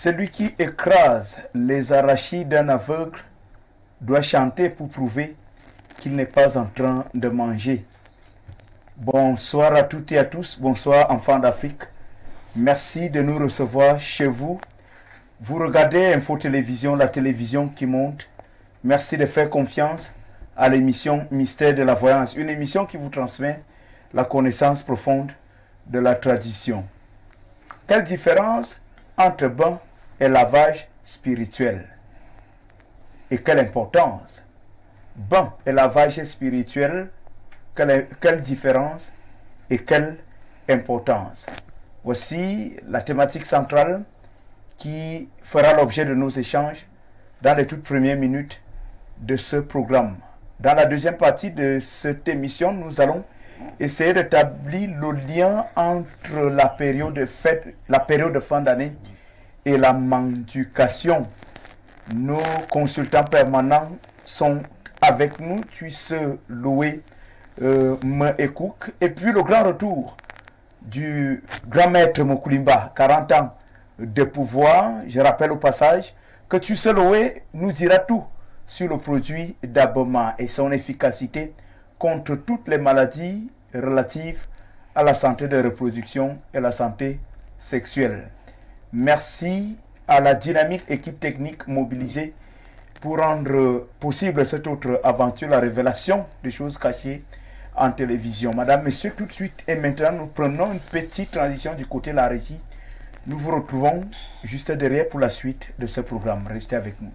Celui qui écrase les arachides d'un aveugle doit chanter pour prouver qu'il n'est pas en train de manger. Bonsoir à toutes et à tous, bonsoir enfants d'Afrique. Merci de nous recevoir chez vous. Vous regardez Info Télévision, la télévision qui monte. Merci de faire confiance à l'émission Mystère de la Voyance, une émission qui vous transmet la connaissance profonde de la tradition. Quelle différence entre bain et lavage spirituel? Et quelle importance? Bain et lavage spirituel, quelle différence et quelle importance? Voici la thématique centrale qui fera l'objet de nos échanges dans les toutes premières minutes de ce programme. Dans la deuxième partie de cette émission, nous allons essayer d'établir le lien entre la période de fin d'année et la mendication. Nos consultants permanents sont avec nous, Tuisse Loué Meekouk, et puis le grand retour du grand maître Mokoulimba, 40 ans de pouvoir. Je rappelle au passage que Tuisse Loué nous dira tout sur le produit d'Aboma et son efficacité contre toutes les maladies relatives à la santé de reproduction et la santé sexuelle. Merci à la dynamique équipe technique mobilisée pour rendre possible cette autre aventure, la révélation des choses cachées en télévision. Madame, Messieurs, tout de suite et maintenant, nous prenons une petite transition du côté de la régie. Nous vous retrouvons juste derrière pour la suite de ce programme. Restez avec nous.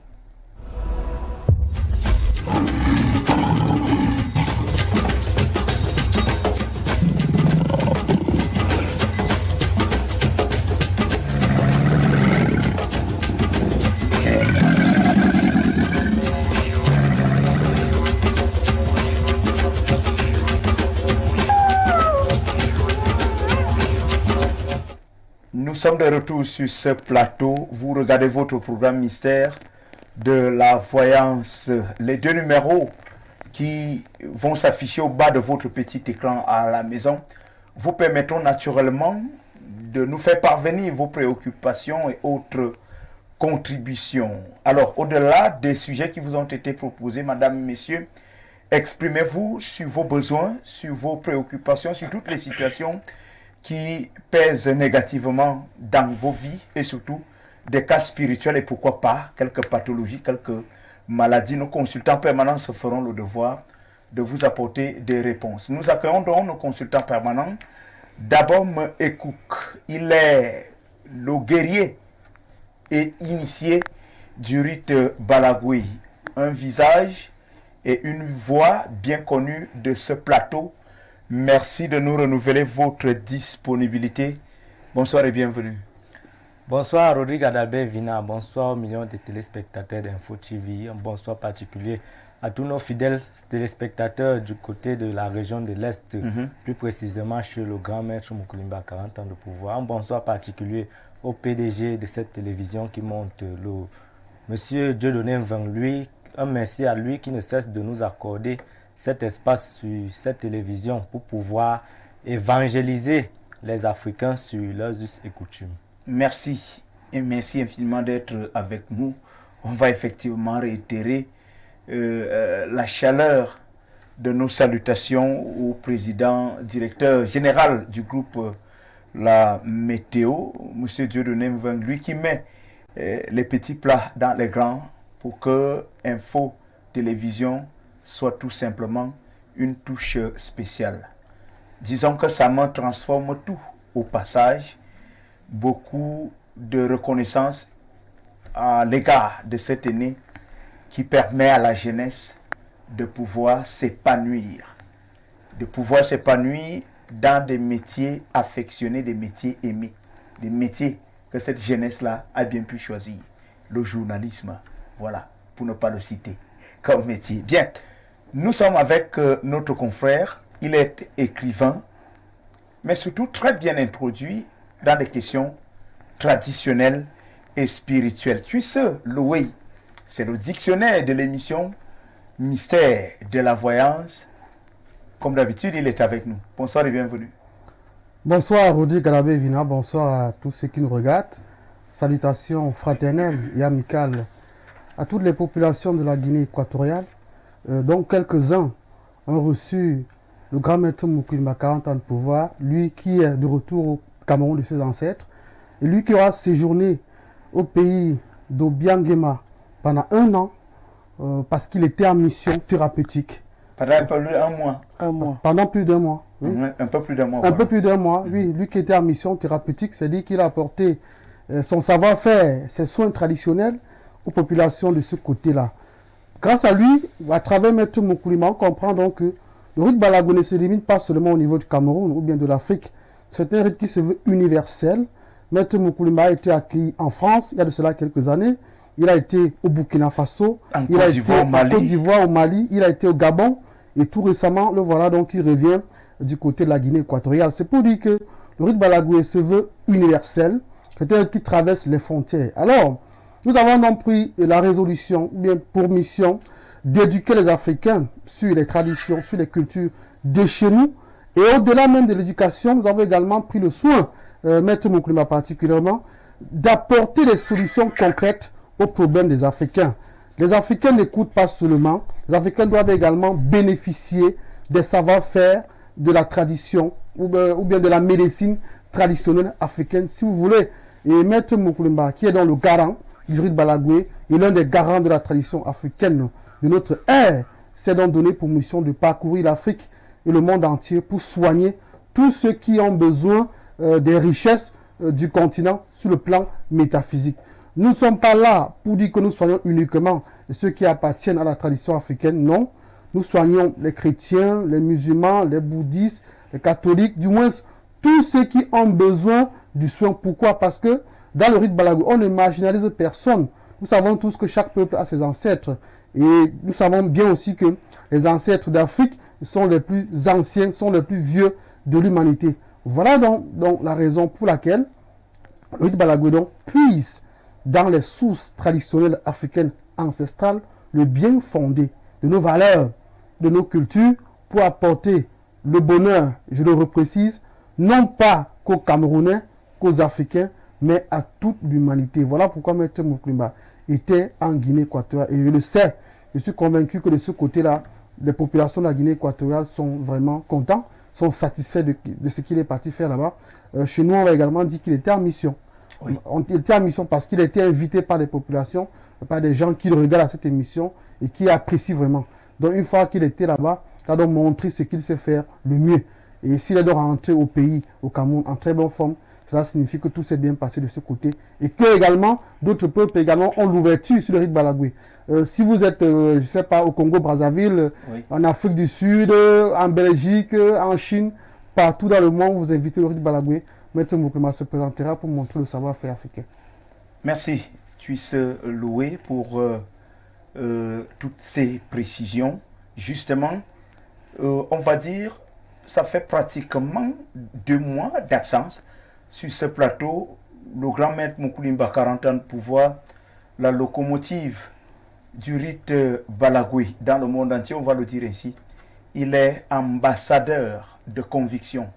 Nous sommes de retour sur ce plateau. Vous regardez votre programme Mystère de la Voyance. Les deux numéros qui vont s'afficher au bas de votre petit écran à la maison vous permettront naturellement de nous faire parvenir vos préoccupations et autres contributions. Alors, au-delà des sujets qui vous ont été proposés, mesdames, messieurs, exprimez-vous sur vos besoins, sur vos préoccupations, sur toutes les situations qui pèsent négativement dans vos vies et surtout des cas spirituels et pourquoi pas quelques pathologies, quelques maladies. Nos consultants permanents se feront le devoir de vous apporter des réponses. Nous accueillons donc nos consultants permanents. D'abord, Meekouk. Il est le guerrier et initié du rite Balagoui. Un visage et une voix bien connue de ce plateau. Merci de nous renouveler votre disponibilité. Bonsoir et bienvenue. Bonsoir Rodrigue Adalbert Vina, bonsoir aux millions de téléspectateurs d'Info TV, un bonsoir particulier à tous nos fidèles téléspectateurs du côté de la région de l'Est, plus précisément chez le grand maître Mokoulimba, 40 ans de pouvoir. Un bonsoir particulier au PDG de cette télévision qui monte, le monsieur Dieudonné Mvangui. Un merci à lui qui ne cesse de nous accorder cet espace sur cette télévision pour pouvoir évangéliser les Africains sur leurs us et coutumes. Merci et merci infiniment d'être avec nous. On va effectivement réitérer la chaleur de nos salutations au président directeur général du groupe La Météo, M. Dieudonné Mvangui, qui met les petits plats dans les grands pour que Info Télévision soit tout simplement une touche spéciale. Disons que sa main transforme tout au passage. Beaucoup de reconnaissance à l'égard de cet aîné qui permet à la jeunesse de pouvoir s'épanouir. De pouvoir s'épanouir dans des métiers affectionnés, des métiers aimés. Des métiers que cette jeunesse-là a bien pu choisir. Le journalisme, voilà, pour ne pas le citer comme métier. Bien. Nous sommes avec notre confrère, il est écrivain, mais surtout très bien introduit dans des questions traditionnelles et spirituelles. Tuisse Loué, c'est le dictionnaire de l'émission Mystère de la Voyance. Comme d'habitude, il est avec nous. Bonsoir et bienvenue. Bonsoir Rodrigue Adalbert Vina, bonsoir à tous ceux qui nous regardent. salutations fraternelles et amicales à toutes les populations de la Guinée équatoriale, dont quelques-uns ont reçu le grand maître Moukoulima 40 ans de pouvoir, lui qui est de retour au Cameroun de ses ancêtres, et lui qui aura séjourné au pays d'Obiangema pendant 1 an, parce qu'il était en mission thérapeutique. Pendant plus d'un mois. Un mois. Pendant plus d'un mois. Oui. Un peu plus d'un mois. Un peu plus d'un mois, oui. Lui qui était en mission thérapeutique, c'est-à-dire qu'il a apporté son savoir-faire, ses soins traditionnels aux populations de ce côté-là. Grâce à lui, à travers Maître Moukoulima, on comprend donc que le rite Balago ne se limite pas seulement au niveau du Cameroun ou bien de l'Afrique. C'est un rite qui se veut universel. Maître Moukoulima a été accueilli en France il y a de cela quelques années. Il a été au Burkina Faso, il a été en Côte d'Ivoire, au Mali, il a été au Gabon et tout récemment, le voilà donc il revient du côté de la Guinée équatoriale. C'est pour dire que le rite Balagoué se veut universel, c'est un rite qui traverse les frontières. Alors, nous avons donc pris la résolution, bien pour mission, d'éduquer les Africains sur les traditions, sur les cultures de chez nous. Et au-delà même de l'éducation, nous avons également pris le soin, Maître Moukoulima particulièrement, d'apporter des solutions concrètes aux problèmes des Africains. Les Africains n'écoutent pas seulement, les Africains doivent également bénéficier des savoir-faire, de la tradition ou bien de la médecine traditionnelle africaine, si vous voulez. Et Maître Moukoulima, qui est dans le garant du rite Balagoué, est l'un des garants de la tradition africaine de notre ère, s'est donc donné pour mission de parcourir l'Afrique et le monde entier pour soigner tous ceux qui ont besoin des richesses du continent sur le plan métaphysique. Nous ne sommes pas là pour dire que nous soignons uniquement ceux qui appartiennent à la tradition africaine, non. Nous soignons les chrétiens, les musulmans, les bouddhistes, les catholiques, du moins tous ceux qui ont besoin du soin. Pourquoi? Parce que dans le rite Balagoué, on ne marginalise personne. Nous savons tous que chaque peuple a ses ancêtres. Et nous savons bien aussi que les ancêtres d'Afrique sont les plus anciens, sont les plus vieux de l'humanité. Voilà donc la raison pour laquelle le rite Balagoué puise dans les sources traditionnelles africaines ancestrales le bien fondé de nos valeurs, de nos cultures, pour apporter le bonheur, je le reprécise, non pas qu'aux Camerounais, qu'aux Africains, mais à toute l'humanité. Voilà pourquoi Maître Moukoulima était en Guinée équatoriale. Et je le sais, je suis convaincu que de ce côté-là, les populations de la Guinée équatoriale sont vraiment contents, sont satisfaits de ce qu'il est parti faire là-bas. Chez nous, on va également dire qu'il était en mission. Oui. Il était en mission parce qu'il a été invité par les populations, par des gens qui le regardent à cette émission et qui apprécient vraiment. Donc une fois qu'il était là-bas, il a donc montré ce qu'il sait faire le mieux. Et s'il est donc rentré au pays, au Cameroun, en très bonne forme, cela signifie que tout s'est bien passé de ce côté. Et que également, d'autres peuples également ont l'ouverture sur le rite Balagoué. Si vous êtes, je ne sais pas, au Congo-Brazzaville, oui, en Afrique du Sud, en Belgique, en Chine, partout dans le monde, vous invitez le rite Balagoué. Maître Moukoulima se présentera pour montrer le savoir-faire africain. Merci. Tu es loué pour toutes ces précisions. Justement, on va dire, ça fait pratiquement 2 mois d'absence sur ce plateau. Le grand maître Moukoulima, 40 ans de pouvoir, la locomotive du rite Balagoué dans le monde entier, on va le dire ainsi. Il est ambassadeur de conviction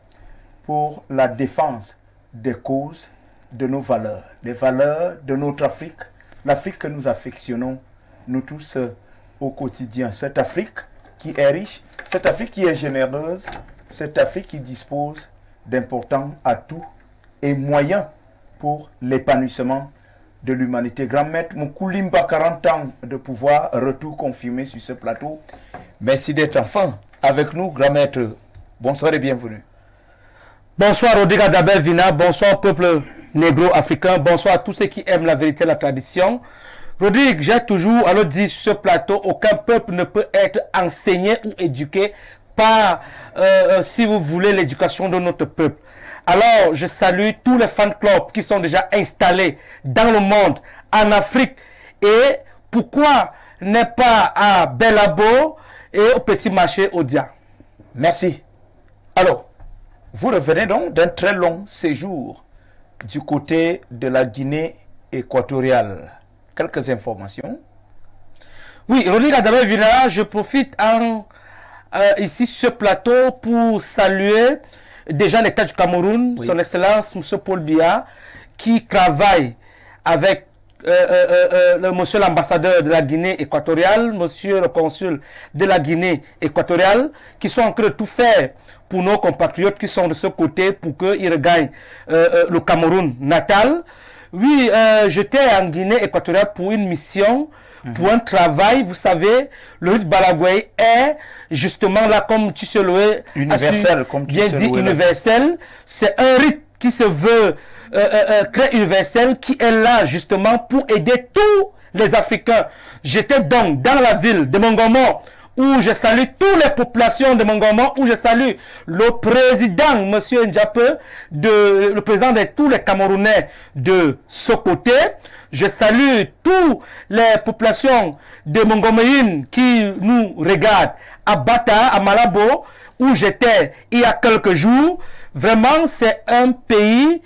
pour la défense des causes de nos valeurs, des valeurs de notre Afrique, l'Afrique que nous affectionnons, nous tous au quotidien. Cette Afrique qui est riche, cette Afrique qui est généreuse, cette Afrique qui dispose d'importants atouts et moyens pour l'épanouissement de l'humanité. Grand maître Moukoulima, 40 ans de pouvoir, retour confirmé sur ce plateau. Merci d'être enfin avec nous, grand maître. Bonsoir et bienvenue. Bonsoir Rodrigue Dabel Vina, bonsoir peuple négro-africain, bonsoir à tous ceux qui aiment la vérité et la tradition. Rodrigue, j'ai toujours alors dit sur ce plateau, aucun peuple ne peut être enseigné ou éduqué par, si vous voulez, l'éducation de notre peuple. Alors, je salue tous les fan clubs qui sont déjà installés dans le monde, en Afrique. Et pourquoi n'est pas à Bellabo et au petit marché Odia? Merci. Alors, vous revenez donc d'un très long séjour du côté de la Guinée équatoriale. Quelques informations. Oui, Rodrigue Adabel Vina, je profite ici sur ce plateau pour saluer déjà l'État du Cameroun, oui, son Excellence M. Paul Biya, qui travaille avec monsieur l'ambassadeur de la Guinée équatoriale, monsieur le consul de la Guinée équatoriale, qui sont en train de tout faire pour nos compatriotes qui sont de ce côté pour qu'ils regagnent le Cameroun natal. Oui, j'étais en Guinée équatoriale pour une mission, pour un travail. Vous savez, le rite Balagoué est justement là, comme Tisseloué universel, comme bien dit, universel. C'est un rite qui se veut très universel, qui est là justement pour aider tous les Africains. J'étais donc dans la ville de Mongomo, où je salue toutes les populations de Mongomo, où je salue le président, monsieur Ndiape, le président de tous les Camerounais de ce côté. Je salue toutes les populations de Mongoméine qui nous regardent à Bata, à Malabo, où j'étais il y a quelques jours. Vraiment, c'est un pays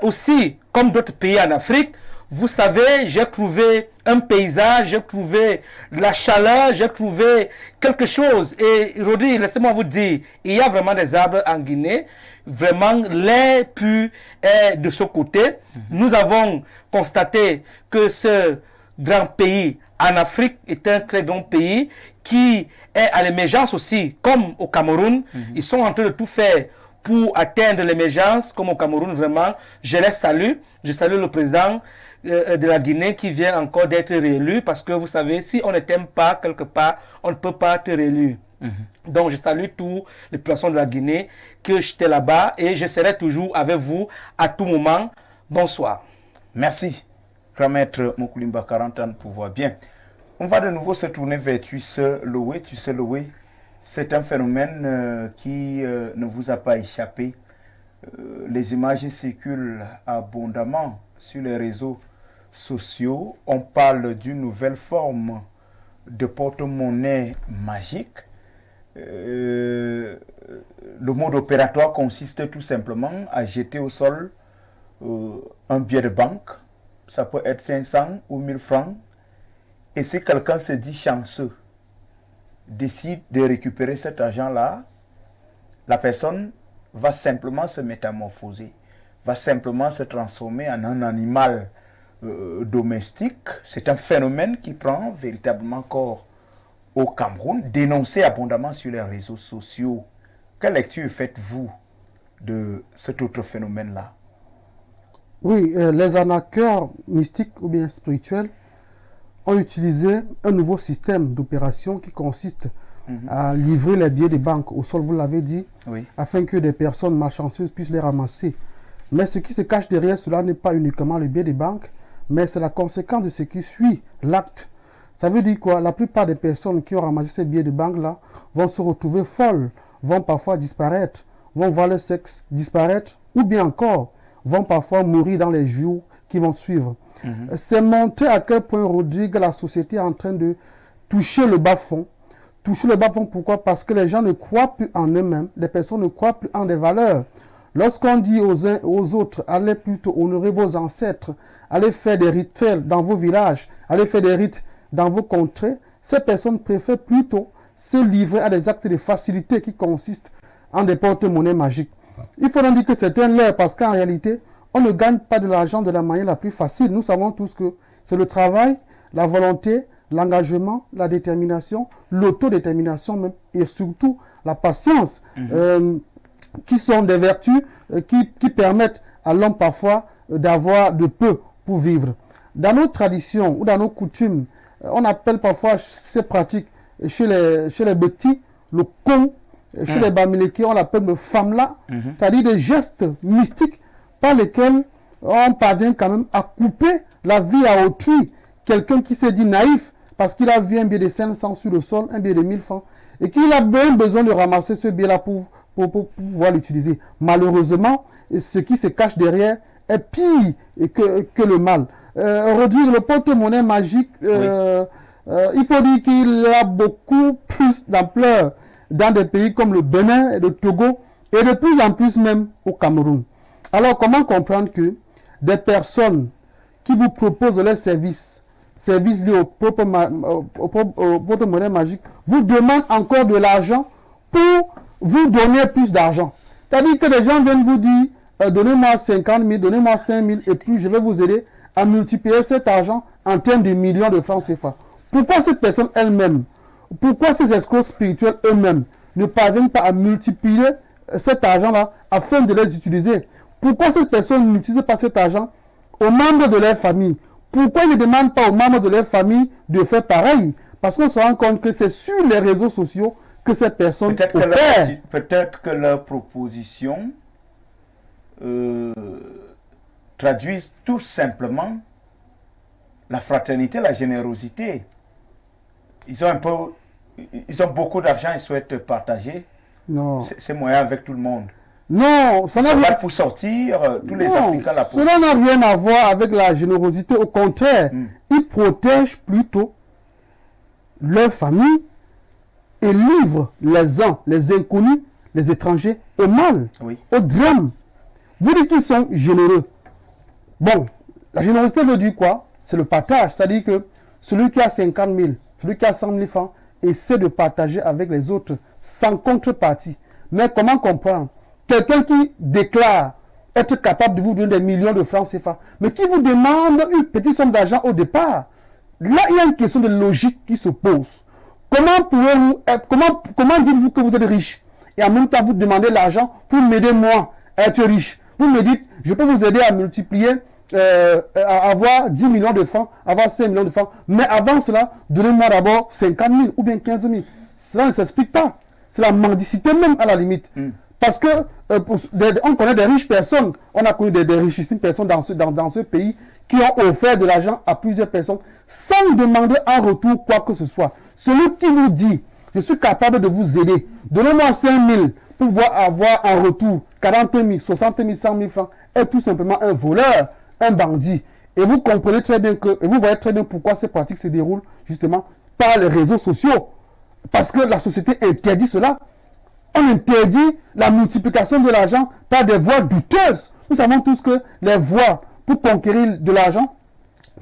aussi, comme d'autres pays en Afrique. Vous savez, j'ai trouvé un paysage, j'ai trouvé la chaleur, j'ai trouvé quelque chose. Et Rodi, laissez-moi vous dire, il y a vraiment des arbres en Guinée. Vraiment, l'air pur est de ce côté. Nous avons constaté que ce grand pays en Afrique est un très grand pays qui est à l'émergence aussi, comme au Cameroun. Ils sont en train de tout faire pour atteindre l'émergence, comme au Cameroun, vraiment. Je les salue. Je salue le président de la Guinée qui vient encore d'être réélu, parce que vous savez, si on ne t'aime pas quelque part, on ne peut pas être réélu. Donc je salue tous les personnes de la Guinée, que j'étais là-bas et je serai toujours avec vous à tout moment. Bonsoir. Merci, grand maître Moukulimba 40 ans pour voir bien. On va de nouveau se tourner vers Tusse Loué. Tusse Loué, c'est un phénomène qui ne vous a pas échappé. Les images circulent abondamment sur les réseaux sociaux. On parle d'une nouvelle forme de porte-monnaie magique. Le mode opératoire consiste tout simplement à jeter au sol un billet de banque. Ça peut être 500 ou 1000 francs. Et si quelqu'un se dit chanceux, décide de récupérer cet argent-là, la personne va simplement se métamorphoser, va simplement se transformer en un animal domestique. C'est un phénomène qui prend véritablement corps au Cameroun, dénoncé abondamment sur les réseaux sociaux. Quelle lecture faites-vous de cet autre phénomène-là? Oui, les arnaqueurs mystiques ou bien spirituels ont utilisé un nouveau système d'opération qui consiste à livrer les billets de banque au sol, vous l'avez dit, afin que des personnes malchanceuses puissent les ramasser. Mais ce qui se cache derrière cela n'est pas uniquement le billet de banque, mais c'est la conséquence de ce qui suit l'acte. Ça veut dire quoi? La plupart des personnes qui ont ramassé ces billets de banque-là vont se retrouver folles, vont parfois disparaître, vont voir leur sexe disparaître, ou bien encore, vont parfois mourir dans les jours qui vont suivre. C'est montrer à quel point, Rodrigue, la société est en train de toucher le bas-fond. Toucher le bas-fond, pourquoi? Parce que les gens ne croient plus en eux-mêmes, les personnes ne croient plus en des valeurs. Lorsqu'on dit aux uns et aux autres, allez plutôt honorer vos ancêtres, allez faire des rituels dans vos villages, allez faire des rites dans vos contrées, ces personnes préfèrent plutôt se livrer à des actes de facilité qui consistent en des porte-monnaies magiques. Il faut donc dire que c'est un leurre parce qu'en réalité, on ne gagne pas de l'argent de la manière la plus facile. Nous savons tous que c'est le travail, la volonté, l'engagement, la détermination, l'autodétermination même, et surtout la patience, qui sont des vertus qui permettent à l'homme parfois d'avoir de peu pour vivre. Dans nos traditions ou dans nos coutumes, on appelle parfois ces pratiques chez les petits le con, chez les Bamileke, on l'appelle le famla, c'est-à-dire des gestes mystiques par lesquels on parvient quand même à couper la vie à autrui. Quelqu'un qui se dit naïf parce qu'il a vu un billet de 500 sur le sol, un billet de 1000 francs, et qu'il a bien besoin de ramasser ce billet-là pour pouvoir l'utiliser. Malheureusement, ce qui se cache derrière est pire que le mal. Réduire le porte-monnaie magique, il faut dire qu'il a beaucoup plus d'ampleur dans des pays comme le Bénin et le Togo, et de plus en plus même au Cameroun. Alors, comment comprendre que des personnes qui vous proposent leurs services liés au porte-monnaie magique, vous demandent encore de l'argent pour vous donner plus d'argent? C'est-à-dire que les gens viennent vous dire, donnez-moi 50 000, donnez-moi 5 000, et puis je vais vous aider à multiplier cet argent en termes de millions de francs CFA? Pourquoi cette personne elle-même, pourquoi ces escrocs spirituels eux-mêmes ne parviennent pas à multiplier cet argent-là afin de les utiliser? Pourquoi cette personne n'utilise pas cet argent aux membres de leur famille? Pourquoi ils ne demandent pas aux membres de leur famille de faire pareil? Parce qu'on se rend compte que c'est sur les réseaux sociaux que cette personne peut-être que leurs propositions traduisent tout simplement la fraternité, la générosité. Ils ont beaucoup d'argent, ils souhaitent partager ces moyens avec tout le monde. Non, ça n'a rien pour sortir tous les Africains la pauvreté. Cela n'a rien à voir avec la générosité. Au contraire, ils protègent plutôt leur famille et livrent les uns, les inconnus, les étrangers au mal, au drame. Vous dites qu'ils sont généreux. Bon, la générosité veut dire quoi? C'est le partage. C'est-à-dire que celui qui a 50 000, celui qui a 100 000 francs, essaie de partager avec les autres sans contrepartie. Mais comment comprendre? Quelqu'un qui déclare être capable de vous donner des millions de francs CFA, mais qui vous demande une petite somme d'argent au départ. Là, il y a une question de logique qui se pose. Comment pouvez-vous comment dites-vous que vous êtes riche et en même temps vous demandez l'argent pour m'aider moi à être riche? Vous me dites, je peux vous aider à multiplier, à avoir 10 millions de francs, avoir 5 millions de francs, mais avant cela, donnez-moi d'abord 50 000 ou bien 15 000. Cela ne s'explique pas. C'est la mendicité même à la limite. Parce que on connaît des riches personnes, on a connu des richissimes personnes dans ce pays qui ont offert de l'argent à plusieurs personnes sans demander en retour quoi que ce soit. Celui qui vous dit, je suis capable de vous aider, donnez-moi 5 000 pour pouvoir avoir en retour 40 000, 60 000, 100 000 francs, est tout simplement un voleur, un bandit. Et vous comprenez très bien et vous voyez très bien pourquoi ces pratiques se déroulent justement par les réseaux sociaux. Parce que la société interdit cela. On interdit la multiplication de l'argent par des voies douteuses. Nous savons tous que les voies pour conquérir de l'argent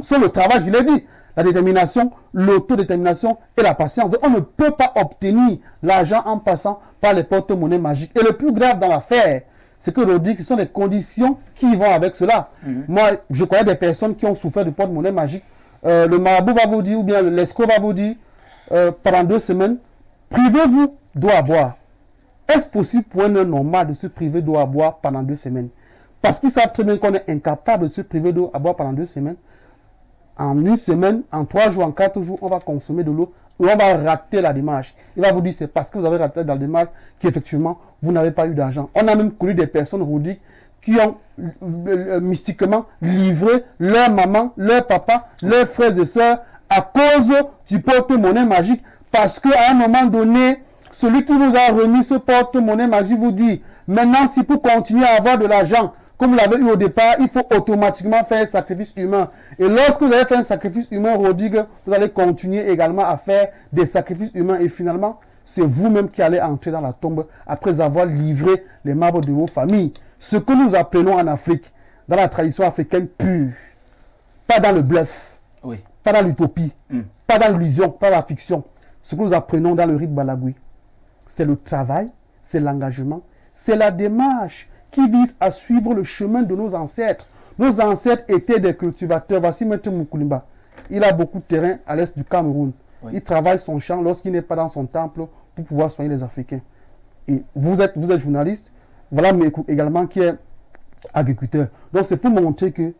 sont le travail, je l'ai dit, la détermination, l'autodétermination et la patience. Donc, on ne peut pas obtenir l'argent en passant par les porte-monnaies magiques. Et le plus grave dans l'affaire, c'est que Rodrigue, ce sont les conditions qui vont avec cela. Moi, je connais des personnes qui ont souffert de porte-monnaie magique. Le marabout va vous dire, ou bien l'escroc va vous dire, pendant 2 semaines, privez-vous d'eau à boire. Est-ce possible pour un homme normal de se priver d'eau à boire pendant 2 semaines? Parce qu'ils savent très bien qu'on est incapable de se priver d'eau à boire pendant 2 semaines. En 1 semaine, en 3 jours, en 4 jours, on va consommer de l'eau et on va rater la démarche. Il va vous dire c'est parce que vous avez raté la démarche qu'effectivement, vous n'avez pas eu d'argent. On a même connu des personnes, Rodrigue, qui ont mystiquement livré leur maman, leur papa, leurs frères et sœurs à cause du porte-monnaie magique. Parce qu'à un moment donné, celui qui vous a remis ce porte-monnaie magique vous dit, maintenant, si pour continuer à avoir de l'argent, comme vous l'avez eu au départ, il faut automatiquement faire un sacrifice humain. Et lorsque vous allez faire un sacrifice humain, Rodrigue, vous allez continuer également à faire des sacrifices humains. Et finalement, c'est vous-même qui allez entrer dans la tombe après avoir livré les membres de vos familles. Ce que nous appelons en Afrique, dans la tradition africaine pure, pas dans le bluff, pas dans l'utopie, pas dans l'illusion, pas dans la fiction. Ce que nous apprenons dans le rite Balagoui, c'est le travail, c'est l'engagement, c'est la démarche qui vise à suivre le chemin de nos ancêtres. Nos ancêtres étaient des cultivateurs. Voici M. Moukulimba. Il a beaucoup de terrain à l'est du Cameroun. Il travaille son champ lorsqu'il n'est pas dans son temple pour pouvoir soigner les Africains. Et vous êtes journaliste. Voilà également qui est agriculteur. Donc c'est pour montrer que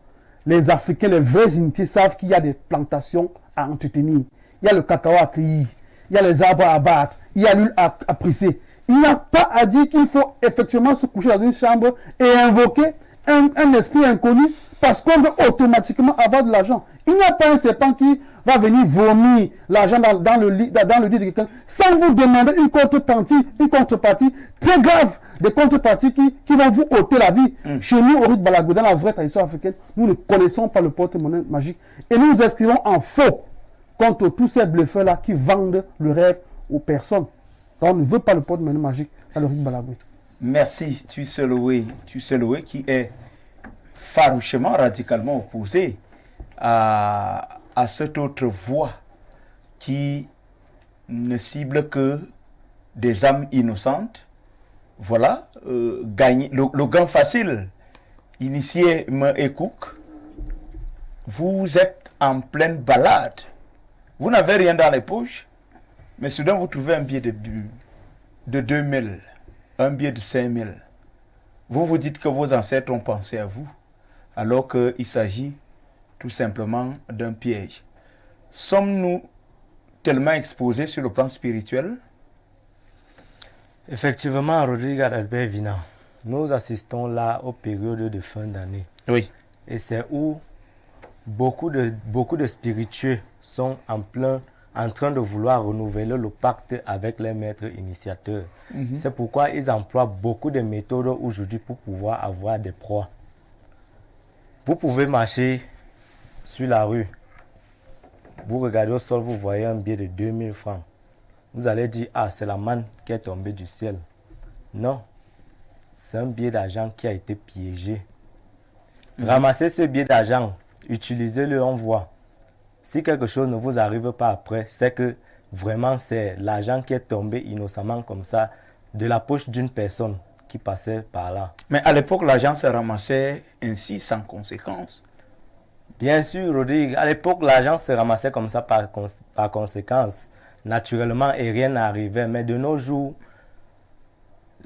les Africains, les vrais initiés savent qu'il y a des plantations à entretenir. Il y a le cacao à cueillir. Il y a les arbres à abattre. Il y a l'huile à presser. Il n'y a pas à dire qu'il faut effectivement se coucher dans une chambre et invoquer un esprit inconnu parce qu'on veut automatiquement avoir de l'argent. Il n'y a pas un serpent qui va venir vomir l'argent dans le lit de quelqu'un sans vous demander une contrepartie très grave, des contreparties qui vont vous ôter la vie. Chez nous, au Rite Balago, dans la vraie tradition africaine, nous ne connaissons pas le porte-monnaie magique et nous nous inscrivons en faux contre tous ces bluffeurs-là qui vendent le rêve aux personnes. Donc, on ne veut pas le porte-monnaie magique dans le Rite Balago. Merci, Tuseloé qui est farouchement, radicalement opposé à cette autre voie qui ne cible que des âmes innocentes. Voilà, gagner le gain facile. Initier Ekouk, vous êtes en pleine balade. Vous n'avez rien dans les poches, mais soudain vous trouvez un billet de 2000, un billet de 5000. Vous vous dites que vos ancêtres ont pensé à vous, alors qu'il s'agit tout simplement d'un piège. Sommes-nous tellement exposés sur le plan spirituel? Effectivement, Rodrigue Albert Vina, nous assistons là aux périodes de fin d'année. Oui. Et c'est où beaucoup de spiritueux sont en train de vouloir renouveler le pacte avec les maîtres initiateurs. C'est pourquoi ils emploient beaucoup de méthodes aujourd'hui pour pouvoir avoir des proies. Vous pouvez marcher sur la rue. Vous regardez au sol, vous voyez un billet de 2000 francs. Vous allez dire, ah, c'est la manne qui est tombée du ciel. Non, c'est un billet d'argent qui a été piégé. Ramassez ce billet d'argent, utilisez-le, on voit. Si quelque chose ne vous arrive pas après, c'est que vraiment c'est l'argent qui est tombé innocemment comme ça de la poche d'une personne qui passait par là. Mais à l'époque, l'argent se ramassait ainsi, sans conséquence. Bien sûr, Rodrigue, à l'époque, l'argent se ramassait comme ça par conséquence, naturellement, et rien n'arrivait. Mais de nos jours,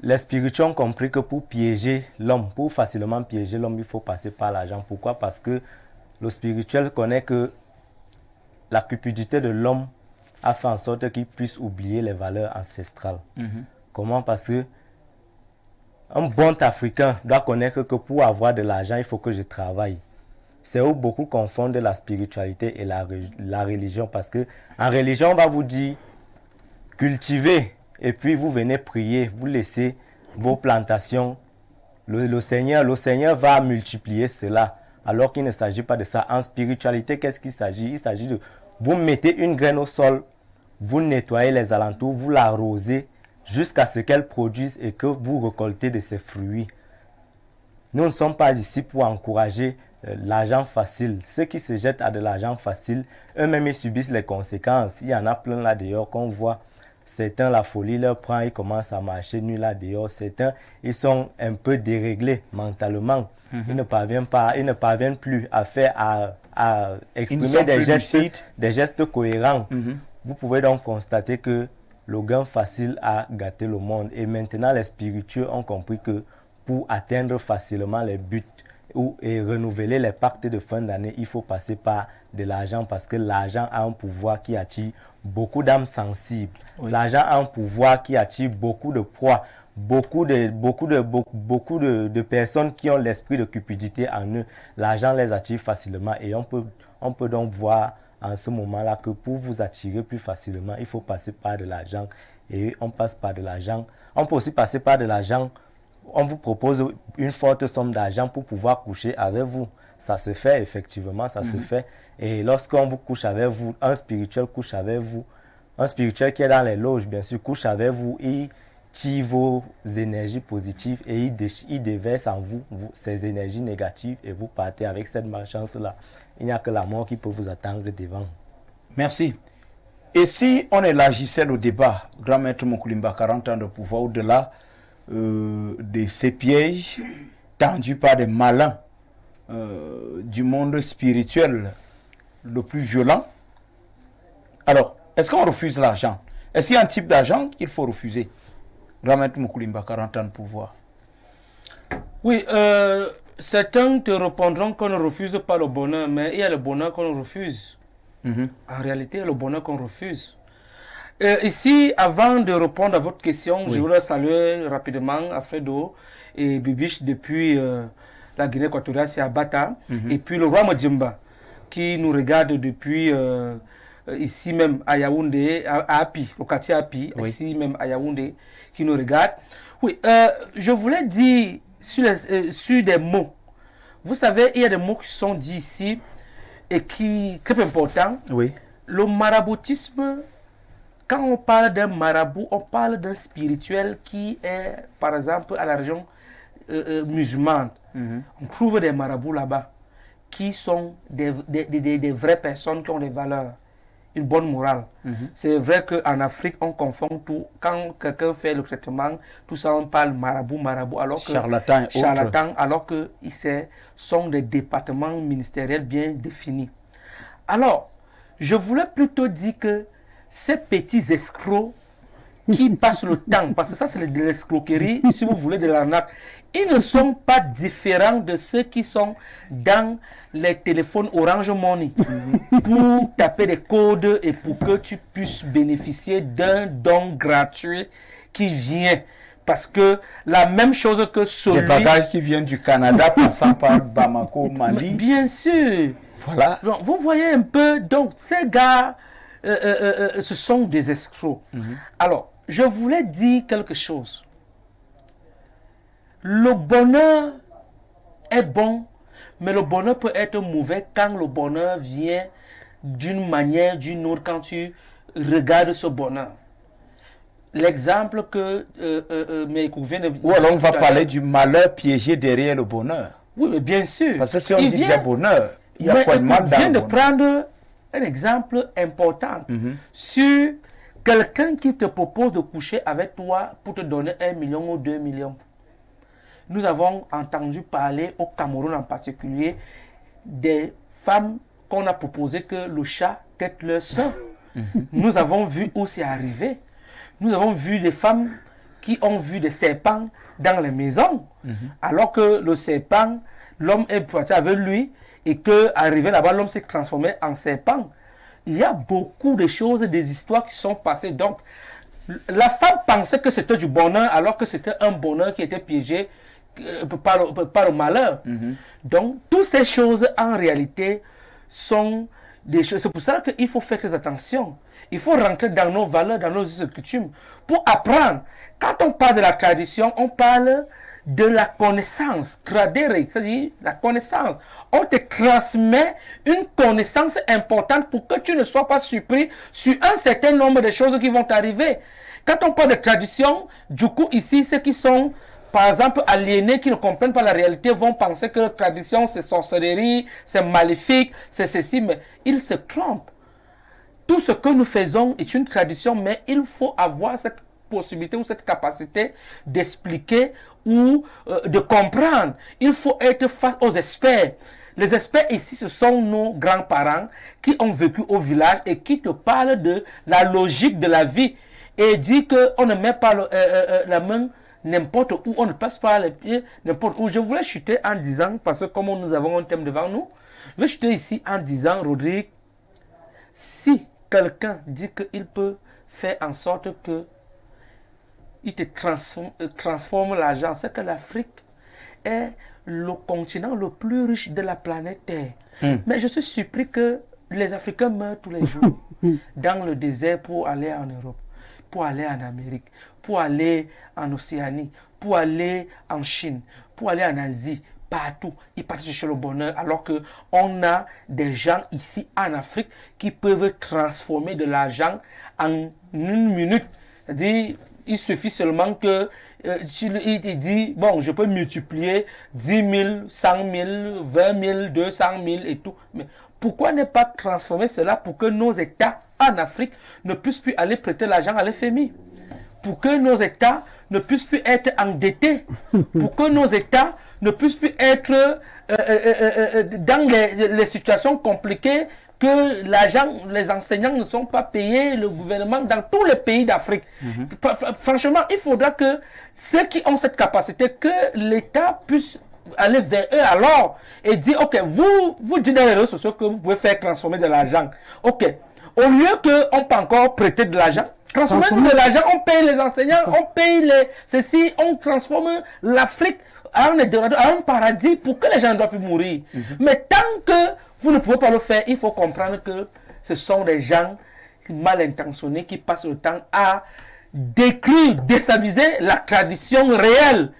les spirituels ont compris que pour piéger l'homme, pour facilement piéger l'homme, il faut passer par l'argent. Pourquoi? Parce que le spirituel connaît que la cupidité de l'homme a fait en sorte qu'il puisse oublier les valeurs ancestrales. Comment? Parce que un bon Africain doit connaître que pour avoir de l'argent, il faut que je travaille. C'est où beaucoup confondent la spiritualité et la religion. Parce que en religion, on va vous dire cultivez et puis vous venez prier, vous laissez vos plantations. Le Seigneur va multiplier cela. Alors qu'il ne s'agit pas de ça. En spiritualité, qu'est-ce qu'il s'agit? Il s'agit de vous mettez une graine au sol, vous nettoyez les alentours, vous l'arrosez jusqu'à ce qu'elle produise et que vous récoltez de ses fruits. Nous ne sommes pas ici pour encourager l'argent facile. Ceux qui se jettent à de l'argent facile, eux-mêmes ils subissent les conséquences. Il y en a plein là dehors qu'on voit. Certains, la folie leur prend, ils commencent à marcher nus là dehors. Certains, ils sont un peu déréglés mentalement. Ils ne parviennent plus à exprimer des gestes cohérents. Vous pouvez donc constater que le gain facile a gâté le monde. Et maintenant, les spiritueux ont compris que pour atteindre facilement les buts et renouveler les pactes de fin d'année, il faut passer par de l'argent parce que l'argent a un pouvoir qui attire beaucoup d'âmes sensibles. Oui. L'argent a un pouvoir qui attire beaucoup de proies, beaucoup de personnes qui ont l'esprit de cupidité en eux. L'argent les attire facilement et on peut donc voir en ce moment-là que pour vous attirer plus facilement, il faut passer par de l'argent et on passe par de l'argent. On peut aussi passer par de l'argent. On vous propose une forte somme d'argent pour pouvoir coucher avec vous. Ça se fait, effectivement, ça se fait. Et lorsqu'on vous couche avec vous, un spirituel couche avec vous, un spirituel qui est dans les loges, bien sûr, couche avec vous, il tire vos énergies positives et il déverse en vous ces énergies négatives et vous partez avec cette malchance-là. Il n'y a que la mort qui peut vous attendre devant. Merci. Et si on élargissait le débat, Grand Maître Moukulimba, 40 ans de pouvoir, au-delà de ces pièges tendus par des malins du monde spirituel le plus violent. Alors, est-ce qu'on refuse l'argent? Est-ce qu'il y a un type d'argent qu'il faut refuser? Grand Maître Moukulimba, 40 ans de pouvoir. Oui, certains te répondront qu'on ne refuse pas le bonheur, mais il y a le bonheur qu'on refuse. En réalité, il y a le bonheur qu'on refuse. Ici, avant de répondre à votre question, je voudrais saluer rapidement Alfredo et Bibiche depuis la Guinée équatoriale, c'est à Bata, et puis le roi Modjimba qui nous regarde depuis ici même à Yaoundé, à Api, au quartier Api, ici même à Yaoundé, qui nous regarde. Oui, je voulais dire sur des mots. Vous savez, il y a des mots qui sont dits ici et qui sont très importants. Oui. Le maraboutisme. Quand on parle d'un marabout, on parle d'un spirituel qui est, par exemple, à la région musulmane. On trouve des marabouts là-bas qui sont des vraies personnes qui ont des valeurs. une bonne morale. C'est vrai qu'en Afrique, on confond tout. Quand quelqu'un fait le traitement, tout ça, on parle marabout, alors que charlatan, alors que ce sont des départements ministériels bien définis. Alors, je voulais plutôt dire que ces petits escrocs qui passent le temps, parce que ça c'est de l'escroquerie, si vous voulez, de l'arnaque, ils ne sont pas différents de ceux qui sont dans les téléphones Orange Money pour taper des codes et pour que tu puisses bénéficier d'un don gratuit qui vient. Parce que la même chose que celui... Des bagages qui viennent du Canada passant par Bamako, Mali. Bien sûr. Voilà. Donc, vous voyez un peu, donc ces gars, ce sont des escrocs. Alors, je voulais dire quelque chose. Le bonheur est bon, mais le bonheur peut être mauvais quand le bonheur vient d'une manière, d'une autre, quand tu regardes ce bonheur. L'exemple que Meïkou vient de... Ou alors on va parler du malheur piégé derrière le bonheur. Oui, mais bien sûr. Parce que si on dit déjà bonheur, il y a quoi de mal dans le bonheur? Je viens de prendre un exemple important sur quelqu'un qui te propose de coucher avec toi pour te donner 1 million ou 2 millions. Nous avons entendu parler au Cameroun en particulier des femmes qu'on a proposé que le chat tête leur sein. Nous avons vu où c'est arrivé. Nous avons vu des femmes qui ont vu des serpents dans les maisons, alors que le serpent, l'homme est parti avec lui et que arrivé là-bas, l'homme s'est transformé en serpent. Il y a beaucoup de choses, des histoires qui sont passées. Donc, la femme pensait que c'était du bonheur, alors que c'était un bonheur qui était piégé par le malheur. Donc, toutes ces choses, en réalité, sont des choses. C'est pour ça qu'il faut faire très attention. Il faut rentrer dans nos valeurs, dans nos coutumes, pour apprendre. Quand on parle de la tradition, on parle de la connaissance, tradere, c'est-à-dire la connaissance. On te transmet une connaissance importante pour que tu ne sois pas surpris sur un certain nombre de choses qui vont t'arriver. Quand on parle de tradition, du coup, ici, ceux qui sont, par exemple, aliénés, qui ne comprennent pas la réalité, vont penser que la tradition, c'est sorcellerie, c'est maléfique, c'est ceci, mais ils se trompent. Tout ce que nous faisons est une tradition, mais il faut avoir cette possibilité ou cette capacité d'expliquer ou de comprendre. Il faut être face aux experts. Les experts ici, ce sont nos grands-parents qui ont vécu au village et qui te parlent de la logique de la vie et dit qu'on ne met pas la main n'importe où, on ne passe pas les pieds n'importe où. Je voulais chuter en disant, parce que comme nous avons un thème devant nous, je vais chuter ici en disant, Rodrigue, si quelqu'un dit qu'il peut faire en sorte que il te transforme l'argent, c'est que l'Afrique est le continent le plus riche de la planète Terre. Mais je suis surpris que les Africains meurent tous les jours dans le désert pour aller en Europe, pour aller en Amérique, pour aller en Océanie, pour aller en Chine, pour aller en Asie, partout. Ils partent chercher le bonheur, alors qu'on a des gens ici en Afrique qui peuvent transformer de l'argent en une minute. C'est-à-dire, il suffit seulement que il dit, bon, je peux multiplier 10 000, 100 000, 20 000, 200 000 et tout. Mais pourquoi ne pas transformer cela pour que nos États en Afrique ne puissent plus aller prêter l'argent à l'FMI? Pour que nos États ne puissent plus être endettés? Pour que nos États ne puissent plus être dans les situations compliquées, que l'argent, les enseignants ne sont pas payés, le gouvernement dans tous les pays d'Afrique. Franchement, il faudra que ceux qui ont cette capacité, que l'État puisse aller vers eux alors et dire, ok, vous dites dans les réseaux sociaux que vous pouvez faire transformer de l'argent. Ok, au lieu qu'on peut encore prêter de l'argent, transformer de l'argent, on paye les enseignants, on paye ceci, on transforme l'Afrique à un paradis pour que les gens ne doivent plus mourir. Mais tant que vous ne pouvez pas le faire, il faut comprendre que ce sont des gens mal intentionnés qui passent le temps à détruire, déstabiliser la tradition réelle.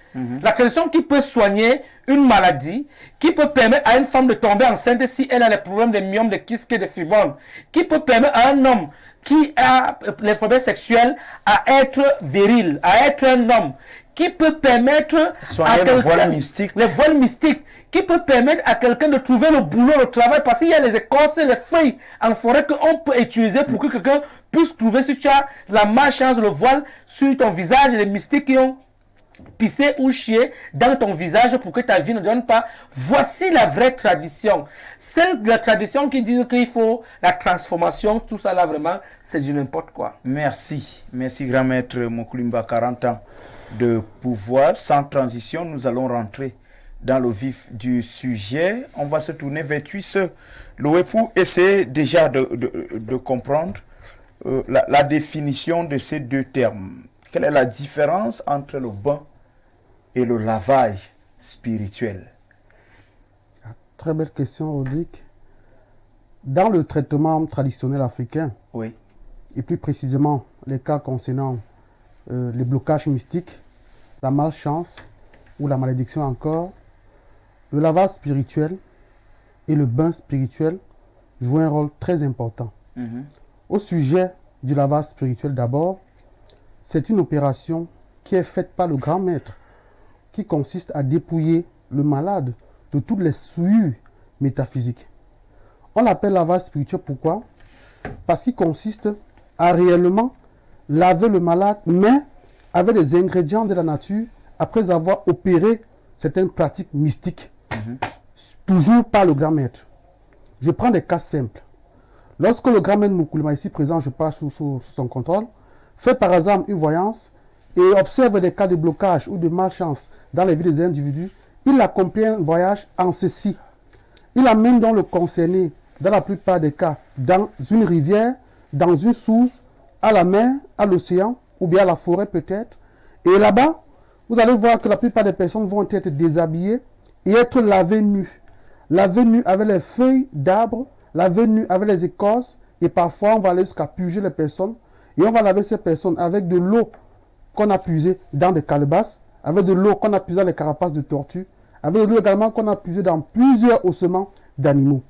La tradition qui peut soigner une maladie, qui peut permettre à une femme de tomber enceinte si elle a les problèmes de myome, de kyste, de fibrome, qui peut permettre à un homme qui a les problèmes sexuels à être viril, à être un homme, qui peut permettre soigner le voile mystique, qui peut permettre à quelqu'un de trouver le boulot, le travail, parce qu'il y a les écorces, les feuilles en forêt qu'on peut utiliser pour que quelqu'un puisse trouver, si tu as la malchance, le voile sur ton visage, les mystiques qui ont pisser ou chier dans ton visage pour que ta vie ne donne pas. Voici la vraie tradition. Celle de la tradition qui dit qu'il faut la transformation, tout ça là vraiment, c'est du n'importe quoi. Merci. Merci grand maître Moukulimba, 40 ans de pouvoir. Sans transition, nous allons rentrer dans le vif du sujet. On va se tourner vers Tuis. Le pour essayer déjà de comprendre la définition de ces deux termes. Quelle est la différence entre le bain et le lavage spirituel? Très belle question, Rodrigue. Dans le traitement traditionnel africain, oui, et plus précisément les cas concernant les blocages mystiques, la malchance ou la malédiction encore, le lavage spirituel et le bain spirituel jouent un rôle très important. Au sujet du lavage spirituel d'abord, c'est une opération qui est faite par le grand maître, qui consiste à dépouiller le malade de toutes les souillures métaphysiques. On l'appelle lavage spirituel, pourquoi? Parce qu'il consiste à réellement laver le malade, mais avec des ingrédients de la nature, après avoir opéré certaines pratiques mystiques, toujours par le grand maître. Je prends des cas simples. Lorsque le grand maître Moukoulima, ici présent, je passe sous son contrôle, fait par exemple une voyance et observe des cas de blocage ou de malchance dans les vies des individus, il accomplit un voyage en ceci. Il amène donc le concerné, dans la plupart des cas, dans une rivière, dans une source, à la mer, à l'océan, ou bien à la forêt peut-être. Et là-bas, vous allez voir que la plupart des personnes vont être déshabillées et être lavées nues. Lavées nues avec les feuilles d'arbres, lavées nues avec les écorces, et parfois on va aller jusqu'à puger les personnes. Et on va laver ces personnes avec de l'eau qu'on a puisée dans des calebasses, avec de l'eau qu'on a puisée dans les carapaces de tortues, avec de l'eau également qu'on a puisée dans plusieurs ossements d'animaux.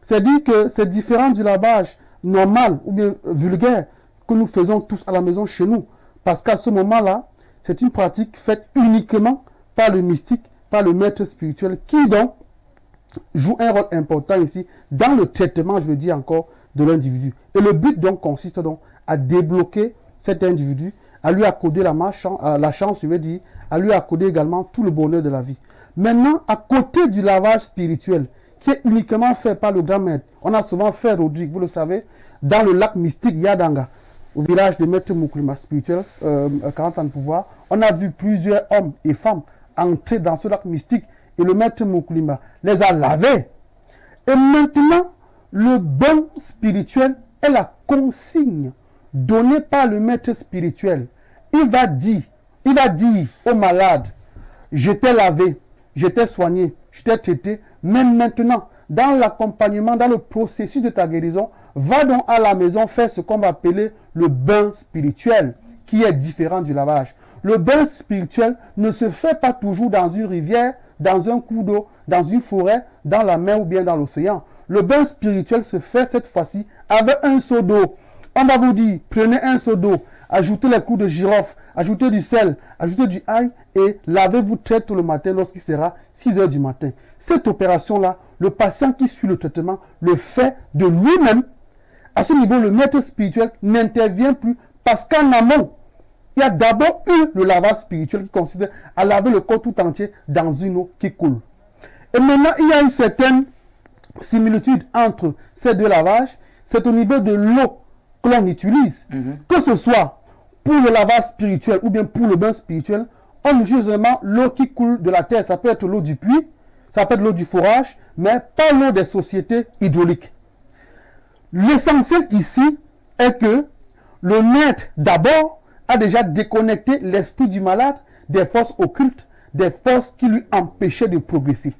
C'est-à-dire que c'est différent du lavage normal ou bien vulgaire que nous faisons tous à la maison chez nous. Parce qu'à ce moment-là, c'est une pratique faite uniquement par le mystique, par le maître spirituel, qui donc joue un rôle important ici dans le traitement, je le dis encore, de l'individu. Et le but donc consiste donc à débloquer cet individu, à lui accorder la chance, je veux dire, à lui accorder également tout le bonheur de la vie. Maintenant, à côté du lavage spirituel, qui est uniquement fait par le grand maître, on a souvent fait, Rodrigue, vous le savez, dans le lac mystique Yadanga, au village de Maître Moukoulima spirituel, 40 ans de pouvoir, on a vu plusieurs hommes et femmes entrer dans ce lac mystique et le Maître Moukoulima les a lavés. Et maintenant, le bain spirituel est la consigne donnée par le maître spirituel. Il va dire au malade, je t'ai lavé, je t'ai soigné, je t'ai traité, mais maintenant, dans l'accompagnement, dans le processus de ta guérison, va donc à la maison faire ce qu'on va appeler le bain spirituel, qui est différent du lavage. Le bain spirituel ne se fait pas toujours dans une rivière, dans un cours d'eau, dans une forêt, dans la mer ou bien dans l'océan. Le bain spirituel se fait cette fois-ci avec un seau d'eau. On va vous dire, prenez un seau d'eau, ajoutez les clous de girofle, ajoutez du sel, ajoutez du ail et lavez-vous très tôt le matin lorsqu'il sera 6 heures du matin. Cette opération-là, le patient qui suit le traitement le fait de lui-même. À ce niveau, le maître spirituel n'intervient plus parce qu'en amont, il y a d'abord eu le lavage spirituel qui consiste à laver le corps tout entier dans une eau qui coule. Et maintenant, il y a une certaine similitude entre ces deux lavages. C'est au niveau de l'eau que l'on utilise. Que ce soit pour le lavage spirituel ou bien pour le bain spirituel, on utilise généralement l'eau qui coule de la terre. Ça peut être l'eau du puits, ça peut être l'eau du forage, mais pas l'eau des sociétés hydrauliques. L'essentiel ici est que le maître d'abord a déjà déconnecté l'esprit du malade des forces occultes, des forces qui lui empêchaient de progresser.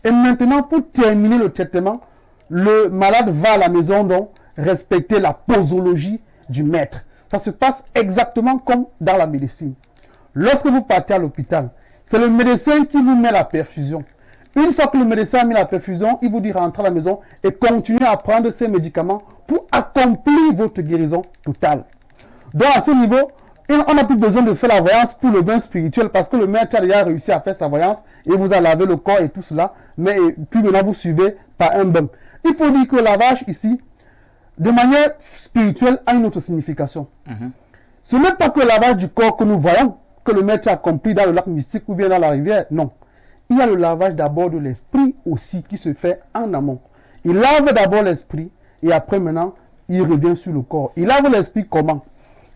Et maintenant, pour terminer le traitement, le malade va à la maison donc respecter la posologie du maître. Ça se passe exactement comme dans la médecine. Lorsque vous partez à l'hôpital, c'est le médecin qui vous met la perfusion. Une fois que le médecin a mis la perfusion, il vous dit rentrer à la maison et continuer à prendre ces médicaments pour accomplir votre guérison totale. Donc à ce niveau, Et on n'a plus besoin de faire la voyance pour le bain spirituel parce que le maître a déjà réussi à faire sa voyance et vous a lavé le corps et tout cela. Mais puis maintenant, vous suivez par un bain. Il faut dire que le lavage ici, de manière spirituelle, a une autre signification. Ce n'est pas que le lavage du corps que nous voyons, que le maître a accompli dans le lac mystique ou bien dans la rivière. Non. Il y a le lavage d'abord de l'esprit aussi qui se fait en amont. Il lave d'abord l'esprit et après maintenant, il revient sur le corps. Il lave l'esprit comment?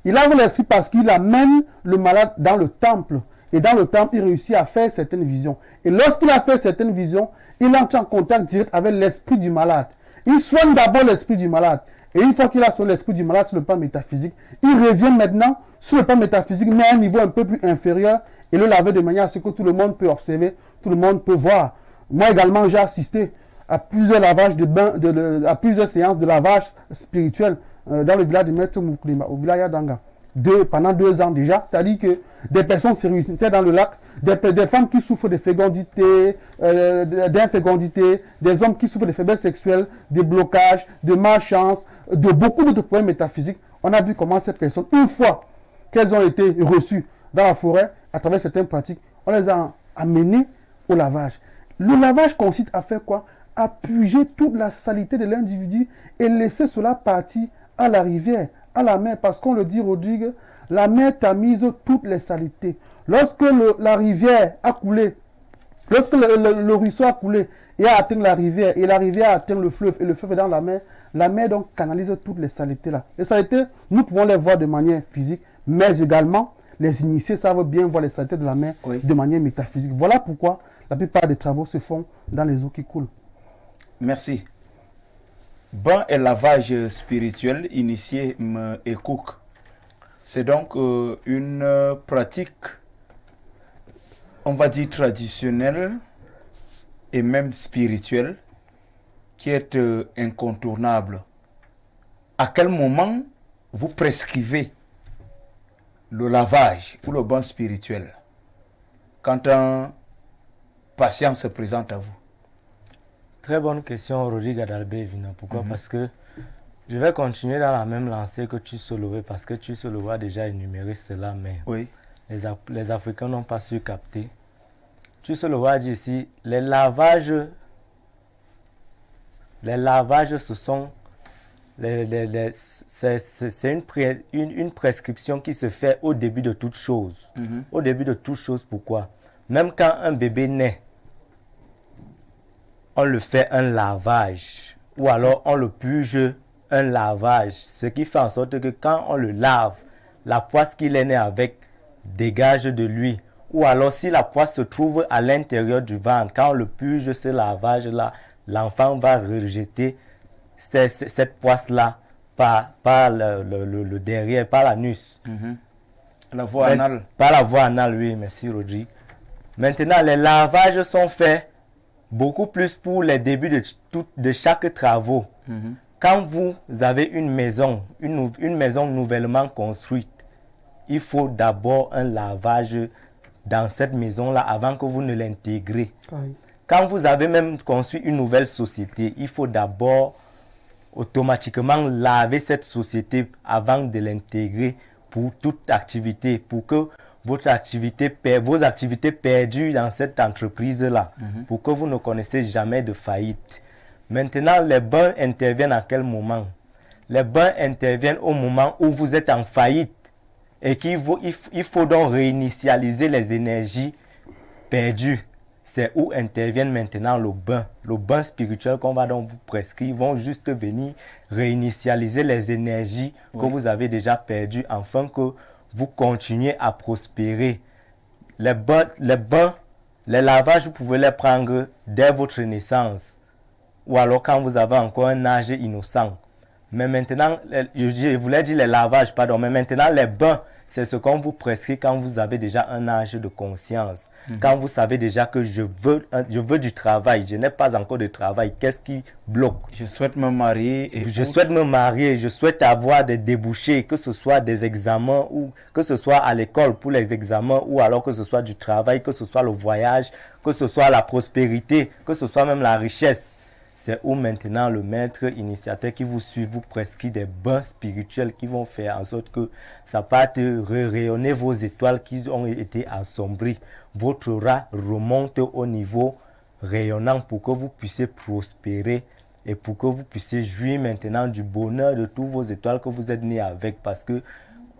Il lave l'esprit parce qu'il amène le malade dans le temple. Et dans le temple, il réussit à faire certaines visions. Et lorsqu'il a fait certaines visions, il entre en contact direct avec l'esprit du malade. Il soigne d'abord l'esprit du malade. Et une fois qu'il a son l'esprit du malade sur le plan métaphysique, il revient maintenant sur le plan métaphysique, mais à un niveau un peu plus inférieur, et le laver de manière à ce que tout le monde peut observer, tout le monde peut voir. Moi également, j'ai assisté à plusieurs lavages de bain, à plusieurs séances de lavage spirituel dans le village de Maître Mouklima, au village d'Anga. Pendant 2 ans déjà, c'est-à-dire que des personnes se réunissaient dans le lac, des femmes qui souffrent de fécondité, d'infécondité, des hommes qui souffrent de faiblesse sexuelle, de blocages, de malchance, de beaucoup d'autres problèmes métaphysiques. On a vu comment ces personnes, une fois qu'elles ont été reçues dans la forêt, à travers certaines pratiques, on les a amenées au lavage. Le lavage consiste à faire quoi? À puger toute la saleté de l'individu et laisser cela partir à la rivière, à la mer, parce qu'on le dit, Rodrigue, la mer tamise toutes les saletés. Lorsque la rivière a coulé, lorsque le ruisseau a coulé et a atteint la rivière, et la rivière a atteint le fleuve, et le fleuve est dans la mer donc canalise toutes les saletés là. Les saletés, nous pouvons les voir de manière physique, mais également, les initiés savent bien voir les saletés de la mer de manière métaphysique. Voilà pourquoi la plupart des travaux se font dans les eaux qui coulent. Merci. Bain et lavage spirituel initié et cook. C'est donc une pratique, on va dire traditionnelle et même spirituelle qui est incontournable. À quel moment vous prescrivez le lavage ou le bain spirituel quand un patient se présente à vous? Très bonne question, Rodrigue Adalbert Vina. Pourquoi? Parce que je vais continuer dans la même lancée que tu soulevais, parce que tu soulevais a déjà énuméré cela, mais les Africains n'ont pas su capter. Tu soulevais a dit ici, les lavages, ce sont c'est une prescription qui se fait au début de toute chose. Au début de toute chose, pourquoi? Même quand un bébé naît, on le fait un lavage, ou alors on le puge un lavage, ce qui fait en sorte que quand on le lave, la poisse qu'il est né avec dégage de lui, ou alors si la poisse se trouve à l'intérieur du ventre, quand on le puge ce lavage-là, l'enfant va rejeter cette poisse-là par le derrière, par l'anus. La voie anale. Par la voie anale, oui, merci Rodrigue. Maintenant, les lavages sont faits beaucoup plus pour les débuts de chaque travaux. Quand vous avez une maison nouvellement construite, il faut d'abord un lavage dans cette maison-là avant que vous ne l'intégrez. Quand vous avez même construit une nouvelle société, il faut d'abord automatiquement laver cette société avant de l'intégrer pour toute activité, pour que vos activités perdues dans cette entreprise-là, pour que vous ne connaissez jamais de faillite. Maintenant, les bains interviennent à quel moment? Les bains interviennent au moment où vous êtes en faillite et qu'il faut donc réinitialiser les énergies perdues. C'est où interviennent maintenant le bain spirituel qu'on va donc vous prescrire. Ils vont juste venir réinitialiser les énergies que vous avez déjà perdues afin que vous continuez à prospérer. Les lavages, vous pouvez les prendre dès votre naissance ou alors quand vous avez encore un âge innocent. Mais maintenant, je voulais dire les lavages, pardon, mais maintenant les bains, c'est ce qu'on vous prescrit quand vous avez déjà un âge de conscience. Quand vous savez déjà que je veux du travail, je n'ai pas encore de travail, qu'est-ce qui bloque? Je souhaite me marier. Je souhaite avoir des débouchés, que ce soit des examens ou que ce soit à l'école pour les examens ou alors que ce soit du travail, que ce soit le voyage, que ce soit la prospérité, que ce soit même la richesse. c'est où maintenant le maître initiateur qui vous suit vous prescrit des bains spirituels qui vont faire en sorte que ça parte rayonner vos étoiles qui ont été assombries. Votre aura remonte au niveau rayonnant pour que vous puissiez prospérer et pour que vous puissiez jouir maintenant du bonheur de tous vos étoiles que vous êtes nés avec. Parce que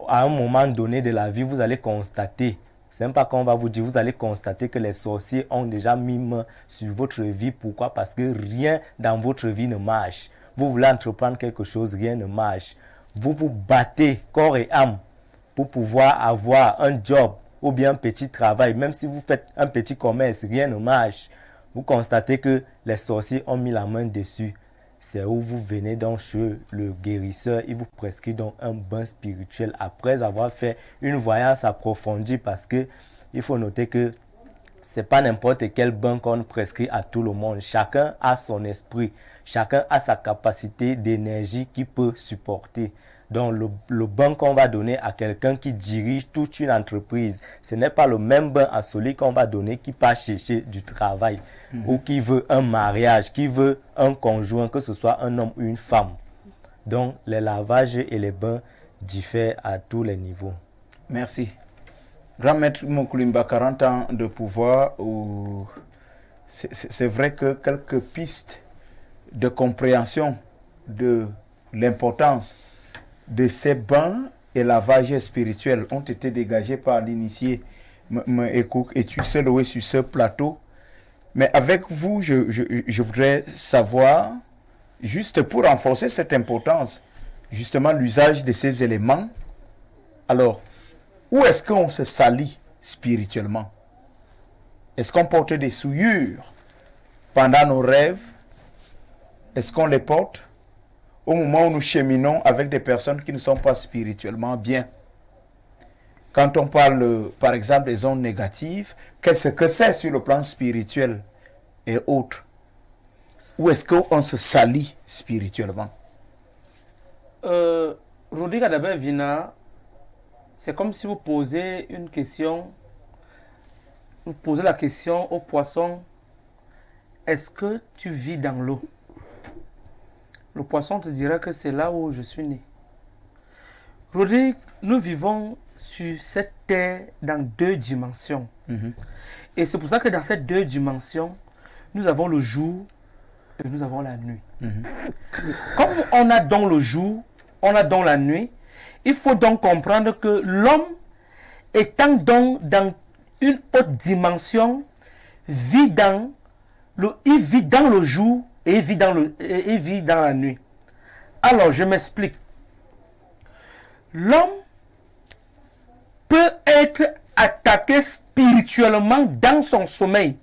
à un moment donné de la vie, vous allez constater, c'est même pas qu'on va vous dire, vous allez constater que les sorciers ont déjà mis main sur votre vie. Pourquoi? Parce que rien dans votre vie ne marche. Vous voulez entreprendre quelque chose, rien ne marche. Vous vous battez corps et âme pour pouvoir avoir un job ou bien un petit travail. Même si vous faites un petit commerce, rien ne marche. Vous constatez que les sorciers ont mis la main dessus. C'est où vous venez donc chez le guérisseur, il vous prescrit donc un bain spirituel après avoir fait une voyance approfondie, parce que il faut noter que c'est pas n'importe quel bain qu'on prescrit à tout le monde. Chacun a son esprit, chacun a sa capacité d'énergie qu'il peut supporter. Donc le bain qu'on va donner à quelqu'un qui dirige toute une entreprise, ce n'est pas le même bain à celui qu'on va donner qui part chercher du travail ou qui veut un mariage, qui veut un conjoint, que ce soit un homme ou une femme. Donc les lavages et les bains diffèrent à tous les niveaux. Merci. Grand Maître Mokoulimba, 40 ans de pouvoir, c'est vrai que quelques pistes de compréhension de l'importance de ces bains et lavages spirituels ont été dégagés par l'initié Ekouk, et tu sais louer sur ce plateau. Mais avec vous, je voudrais savoir, juste pour renforcer cette importance, justement l'usage de ces éléments. Alors, où est-ce qu'on se salit spirituellement? Est-ce qu'on porte des souillures pendant nos rêves? Est-ce qu'on les porte au moment où nous cheminons avec des personnes qui ne sont pas spirituellement bien? Quand on parle, par exemple, des ondes négatives, qu'est-ce que c'est sur le plan spirituel et autres? Où est-ce qu'on se salit spirituellement? Rudy Gadabé Vina, c'est comme si vous posez une question, vous posez la question au poisson, est-ce que tu vis dans l'eau? Le poisson te dira que c'est là où je suis né. Rudy, nous vivons sur cette terre dans deux dimensions. Et c'est pour ça que dans ces deux dimensions, nous avons le jour et nous avons la nuit. Comme on a donc le jour, on a donc la nuit, il faut donc comprendre que l'homme, étant donc dans une autre dimension, vit dans le jour et vit dans la nuit. Alors, je m'explique. L'homme peut être attaqué spirituellement dans son sommeil.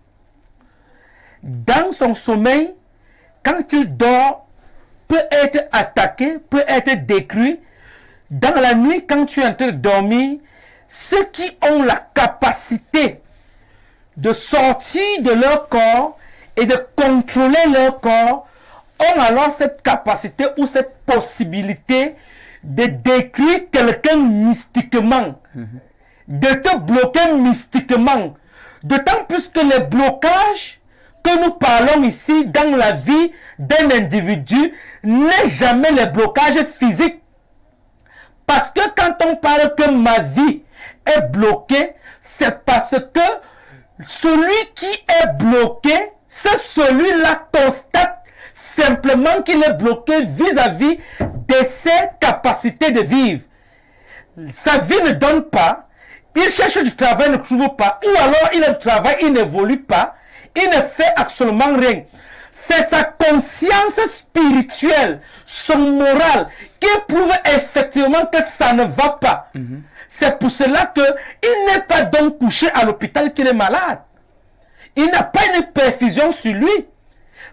Dans son sommeil, quand il dort, peut être attaqué, peut être détruit. Dans la nuit, quand tu es en train de dormir, ceux qui ont la capacité de sortir de leur corps et de contrôler leur corps ont alors cette capacité ou cette possibilité de détruire quelqu'un mystiquement, de te bloquer mystiquement. D'autant plus que les blocages que nous parlons ici dans la vie d'un individu n'est jamais les blocages physiques. Parce que quand on parle que ma vie est bloquée, c'est parce que celui qui est bloqué, c'est celui-là constate simplement qu'il est bloqué vis-à-vis de ses capacités de vivre. Sa vie ne donne pas, il cherche du travail, ne trouve pas, ou alors il a du travail, il n'évolue pas, il ne fait absolument rien. C'est sa conscience spirituelle, son moral, qui prouve effectivement que ça ne va pas. C'est pour cela qu'il n'est pas donc couché à l'hôpital qu'il est malade. Il n'a pas une perfusion sur lui.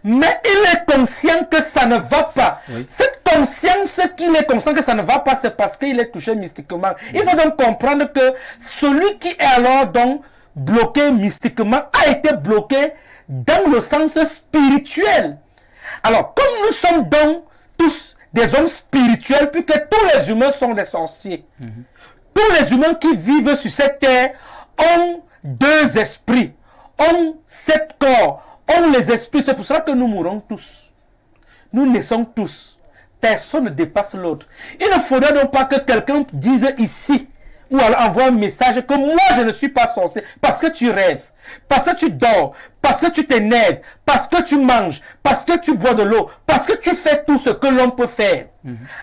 Mais il est conscient que ça ne va pas. Oui. Cette conscience qu'il est conscient que ça ne va pas, c'est parce qu'il est touché mystiquement. Il faut donc comprendre que celui qui est alors donc bloqué mystiquement a été bloqué dans le sens spirituel. Alors, comme nous sommes donc tous des hommes spirituels, puisque tous les humains sont des sorciers, tous les humains qui vivent sur cette terre ont deux esprits, ont sept corps, ont les esprits. C'est pour cela que nous mourrons tous. nous naissons tous. Personne ne dépasse l'autre. Il ne faudrait donc pas que quelqu'un dise ici, ou alors envoie un message que moi je ne suis pas sorcier, parce que tu rêves, parce que tu dors, parce que tu t'énerves, parce que tu manges, parce que tu bois de l'eau, parce que tu fais tout ce que l'homme peut faire.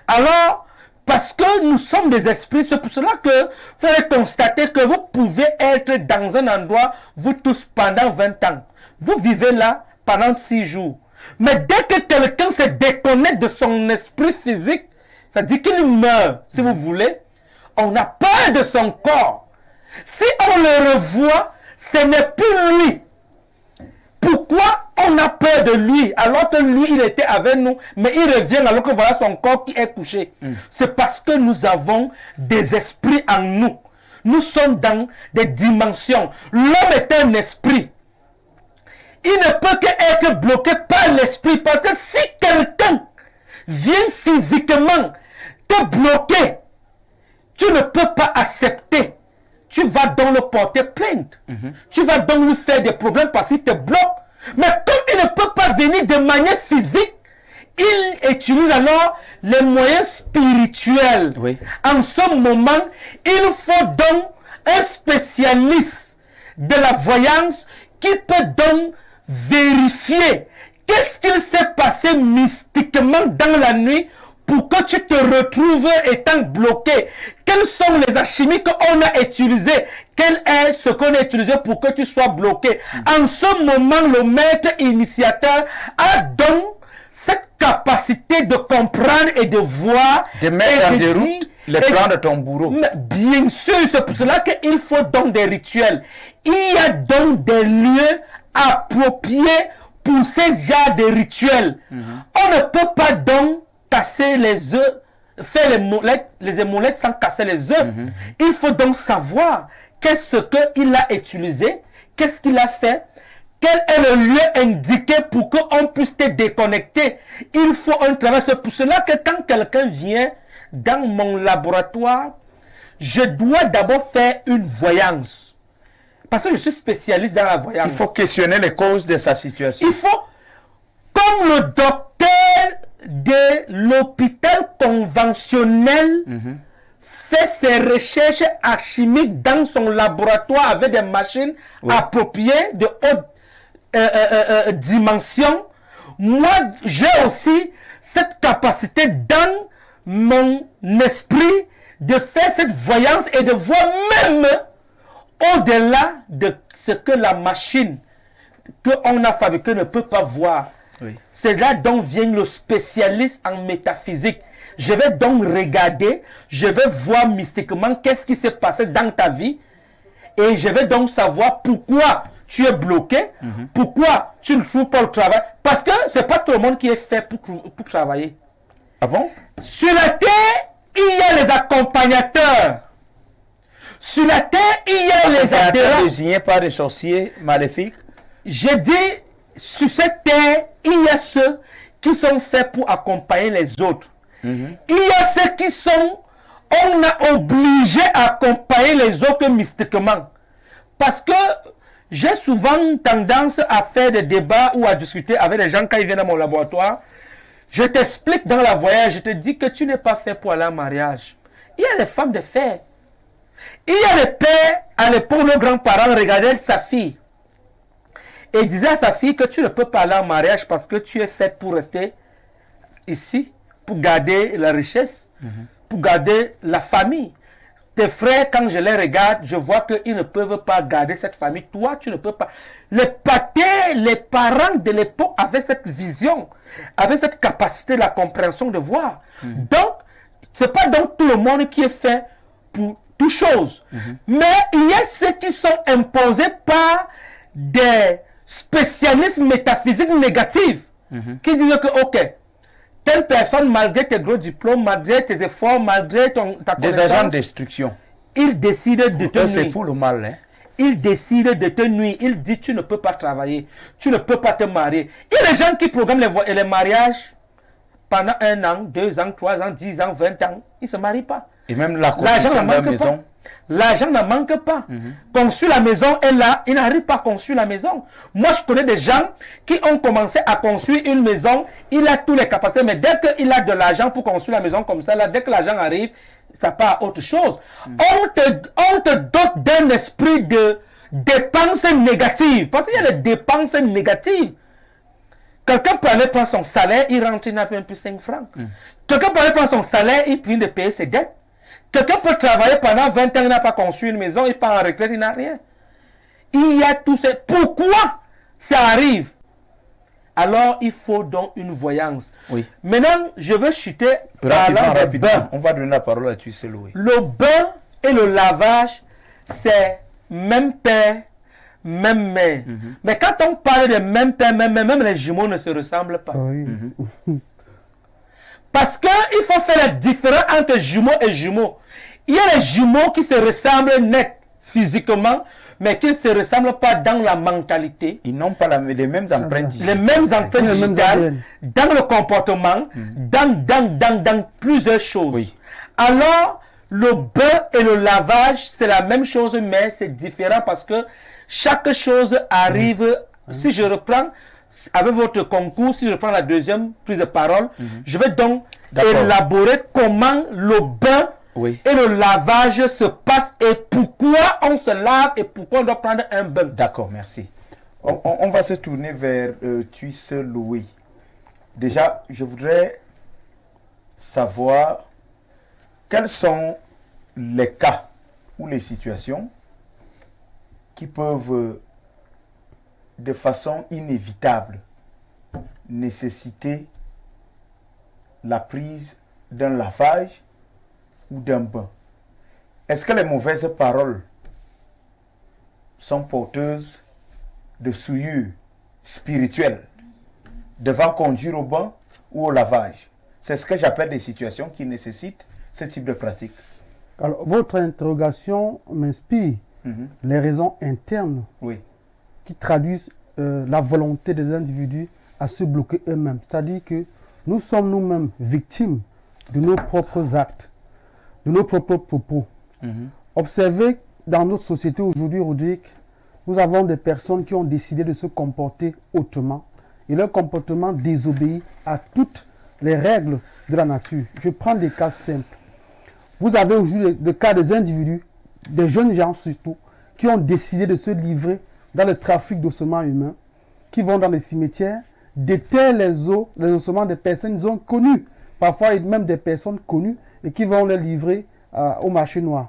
Alors, parce que nous sommes des esprits, c'est pour cela que vous allez constater que vous pouvez être dans un endroit, vous tous, pendant 20 ans. Vous vivez là pendant 6 jours. Mais dès que quelqu'un se déconnecte de son esprit physique, ça dit qu'il meurt, si vous voulez, on a peur de son corps. Si on le revoit, ce n'est plus lui. Pourquoi on a peur de lui alors que lui, il était avec nous, mais il revient alors que voilà son corps qui est couché. C'est parce que nous avons des esprits en nous. Nous sommes dans des dimensions. L'homme est un esprit. Il ne peut qu'être bloqué par l'esprit. Parce que si quelqu'un vient physiquement te bloquer, tu ne peux pas accepter. Tu vas donc le porter plainte. Tu vas donc lui faire des problèmes parce qu'il te bloque. Mais comme il ne peut pas venir de manière physique, il utilise alors les moyens spirituels. Oui. En ce moment, il faut donc un spécialiste de la voyance qui peut donc vérifier qu'est-ce qu'il s'est passé mystiquement dans la nuit pour que tu te retrouves étant bloqué. Quelles sont les alchimies qu'on a utilisées? Quel est ce qu'on a utilisé pour que tu sois bloqué? En ce moment, le maître initiateur a donc cette capacité de comprendre et de voir. De mettre en déroute le plan de ton bourreau. Bien sûr, c'est pour cela qu'il faut donc des rituels. Il y a donc des lieux appropriés pour ces genres de rituels. On ne peut pas donc casser les œufs, faire les émolettes sans casser les œufs. Il faut donc savoir qu'est-ce qu'il a utilisé, qu'est-ce qu'il a fait, quel est le lieu indiqué pour qu'on puisse te déconnecter. Il faut un travail. C'est pour cela que quand quelqu'un vient dans mon laboratoire, je dois d'abord faire une voyance. Parce que je suis spécialiste dans la voyance. Il faut questionner les causes de sa situation. Il faut, comme le docteur de l'hôpital conventionnel fait ses recherches alchimiques dans son laboratoire avec des machines appropriées de haute dimension, moi j'ai aussi cette capacité dans mon esprit de faire cette voyance et de voir même au-delà de ce que la machine qu'on a fabriquée ne peut pas voir. C'est là dont vient le spécialiste en métaphysique. Je vais donc regarder, je vais voir mystiquement qu'est-ce qui s'est passé dans ta vie et je vais donc savoir pourquoi tu es bloqué, pourquoi tu ne trouves pas le travail. Parce que c'est pas tout le monde qui est fait pour travailler. Ah bon? Sur la terre, il y a les accompagnateurs. Sur la terre, il y a les adhérents. Désignés par des sorciers maléfiques. J'ai dit, sur cette terre, il y a ceux qui sont faits pour accompagner les autres. Il y a ceux qui sont, on a obligé à accompagner les autres mystiquement. Parce que j'ai souvent tendance à faire des débats ou à discuter avec les gens quand ils viennent dans mon laboratoire. Je t'explique dans la voyage, je te dis que tu n'es pas fait pour aller en mariage. Il y a les femmes de fer. Il y a les pères, à l'époque, nos grands-parents regardaient sa fille. Et disaient à sa fille que tu ne peux pas aller en mariage parce que tu es faite pour rester ici, pour garder la richesse, pour garder la famille. Tes frères, quand je les regarde, je vois qu'ils ne peuvent pas garder cette famille. Toi, tu ne peux pas. Les patères, les parents de l'époque avaient cette vision, avaient cette capacité de la compréhension de voir. Donc, ce n'est pas donc tout le monde qui est fait pour toute chose. Mais il y a ceux qui sont imposés par des spécialistes métaphysiques négatifs qui disent que, ok, telle personne, malgré tes gros diplômes, malgré tes efforts, malgré ta connaissance, des agents de destruction. Il décide de te nuire. C'est pour le mal. Hein? Il décide de te nuire. Il dit tu ne peux pas travailler, tu ne peux pas te marier. Il y a des gens qui programment les mariages pendant 1 an, 2 ans, 3 ans, 10 ans, 20 ans. Ils ne se marient pas. Et même la construction de la maison. L'argent n'en manque pas. Construire la maison est là, il n'arrive pas à construire la maison. Moi, je connais des gens qui ont commencé à construire une maison, il a toutes les capacités, mais dès qu'il a de l'argent pour construire la maison comme ça, là, dès que l'argent arrive, ça part à autre chose. On te dote d'un esprit de dépenses négatives, parce qu'il y a les dépenses négatives. Quelqu'un peut aller prendre son salaire, il rentre, il n'a même plus 5 francs. Quelqu'un peut aller prendre son salaire, il finit de payer ses dettes. Quelqu'un peut travailler pendant 20 ans, il n'a pas construit une maison, il part en retraite, il n'a rien. Il y a tout ça. Pourquoi ça arrive? Alors, il faut donc une voyance. Oui. Maintenant, je veux chuter rapidement. On va donner la parole à Tuissé Loué. Le bain et le lavage, c'est même père, même mère. Mais quand on parle de même père, même les jumeaux ne se ressemblent pas. Oui. Parce qu'il faut faire la différence entre jumeaux et jumeaux. Il y a les jumeaux qui se ressemblent net physiquement, mais qui ne se ressemblent pas dans la mentalité. Ils n'ont pas les mêmes empreintes digitales. Les mêmes empreintes digitales, dans le comportement, dans plusieurs choses. Oui. Alors, le bain et le lavage, c'est la même chose, mais c'est différent parce que chaque chose arrive. Si je reprends avec votre concours, si je prends la deuxième prise de parole, je vais donc élaborer comment le bain et le lavage se passent et pourquoi on se lave et pourquoi on doit prendre un bain. D'accord, merci. On va se tourner vers Tuissé Loué. Déjà, je voudrais savoir quels sont les cas ou les situations qui peuvent de façon inévitable nécessiter la prise d'un lavage ou d'un bain. Est-ce que les mauvaises paroles sont porteuses de souillure spirituelle devant conduire au bain ou au lavage? C'est ce que j'appelle des situations qui nécessitent ce type de pratique. Alors, votre interrogation m'inspire les raisons internes qui traduisent la volonté des individus à se bloquer eux-mêmes. C'est-à-dire que nous sommes nous-mêmes victimes de nos propres actes, de nos propres propos. Observez dans notre société aujourd'hui, Rodrigue, nous avons des personnes qui ont décidé de se comporter autrement et leur comportement désobéit à toutes les règles de la nature. Je prends des cas simples. Vous avez aujourd'hui le cas des individus, des jeunes gens surtout, qui ont décidé de se livrer dans le trafic d'ossements humains, qui vont dans les cimetières, déterrent les ossements des personnes qu'ils ont connues, parfois même des personnes connues, et qui vont les livrer au marché noir.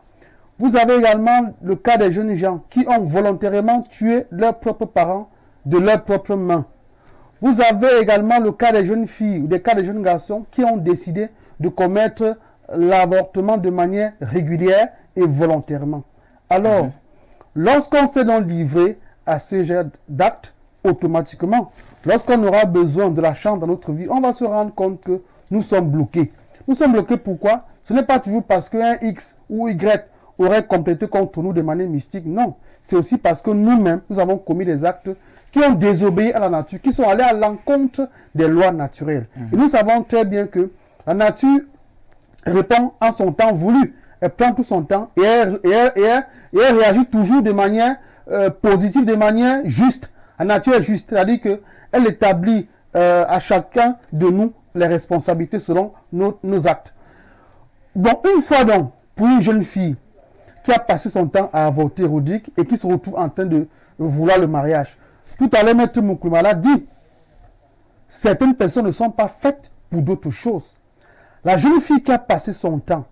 Vous avez également le cas des jeunes gens qui ont volontairement tué leurs propres parents de leurs propres mains. Vous avez également le cas des jeunes filles ou des cas des jeunes garçons qui ont décidé de commettre l'avortement de manière régulière et volontairement. Alors, lorsqu'on s'est donc livré à ce genre d'actes, automatiquement, lorsqu'on aura besoin de la chance dans notre vie, on va se rendre compte que nous sommes bloqués. Nous sommes bloqués pourquoi? Ce n'est pas toujours parce qu'un X ou Y aurait complété contre nous de manière mystique. Non, c'est aussi parce que nous-mêmes, nous avons commis des actes qui ont désobéi à la nature, qui sont allés à l'encontre des lois naturelles. Et nous savons très bien que la nature répond en son temps voulu. Elle prend tout son temps et elle réagit toujours de manière positive, de manière juste. La nature est juste, c'est-à-dire qu'elle établit à chacun de nous les responsabilités selon nos actes. Bon, une fois donc, pour une jeune fille qui a passé son temps à avorter, Rodrigue, et qui se retrouve en train de vouloir le mariage, tout à l'heure, Maître Moukoumala dit, certaines personnes ne sont pas faites pour d'autres choses. La jeune fille qui a passé son temps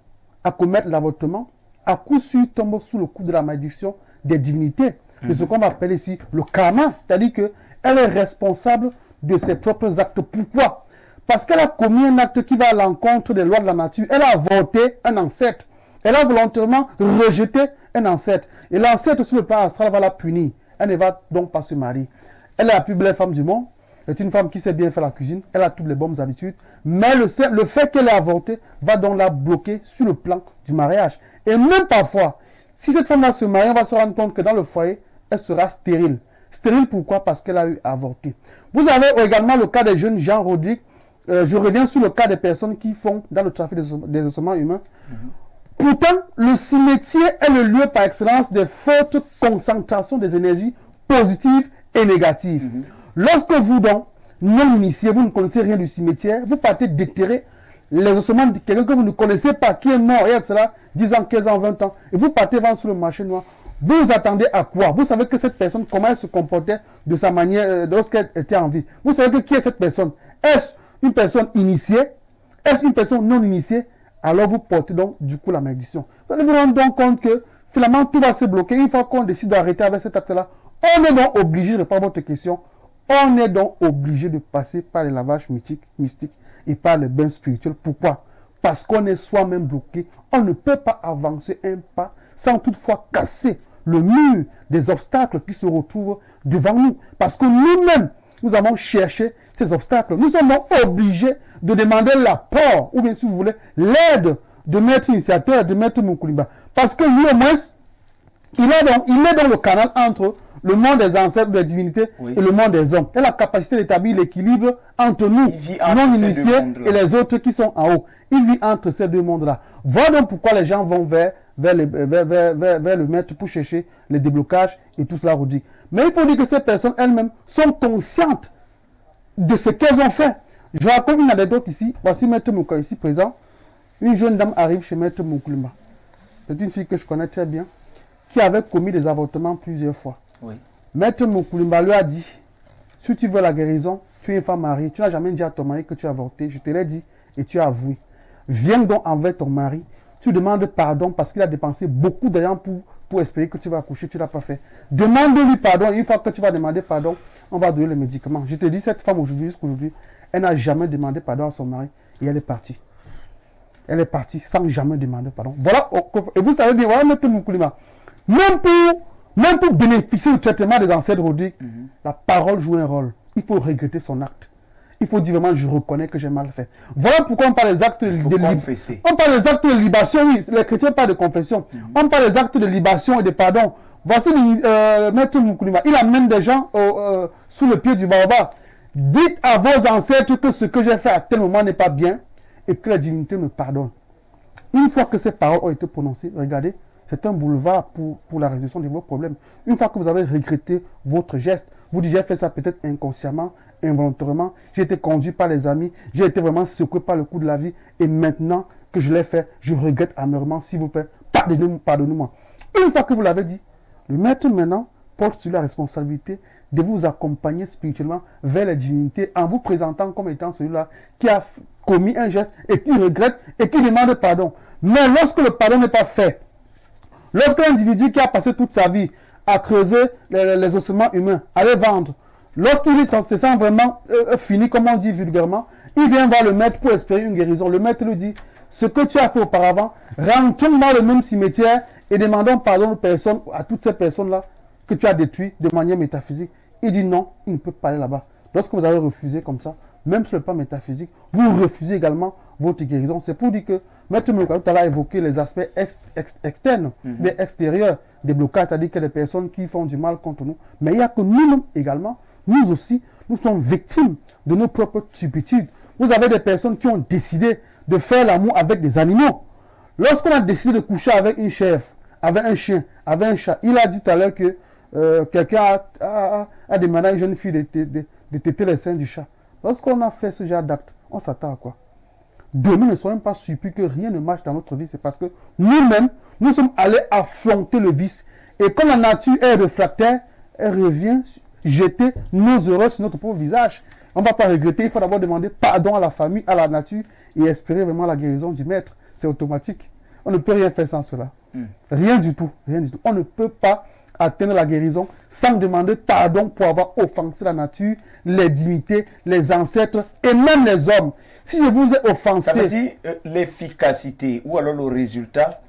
à commettre l'avortement, à coup sûr tombe sous le coup de la malédiction des divinités, de ce qu'on appelle ici le karma, c'est-à-dire qu'elle est responsable de ses propres actes. Pourquoi? Parce qu'elle a commis un acte qui va à l'encontre des lois de la nature. Elle a avorté un ancêtre. Elle a volontairement rejeté un ancêtre. Et l'ancêtre sur le plan astral va la punir. Elle ne va donc pas se marier. Elle est la plus belle femme du monde. C'est une femme qui sait bien faire la cuisine. Elle a toutes les bonnes habitudes. Mais le fait qu'elle ait avorté va donc la bloquer sur le plan du mariage. Et même parfois, si cette femme va se marier, on va se rendre compte que dans le foyer, elle sera stérile. Stérile pourquoi? Parce qu'elle a eu avorté. Vous avez également le cas des jeunes gens, Rodrigue. Je reviens sur le cas des personnes qui font dans le trafic des ossements humains. Pourtant, le cimetière est le lieu par excellence de forte concentration des énergies positives et négatives. Lorsque vous, donc, non initié, vous ne connaissez rien du cimetière, vous partez déterrer les ossements de quelqu'un que vous ne connaissez pas, qui est mort, il y a de cela 10 ans, 15 ans, 20 ans, et vous partez vendre sur le marché noir. Vous attendez à quoi? Vous savez que cette personne, comment elle se comportait de sa manière, lorsqu'elle était en vie. Vous savez que qui est cette personne? Est-ce une personne initiée? Est-ce une personne non initiée? Alors vous portez donc du coup la malédiction. Vous allez vous rendre donc compte que finalement tout va se bloquer. Une fois qu'on décide d'arrêter avec cet acte-là, on est donc obligé de répondre à votre question. On est donc obligé de passer par les lavages mystiques et par les bains spirituels. Pourquoi? Parce qu'on est soi-même bloqué. On ne peut pas avancer un pas sans toutefois casser le mur des obstacles qui se retrouvent devant nous. Parce que nous-mêmes, nous avons cherché ces obstacles. Nous sommes donc obligés de demander l'apport, ou bien si vous voulez, l'aide de Maître Initiateur, de Maître Mukoulimba. Parce que lui, au moins, il est dans le canal entre le monde des ancêtres, des divinités, et le monde des hommes. Il a la capacité d'établir l'équilibre entre nous, non initiés, et les autres qui sont en haut. Il vit entre ces deux mondes-là. Voilà donc pourquoi les gens vont vers le maître pour chercher les déblocages et tout cela redit. Mais il faut dire que ces personnes elles-mêmes sont conscientes de ce qu'elles ont fait. Je raconte une anecdote ici. Voici Maître Mouka ici présent. Une jeune dame arrive chez Maître Moukoulima. C'est une fille que je connais très bien, qui avait commis des avortements plusieurs fois. Oui. Maître Moukoulima lui a dit, si tu veux la guérison, tu es une femme mariée, tu n'as jamais dit à ton mari que tu as avorté, je te l'ai dit et tu as avoué. Viens donc envers ton mari, tu demandes pardon parce qu'il a dépensé beaucoup d'argent pour espérer que tu vas accoucher, tu ne l'as pas fait. Demande-lui pardon, et une fois que tu vas demander pardon, on va donner les médicaments. Je te dis, cette femme aujourd'hui, jusqu'aujourd'hui, elle n'a jamais demandé pardon à son mari et elle est partie. Elle est partie sans jamais demander pardon. Voilà, et vous savez bien, voilà Maître Moukoulima. Même pour bénéficier du traitement des ancêtres aujourd'hui, la parole joue un rôle. Il faut regretter son acte. Il faut dire vraiment, je reconnais que j'ai mal fait. Voilà pourquoi on parle des actes de libation. On parle des actes de libation, oui. Les chrétiens parlent de confession. On parle des actes de libation et de pardon. Voici Maître Moukoulima. Il amène des gens sous le pied du baobab. Dites à vos ancêtres que ce que j'ai fait à tel moment n'est pas bien et que la divinité me pardonne. Une fois que ces paroles ont été prononcées, regardez, c'est un boulevard pour la résolution de vos problèmes. Une fois que vous avez regretté votre geste, vous dites, j'ai fait ça peut-être inconsciemment, involontairement, j'ai été conduit par les amis, j'ai été vraiment secoué par le coup de la vie, et maintenant que je l'ai fait, je regrette amèrement, s'il vous plaît, pardonnez-moi. Une fois que vous l'avez dit, le maître maintenant porte sur la responsabilité de vous accompagner spirituellement vers les divinités en vous présentant comme étant celui-là qui a commis un geste et qui regrette et qui demande pardon. Mais lorsque le pardon n'est pas fait, lorsque l'individu qui a passé toute sa vie à creuser les ossements humains, à les vendre, lorsqu'il se sent vraiment fini, comme on dit vulgairement, il vient voir le maître pour espérer une guérison. Le maître lui dit, ce que tu as fait auparavant, rentrons dans le même cimetière et demandons pardon aux personnes, à toutes ces personnes-là que tu as détruites de manière métaphysique. Il dit non, il ne peut pas aller là-bas. Lorsque vous avez refusé comme ça, même sur le plan métaphysique, vous refusez également votre guérison. C'est pour dire que Maître Moukoulima a évoqué les aspects externes, mais extérieurs des blocages, c'est-à-dire que les personnes qui font du mal contre nous. Mais il y a que nous-mêmes également, nous aussi, nous sommes victimes de nos propres turpitudes. Vous avez des personnes qui ont décidé de faire l'amour avec des animaux. Lorsqu'on a décidé de coucher avec une chèvre, avec un chien, avec un chat, il a dit tout à l'heure que quelqu'un a demandé à une jeune fille de téter les seins du chat. Lorsqu'on a fait ce genre d'acte, on s'attend à quoi? Demain, ne soyons pas surpris que rien ne marche dans notre vie. C'est parce que nous-mêmes, nous sommes allés affronter le vice. Et quand la nature est réfractaire, elle revient jeter nos erreurs sur notre propre visage. On ne va pas regretter, il faut d'abord demander pardon à la famille, à la nature et espérer vraiment la guérison du maître. C'est automatique. On ne peut rien faire sans cela. Rien du tout, rien du tout. On ne peut pas atteindre la guérison sans demander pardon pour avoir offensé la nature, les divinités, les ancêtres et même les hommes. Si je vous ai offensé... Ça veut dire l'efficacité ou alors le résultat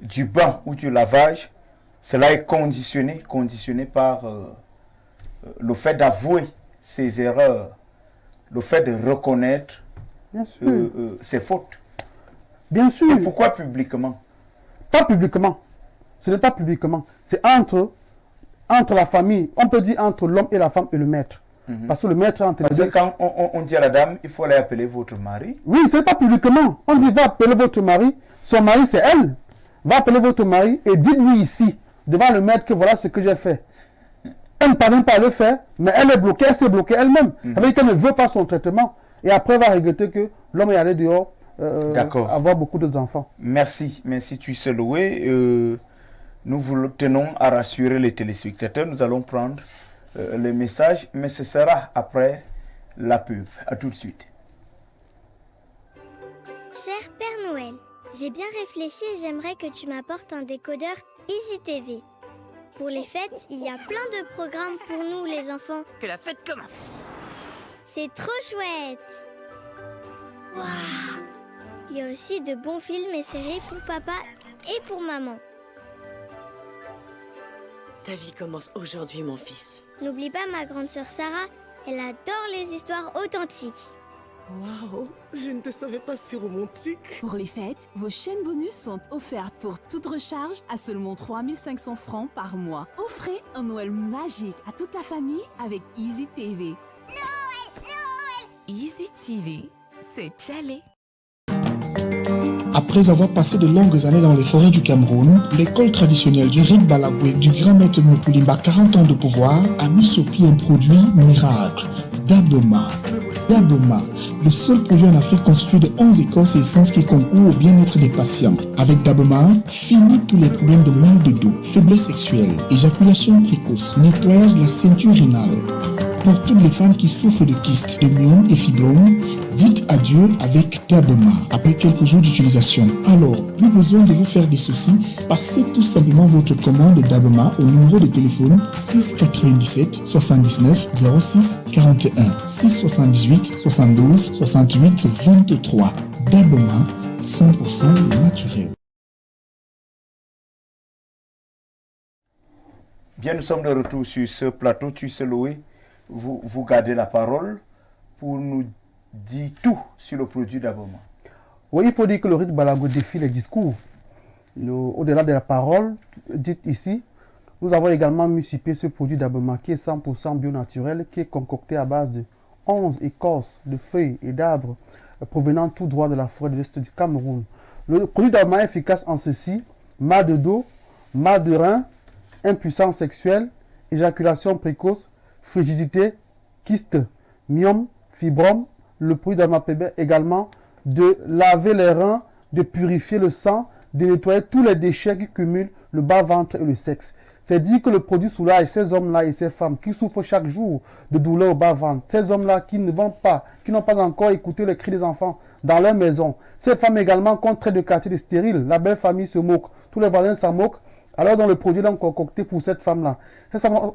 du bain ou du lavage, cela est conditionné par le fait d'avouer ses erreurs, le fait de reconnaître ses fautes. Bien sûr. Et pourquoi publiquement? Pas publiquement. Ce n'est pas publiquement. C'est entre la famille. On peut dire entre l'homme et la femme et le maître. Parce que le maître... Parce que quand on dit à la dame, il faut aller appeler votre mari. Oui, ce n'est pas publiquement. On dit, va appeler votre mari. Son mari, c'est elle. Va appeler votre mari et dites-lui ici, devant le maître, que voilà ce que j'ai fait. Elle ne parvient pas à le faire, mais elle est bloquée, elle s'est bloquée elle-même. Ça veut dire qu'elle ne veut pas son traitement. Et après, elle va regretter que l'homme est allé dehors avoir beaucoup d'enfants. Merci, tu sais loué. Nous vous tenons à rassurer les téléspectateurs. Nous allons prendre les messages, mais ce sera après la pub. À tout de suite. Cher Père Noël, j'ai bien réfléchi et j'aimerais que tu m'apportes un décodeur Easy TV. Pour les fêtes, il y a plein de programmes pour nous les enfants. Que la fête commence. C'est trop chouette. Waouh. Il y a aussi de bons films et séries pour papa et pour maman. Ta vie commence aujourd'hui, mon fils. N'oublie pas ma grande sœur Sarah, elle adore les histoires authentiques. Waouh, je ne te savais pas si romantique. Pour les fêtes, vos chaînes bonus sont offertes pour toute recharge à seulement 3500 francs par mois. Offrez un Noël magique à toute la famille avec Easy TV. Noël. Easy TV, c'est Tchalé. Après avoir passé de longues années dans les forêts du Cameroun, l'école traditionnelle du Rit Balagwe du grand maître Moukulimba, 40 ans de pouvoir, a mis sur pied un produit miracle, Daboma. Daboma, le seul produit en Afrique constitué de 11 écorces et essences qui concourent au bien-être des patients. Avec Daboma, fini tous les problèmes de mal de dos, faiblesse sexuelle, éjaculation précoce, nettoyage de la ceinture rénale. Pour toutes les femmes qui souffrent de kystes, de myomes et fibromes, dites adieu avec Daboma après quelques jours d'utilisation. Alors, plus besoin de vous faire des soucis, passez tout simplement votre commande Daboma au numéro de téléphone 697 79 06 41 678 72 68 23. Daboma, 100% naturel. Bien, nous sommes de retour sur ce plateau. Tu sais, Loé, vous gardez la parole pour nous dire tout sur le produit Daboma. Oui, il faut dire que le Rit Balagwe défie les discours. Au-delà de la parole dite ici, nous avons également multiplié ce produit Daboma qui est 100% bio naturel, qui est concocté à base de 11 écorces de feuilles et d'arbres provenant tout droit de la forêt de l'Est du Cameroun. Le produit Daboma est efficace en ceci: mal de dos, mal de rein, impuissance sexuelle, éjaculation précoce, frigidité, kyste, myome, fibrome. Le produit Daboma permet également de laver les reins, de purifier le sang, de nettoyer tous les déchets qui cumulent le bas-ventre et le sexe. C'est dire que le produit soulage ces hommes-là et ces femmes qui souffrent chaque jour de douleurs au bas-ventre, ces hommes-là qui n'ont pas encore écouté les cris des enfants dans leur maison. Ces femmes également qui ont trait de quartier de stérile, la belle famille se moque, tous les voisins s'en moquent. Alors dans le produit est concocté pour cette femme-là.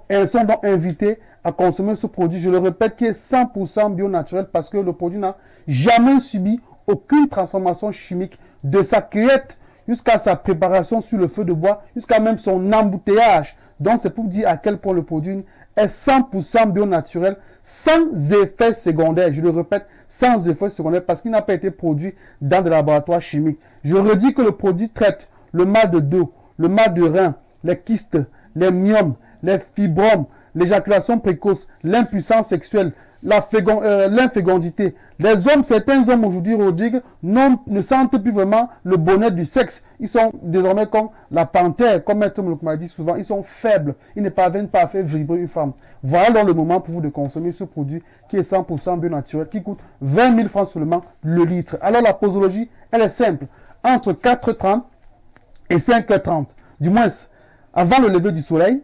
Elles sont donc invitées à consommer ce produit, je le répète, qui est 100% bio naturel parce que le produit n'a jamais subi aucune transformation chimique de sa cueillette jusqu'à sa préparation sur le feu de bois, jusqu'à même son embouteillage. Donc c'est pour dire à quel point le produit est 100% bio naturel, sans effet secondaire. Je le répète, sans effet secondaire parce qu'il n'a pas été produit dans des laboratoires chimiques. Je redis que le produit traite le mal de dos, le mal de rein, les kystes, les myomes, les fibromes, l'éjaculation précoce, l'impuissance sexuelle, l'infécondité. Les hommes, certains hommes aujourd'hui, Rodrigue, ne sentent plus vraiment le bonheur du sexe. Ils sont désormais comme la panthère, comme Maître Moulouk m'a dit souvent, ils sont faibles. Ils ne parviennent pas à faire vibrer une femme. Voilà donc le moment pour vous de consommer ce produit qui est 100% bio naturel, qui coûte 20 000 francs seulement le litre. Alors la posologie, elle est simple. Entre 4h30 et 5h30, du moins avant le lever du soleil,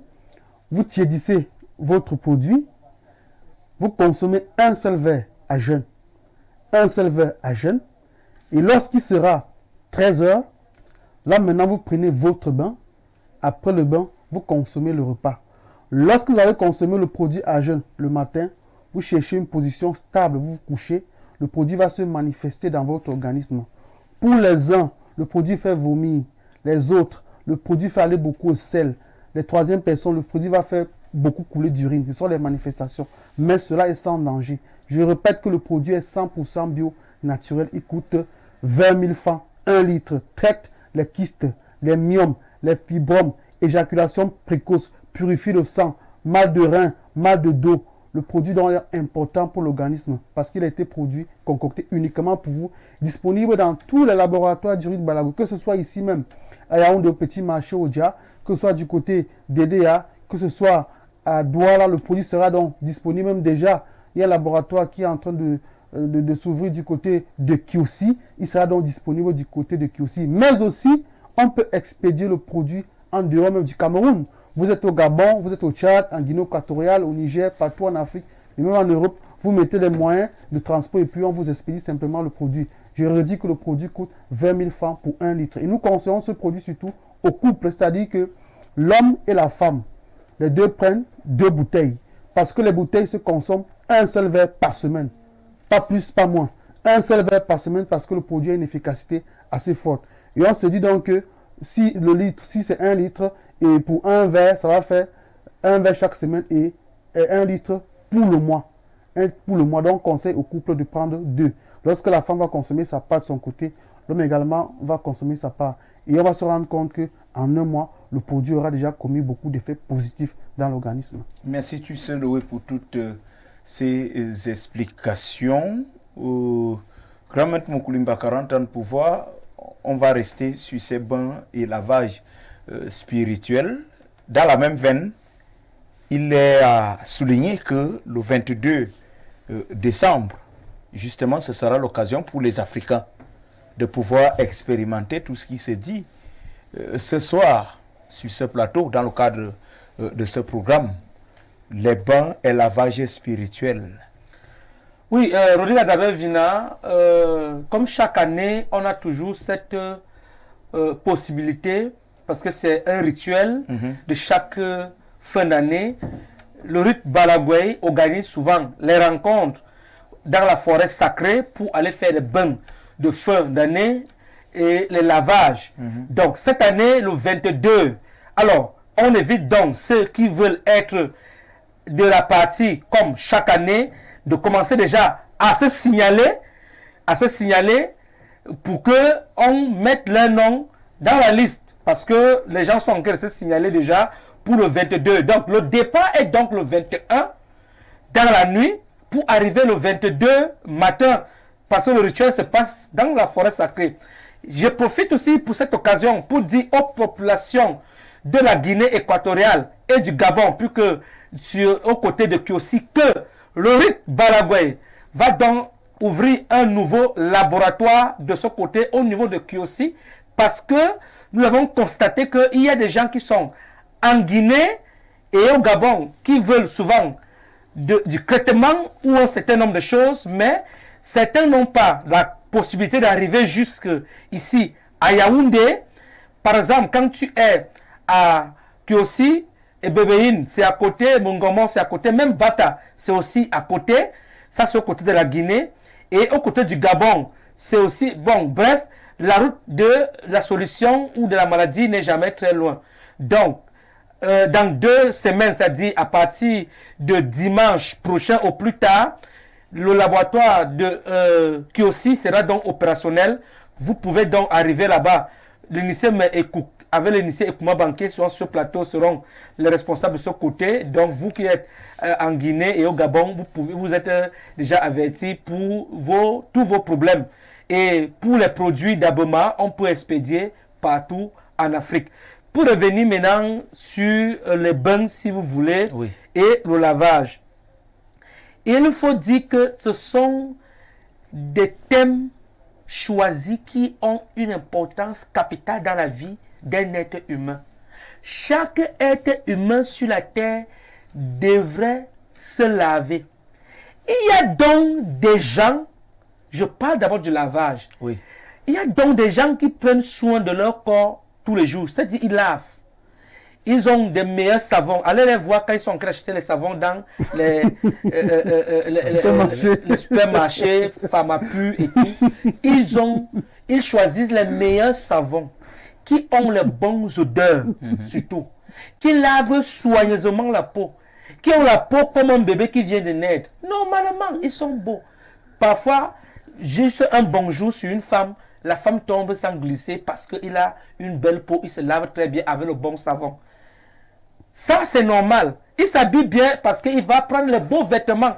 vous tiédissez votre produit, vous consommez un seul verre à jeun. Un seul verre à jeun. Et lorsqu'il sera 13h, là maintenant vous prenez votre bain. Après le bain, vous consommez le repas. Lorsque vous avez consommé le produit à jeun le matin, vous cherchez une position stable, vous vous couchez. Le produit va se manifester dans votre organisme. Pour les uns, le produit fait vomir. Les autres, le produit fait aller beaucoup au sel. Les troisièmes personnes, le produit va faire beaucoup couler d'urine. Ce sont les manifestations. Mais cela est sans danger. Je répète que le produit est 100% bio, naturel. Il coûte 20 000 francs, 1 litre. Traite les kystes, les myomes, les fibromes, éjaculation précoce, purifie le sang, mal de rein, mal de dos, le produit dont est important pour l'organisme parce qu'il a été produit, concocté uniquement pour vous, disponible dans tous les laboratoires du Rift Balagoui, que ce soit ici même, à Yaoundé, au petit marché au Dia, que ce soit du côté d'EDA, que ce soit à Douala, le produit sera donc disponible même déjà. Il y a un laboratoire qui est en train de s'ouvrir du côté de Kiossi, il sera donc disponible du côté de Kiossi. Mais aussi, on peut expédier le produit en dehors même du Cameroun. Vous êtes au Gabon, vous êtes au Tchad, en Guinée équatoriale, au Niger, partout en Afrique, et même en Europe, vous mettez les moyens de transport et puis on vous expédie simplement le produit. Je redis que le produit coûte 20 000 francs pour 1 litre. Et nous conseillons ce produit surtout au couple, c'est-à-dire que l'homme et la femme, les deux prennent 2 bouteilles. Parce que les bouteilles se consomment un seul verre par semaine. Pas plus, pas moins. Un seul verre par semaine parce que le produit a une efficacité assez forte. Et on se dit donc que si c'est 1 litre, et pour un verre, ça va faire 1 verre chaque semaine et 1 litre pour le mois. Pour le mois, donc on conseille au couple de prendre 2. Lorsque la femme va consommer sa part de son côté, l'homme également va consommer sa part. Et on va se rendre compte qu'en 1 mois, le produit aura déjà commis beaucoup d'effets positifs dans l'organisme. Merci Tusseloué pour toutes ces explications. Grand Maître Moukulimba, 40 ans de pouvoir, on va rester sur ces bains et lavages spirituels. Dans la même veine, il est à souligner que le 22 décembre, justement, ce sera l'occasion pour les Africains de pouvoir expérimenter tout ce qui se dit ce soir sur ce plateau dans le cadre de ce programme, les bains et lavages spirituels. Oui, Rodrigue Adabel-Vina, comme chaque année, on a toujours cette possibilité, parce que c'est un rituel de chaque fin d'année. Le Rift Balagoui organise souvent les rencontres dans la forêt sacrée pour aller faire des bains de fin d'année et les lavages. Donc cette année, le 22, alors on évite donc ceux qui veulent être de la partie comme chaque année, de commencer déjà à se signaler pour que on mette leur nom dans la liste, parce que les gens sont en train de se signaler déjà pour le 22. Donc le départ est donc le 21 dans la nuit pour arriver le 22 matin, parce que le rituel se passe dans la forêt sacrée. Je profite aussi pour cette occasion pour dire aux populations de la Guinée équatoriale et du Gabon, plus que aux côtés de Kiossi, que le Rift Balagoui va donc ouvrir un nouveau laboratoire de ce côté au niveau de Kiossi, parce que nous avons constaté qu'il y a des gens qui sont en Guinée et au Gabon qui veulent souvent du traitement ou un certain nombre de choses, mais certains n'ont pas la possibilité d'arriver jusque ici à Yaoundé. Par exemple, quand tu es à Kiossi et Bébéine, c'est à côté, Mongomon, c'est à côté, même Bata, c'est aussi à côté. Ça, c'est au côté de la Guinée. Et au côté du Gabon, c'est aussi... Bon, bref, la route de la solution ou de la maladie n'est jamais très loin. Donc, dans 2 semaines, c'est-à-dire à partir de dimanche prochain au plus tard, le laboratoire de Kiossi sera donc opérationnel. Vous pouvez donc arriver là-bas. L'initié avec l'initié Ekouma Banké sur ce plateau seront les responsables de ce côté. Donc vous qui êtes en Guinée et au Gabon, vous êtes déjà avertis pour tous vos problèmes. Et pour les produits d'Abema, on peut expédier partout en Afrique. Pour revenir maintenant sur les bains, si vous voulez, oui, et le lavage. Il faut dire que ce sont des thèmes choisis qui ont une importance capitale dans la vie d'un être humain. Chaque être humain sur la terre devrait se laver. Il y a donc des gens, je parle d'abord du lavage, oui, il y a donc des gens qui prennent soin de leur corps tous les jours, c'est-à-dire ils lavent. Ils ont des meilleurs savons. Allez les voir quand ils sont en train d'acheter les savons dans les supermarchés, Pharmapu et tout. Ils choisissent les meilleurs savons qui ont les bonnes odeurs, surtout, qui lavent soigneusement la peau, qui ont la peau comme un bébé qui vient de naître. Normalement, ils sont beaux. Parfois, juste un bonjour sur une femme, la femme tombe sans glisser parce qu'il a une belle peau, il se lave très bien avec le bon savon. Ça, c'est normal. Il s'habille bien parce qu'il va prendre les beaux vêtements.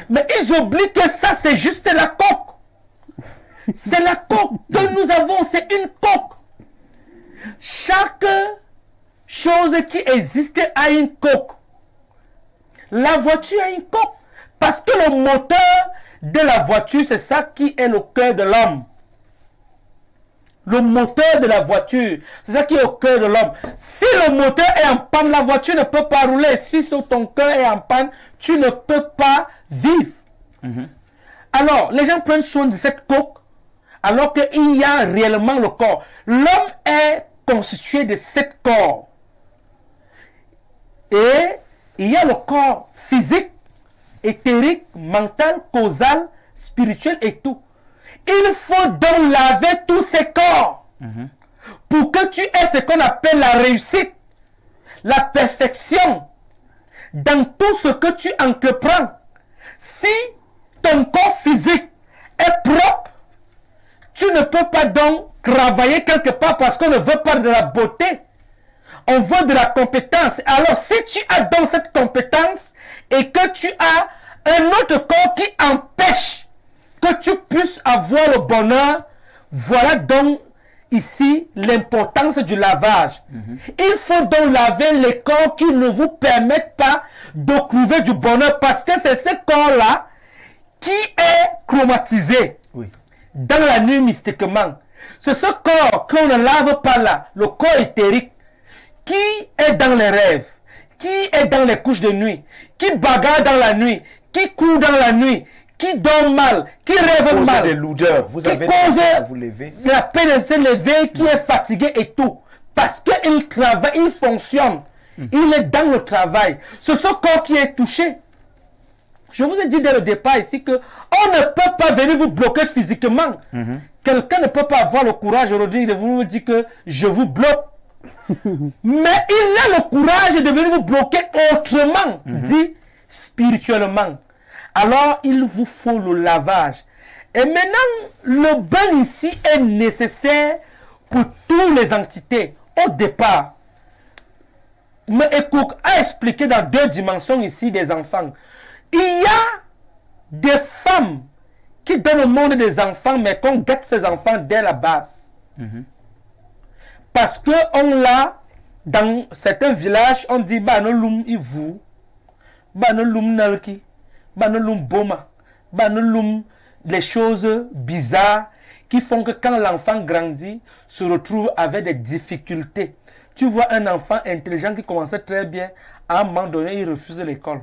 Mais ils oublient que ça, c'est juste la coque. C'est la coque que nous avons, c'est une coque. Chaque chose qui existe a une coque. La voiture a une coque. Parce que le moteur de la voiture, c'est ça qui est le cœur de l'homme. Le moteur de la voiture, c'est ça qui est au cœur de l'homme. Si le moteur est en panne, la voiture ne peut pas rouler. Si ton cœur est en panne, tu ne peux pas vivre. Alors, les gens prennent soin de cette coque, alors qu'il y a réellement le corps. L'homme est constitué de 7 corps. Et il y a le corps physique, éthérique, mental, causal, spirituel et tout. Il faut donc laver tous ces corps pour que tu aies ce qu'on appelle la réussite, la perfection dans tout ce que tu entreprends. Si ton corps physique est propre, tu ne peux pas donc travailler quelque part parce qu'on ne veut pas de la beauté. On veut de la compétence. Alors si tu as donc cette compétence et que tu as un autre corps qui empêche que tu puisses avoir le bonheur, voilà donc ici l'importance du lavage. Il faut donc laver les corps qui ne vous permettent pas de trouver du bonheur parce que c'est ce corps-là qui est chromatisé dans la nuit mystiquement. C'est ce corps qu'on ne lave pas là, le corps éthérique, qui est dans les rêves, qui est dans les couches de nuit, qui bagarre dans la nuit, qui court dans la nuit, qui dort mal, qui rêve mal, des lourdeurs. Vous avez cause vous lever. la peine de se lever, qui est fatigué et tout. Parce qu'il travaille, il fonctionne. Il est dans le travail. C'est ce corps qui est touché. Je vous ai dit dès le départ ici que on ne peut pas venir vous bloquer physiquement. Quelqu'un ne peut pas avoir le courage aujourd'hui de vous dire que je vous bloque. Mais il a le courage de venir vous bloquer autrement, dit spirituellement. Alors il vous faut le lavage. Et maintenant, le bain ici est nécessaire pour toutes les entités. Au départ, mais Ekouk a expliqué dans 2 dimensions ici des enfants. Il y a des femmes qui donnent au monde des enfants, mais qu'on gâte ces enfants dès la base. Parce que on l'a dans certains villages, on dit bah no lum ivu, bah no lum nalki, bah no lum boma, bah no lum, les choses bizarres qui font que quand l'enfant grandit, se retrouve avec des difficultés. Tu vois un enfant intelligent qui commençait très bien, à un moment donné, il refuse l'école.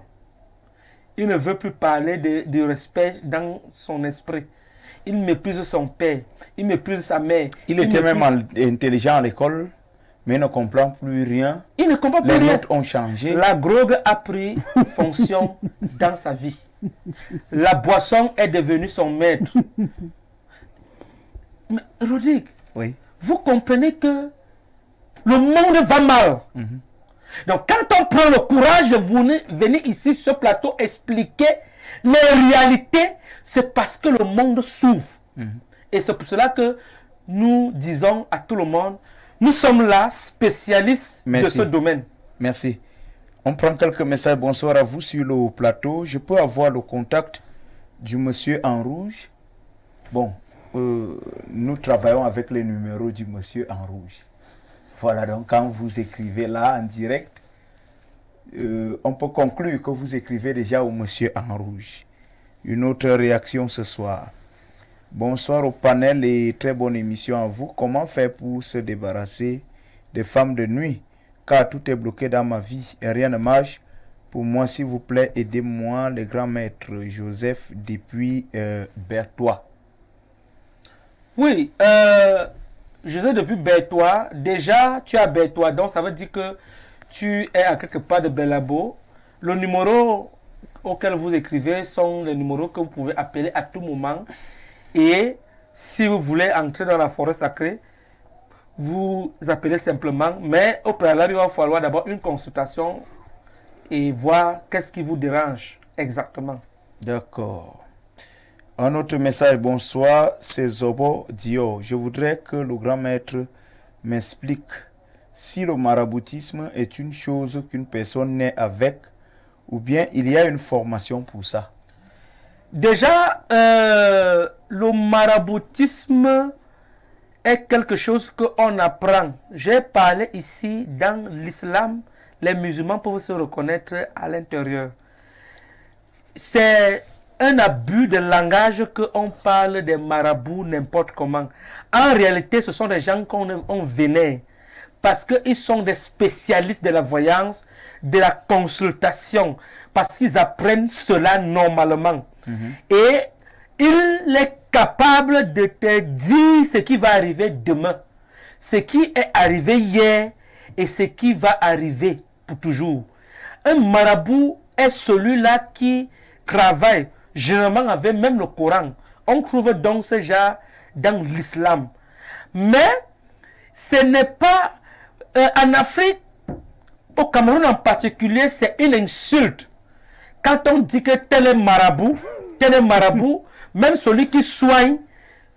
Il ne veut plus parler de respect dans son esprit. Il méprise son père, il méprise sa mère. Il était même intelligent à l'école, mais il ne comprend plus rien. Il ne comprend plus rien. rien. Les notes ont changé. La drogue a pris fonction dans sa vie. La boisson est devenue son maître. Mais Rodrigue, vous comprenez que le monde va mal. Donc quand on prend le courage de venir ici sur ce plateau expliquer les réalités, c'est parce que le monde s'ouvre. Et c'est pour cela que nous disons à tout le monde, nous sommes là spécialistes de ce domaine. Merci. On prend quelques messages. Bonsoir à vous sur le plateau. Je peux avoir le contact du monsieur en rouge? Bon, nous travaillons avec les numéros du monsieur en rouge. Voilà, donc quand vous écrivez là en direct, on peut conclure que vous écrivez déjà au monsieur en rouge. Une autre réaction ce soir. Bonsoir au panel et très bonne émission à vous. Comment faire pour se débarrasser des femmes de nuit? Car tout est bloqué dans ma vie et rien ne marche. Pour moi, s'il vous plaît, aidez-moi, le grand maître Joseph depuis Berthois. Oui, Joseph depuis Berthois. Déjà, tu as Berthois, donc ça veut dire que tu es à quelque part de Bellabo. Le numéro auquel vous écrivez sont les numéros que vous pouvez appeler à tout moment. Et si vous voulez entrer dans la forêt sacrée, vous appelez simplement. Mais au préalable, il va falloir d'abord une consultation et voir qu'est-ce qui vous dérange exactement. D'accord. Un autre message, bonsoir, c'est Zobo Dio. Je voudrais que le grand maître m'explique si le maraboutisme est une chose qu'une personne naît avec, ou bien il y a une formation pour ça? Déjà, le maraboutisme est quelque chose qu'on apprend. J'ai parlé ici dans l'islam, les musulmans peuvent se reconnaître à l'intérieur. C'est un abus de langage qu'on parle des marabouts n'importe comment. En réalité, ce sont des gens qu'on vénère parce qu'ils sont des spécialistes de la voyance, de la consultation, parce qu'ils apprennent cela normalement. Et il est capable de te dire ce qui va arriver demain, ce qui est arrivé hier et ce qui va arriver pour toujours. Un marabout est celui-là qui travaille généralement avec même le Coran. On trouve donc ce genre dans l'islam. Mais ce n'est pas en Afrique, au Cameroun en particulier, c'est une insulte. Quand on dit que tel est marabout, même celui qui soigne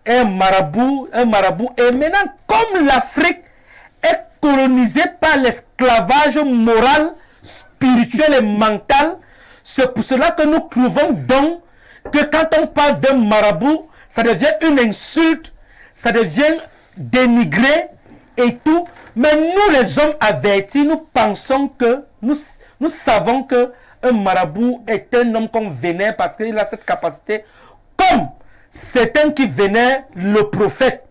est un marabout. Et maintenant, comme l'Afrique est colonisée par l'esclavage moral, spirituel et mental, c'est pour cela que nous trouvons donc que quand on parle d'un marabout, ça devient une insulte, ça devient dénigré et tout. Mais nous, les hommes avertis, nous pensons que, nous savons que un marabout est un homme qu'on vénère parce qu'il a cette capacité, comme c'est un qui vénère le prophète,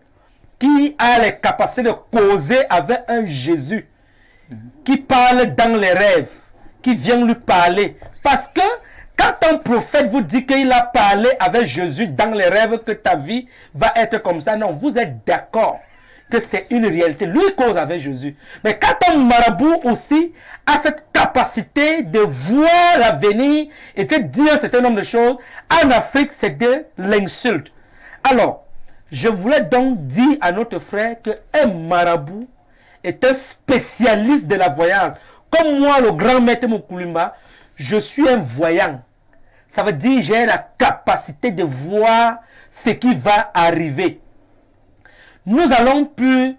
qui a les capacités de causer avec un Jésus, qui parle dans les rêves, qui vient lui parler. Parce que quand un prophète vous dit qu'il a parlé avec Jésus dans les rêves, que ta vie va être comme ça, non, vous êtes d'accord que c'est une réalité. Lui cause avec Jésus. Mais quand un marabout aussi a cette capacité de voir l'avenir et de dire un certain nombre de choses, en Afrique, c'est de l'insulte. Alors, je voulais donc dire à notre frère qu'un marabout est un spécialiste de la voyance. Comme moi, le grand maître Moukoulima, je suis un voyant. Ça veut dire que j'ai la capacité de voir ce qui va arriver. Nous allons plus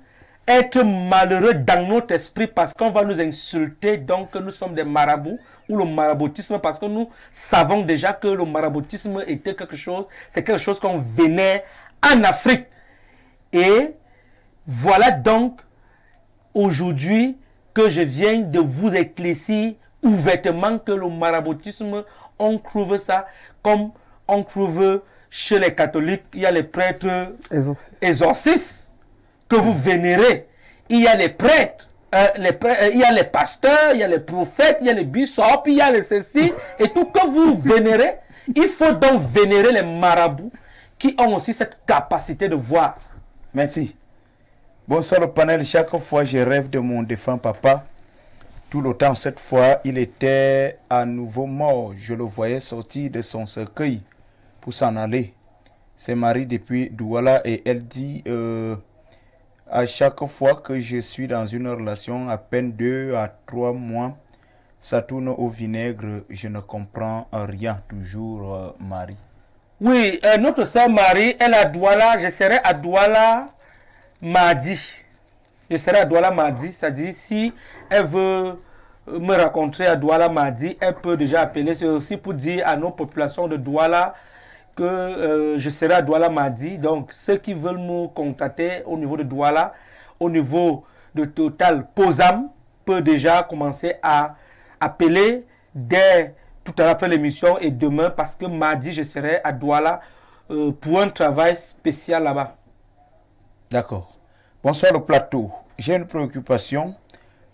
être malheureux dans notre esprit parce qu'on va nous insulter, donc que nous sommes des marabouts, ou le maraboutisme, parce que nous savons déjà que le maraboutisme était quelque chose, c'est quelque chose qu'on vénère en Afrique. Et voilà donc aujourd'hui que je viens de vous éclaircir ouvertement que le maraboutisme, on trouve ça comme on trouve chez les catholiques, il y a les prêtres exorcistes que vous vénérez. Il y a les prêtres, il y a les pasteurs, il y a les prophètes, il y a les bishops, il y a les ceci et tout que vous vénérez. Il faut donc vénérer les marabouts qui ont aussi cette capacité de voir. Merci. Bonsoir le panel. Chaque fois, je rêve de mon défunt papa. Tout le temps, cette fois, il était à nouveau mort. Je le voyais sortir de son cercueil pour s'en aller. C'est Marie depuis Douala et elle dit à chaque fois que je suis dans une relation, à peine 2 à 3 mois, ça tourne au vinaigre. Je ne comprends rien. Toujours Marie. Oui, notre sœur Marie, elle est à Douala. Je serai à Douala mardi. Je serai à Douala mardi. C'est-à-dire, si elle veut me rencontrer à Douala mardi, elle peut déjà appeler. C'est aussi pour dire à nos populations de Douala que je serai à Douala mardi. Donc, ceux qui veulent nous contacter au niveau de Douala, au niveau de Total Posam, peut déjà commencer à appeler dès tout à l'heure après l'émission et demain, parce que mardi, je serai à Douala pour un travail spécial là-bas. D'accord. Bonsoir le plateau. J'ai une préoccupation.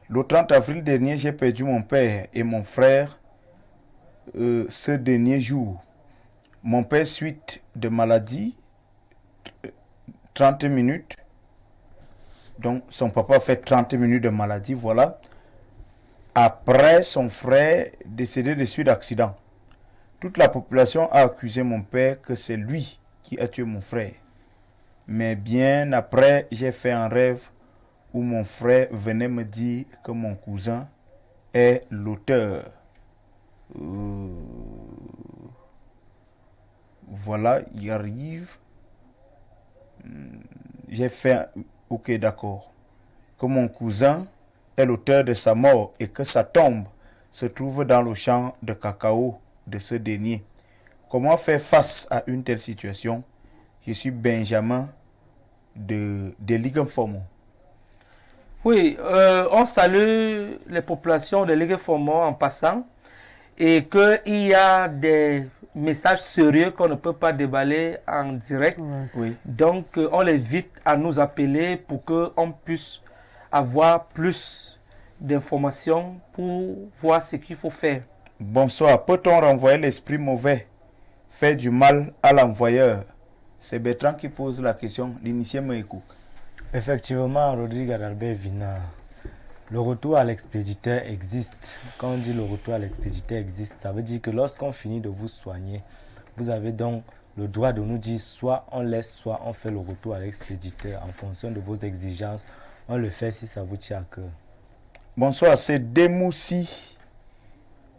Le 30 avril dernier, j'ai perdu mon père et mon frère ce dernier jour. Mon père, suite de maladie, 30 minutes. Donc, son papa a fait 30 minutes de maladie, voilà. Après, son frère décédé de suite d'accident. Toute la population a accusé mon père que c'est lui qui a tué mon frère. Mais bien après, j'ai fait un rêve où mon frère venait me dire que mon cousin est l'auteur. Voilà, il arrive. J'ai fait... Ok, d'accord. Que mon cousin est l'auteur de sa mort et que sa tombe se trouve dans le champ de cacao de ce dernier. Comment faire face à une telle situation? Je suis Benjamin de Ligues-Formont. Oui, on salue les populations de Ligues-Formont en passant et qu'il y a des messages sérieux qu'on ne peut pas déballer en direct. Oui. Donc, on les invite à nous appeler pour qu'on puisse avoir plus d'informations pour voir ce qu'il faut faire. Bonsoir. Peut-on renvoyer l'esprit mauvais, faire du mal à l'envoyeur? C'est Bertrand qui pose la question. L'initié Meïkouk. Effectivement, Rodrigue Adalbert Vina, le retour à l'expéditeur existe. Quand on dit le retour à l'expéditeur existe, ça veut dire que lorsqu'on finit de vous soigner, vous avez donc le droit de nous dire soit on laisse, soit on fait le retour à l'expéditeur en fonction de vos exigences. On le fait si ça vous tient à cœur. Bonsoir, c'est Demoussi.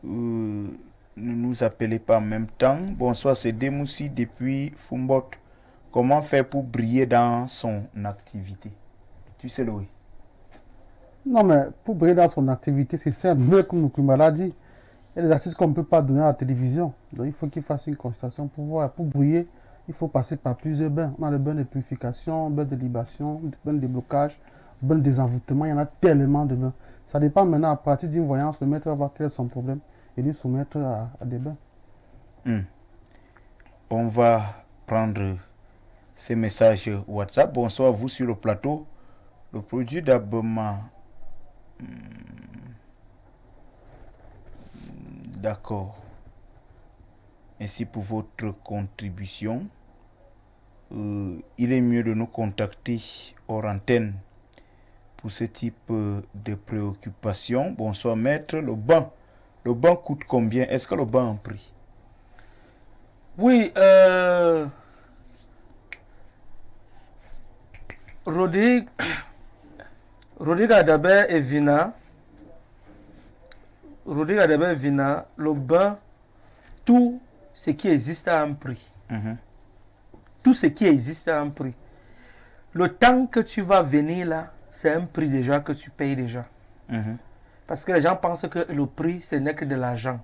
Ne nous appelez pas en même temps. Bonsoir, c'est Demoussi depuis Fumbot. Comment faire pour briller dans son activité? Tu sais, Louis. Non, mais pour briller dans son activité, c'est simple, comme Nkoumba l'a dit. Il y a des artistes qu'on ne peut pas donner à la télévision. Donc il faut qu'il fasse une constatation pour voir. Pour briller, il faut passer par plusieurs bains. On a le bain de purification, bain de libation, bain de déblocage, bain de désenvoûtement. Il y en a tellement de bains. Ça dépend maintenant, à partir d'une voyance, le maître va voir quel est son problème et lui soumettre à des bains. On va prendre ces messages WhatsApp. Bonsoir, vous sur le plateau. Le produit d'Abema. D'accord. Merci pour votre contribution. Il est mieux de nous contacter hors antenne pour ce type de préoccupation. Bonsoir, maître. Le bain coûte combien? Est-ce que le bain a un prix? Oui, Rodrigue Adalbert et Vina, le bain, tout ce qui existe a un prix. Tout ce qui existe a un prix. Le temps que tu vas venir là, c'est un prix déjà que tu payes déjà. Parce que les gens pensent que le prix, ce n'est que de l'argent.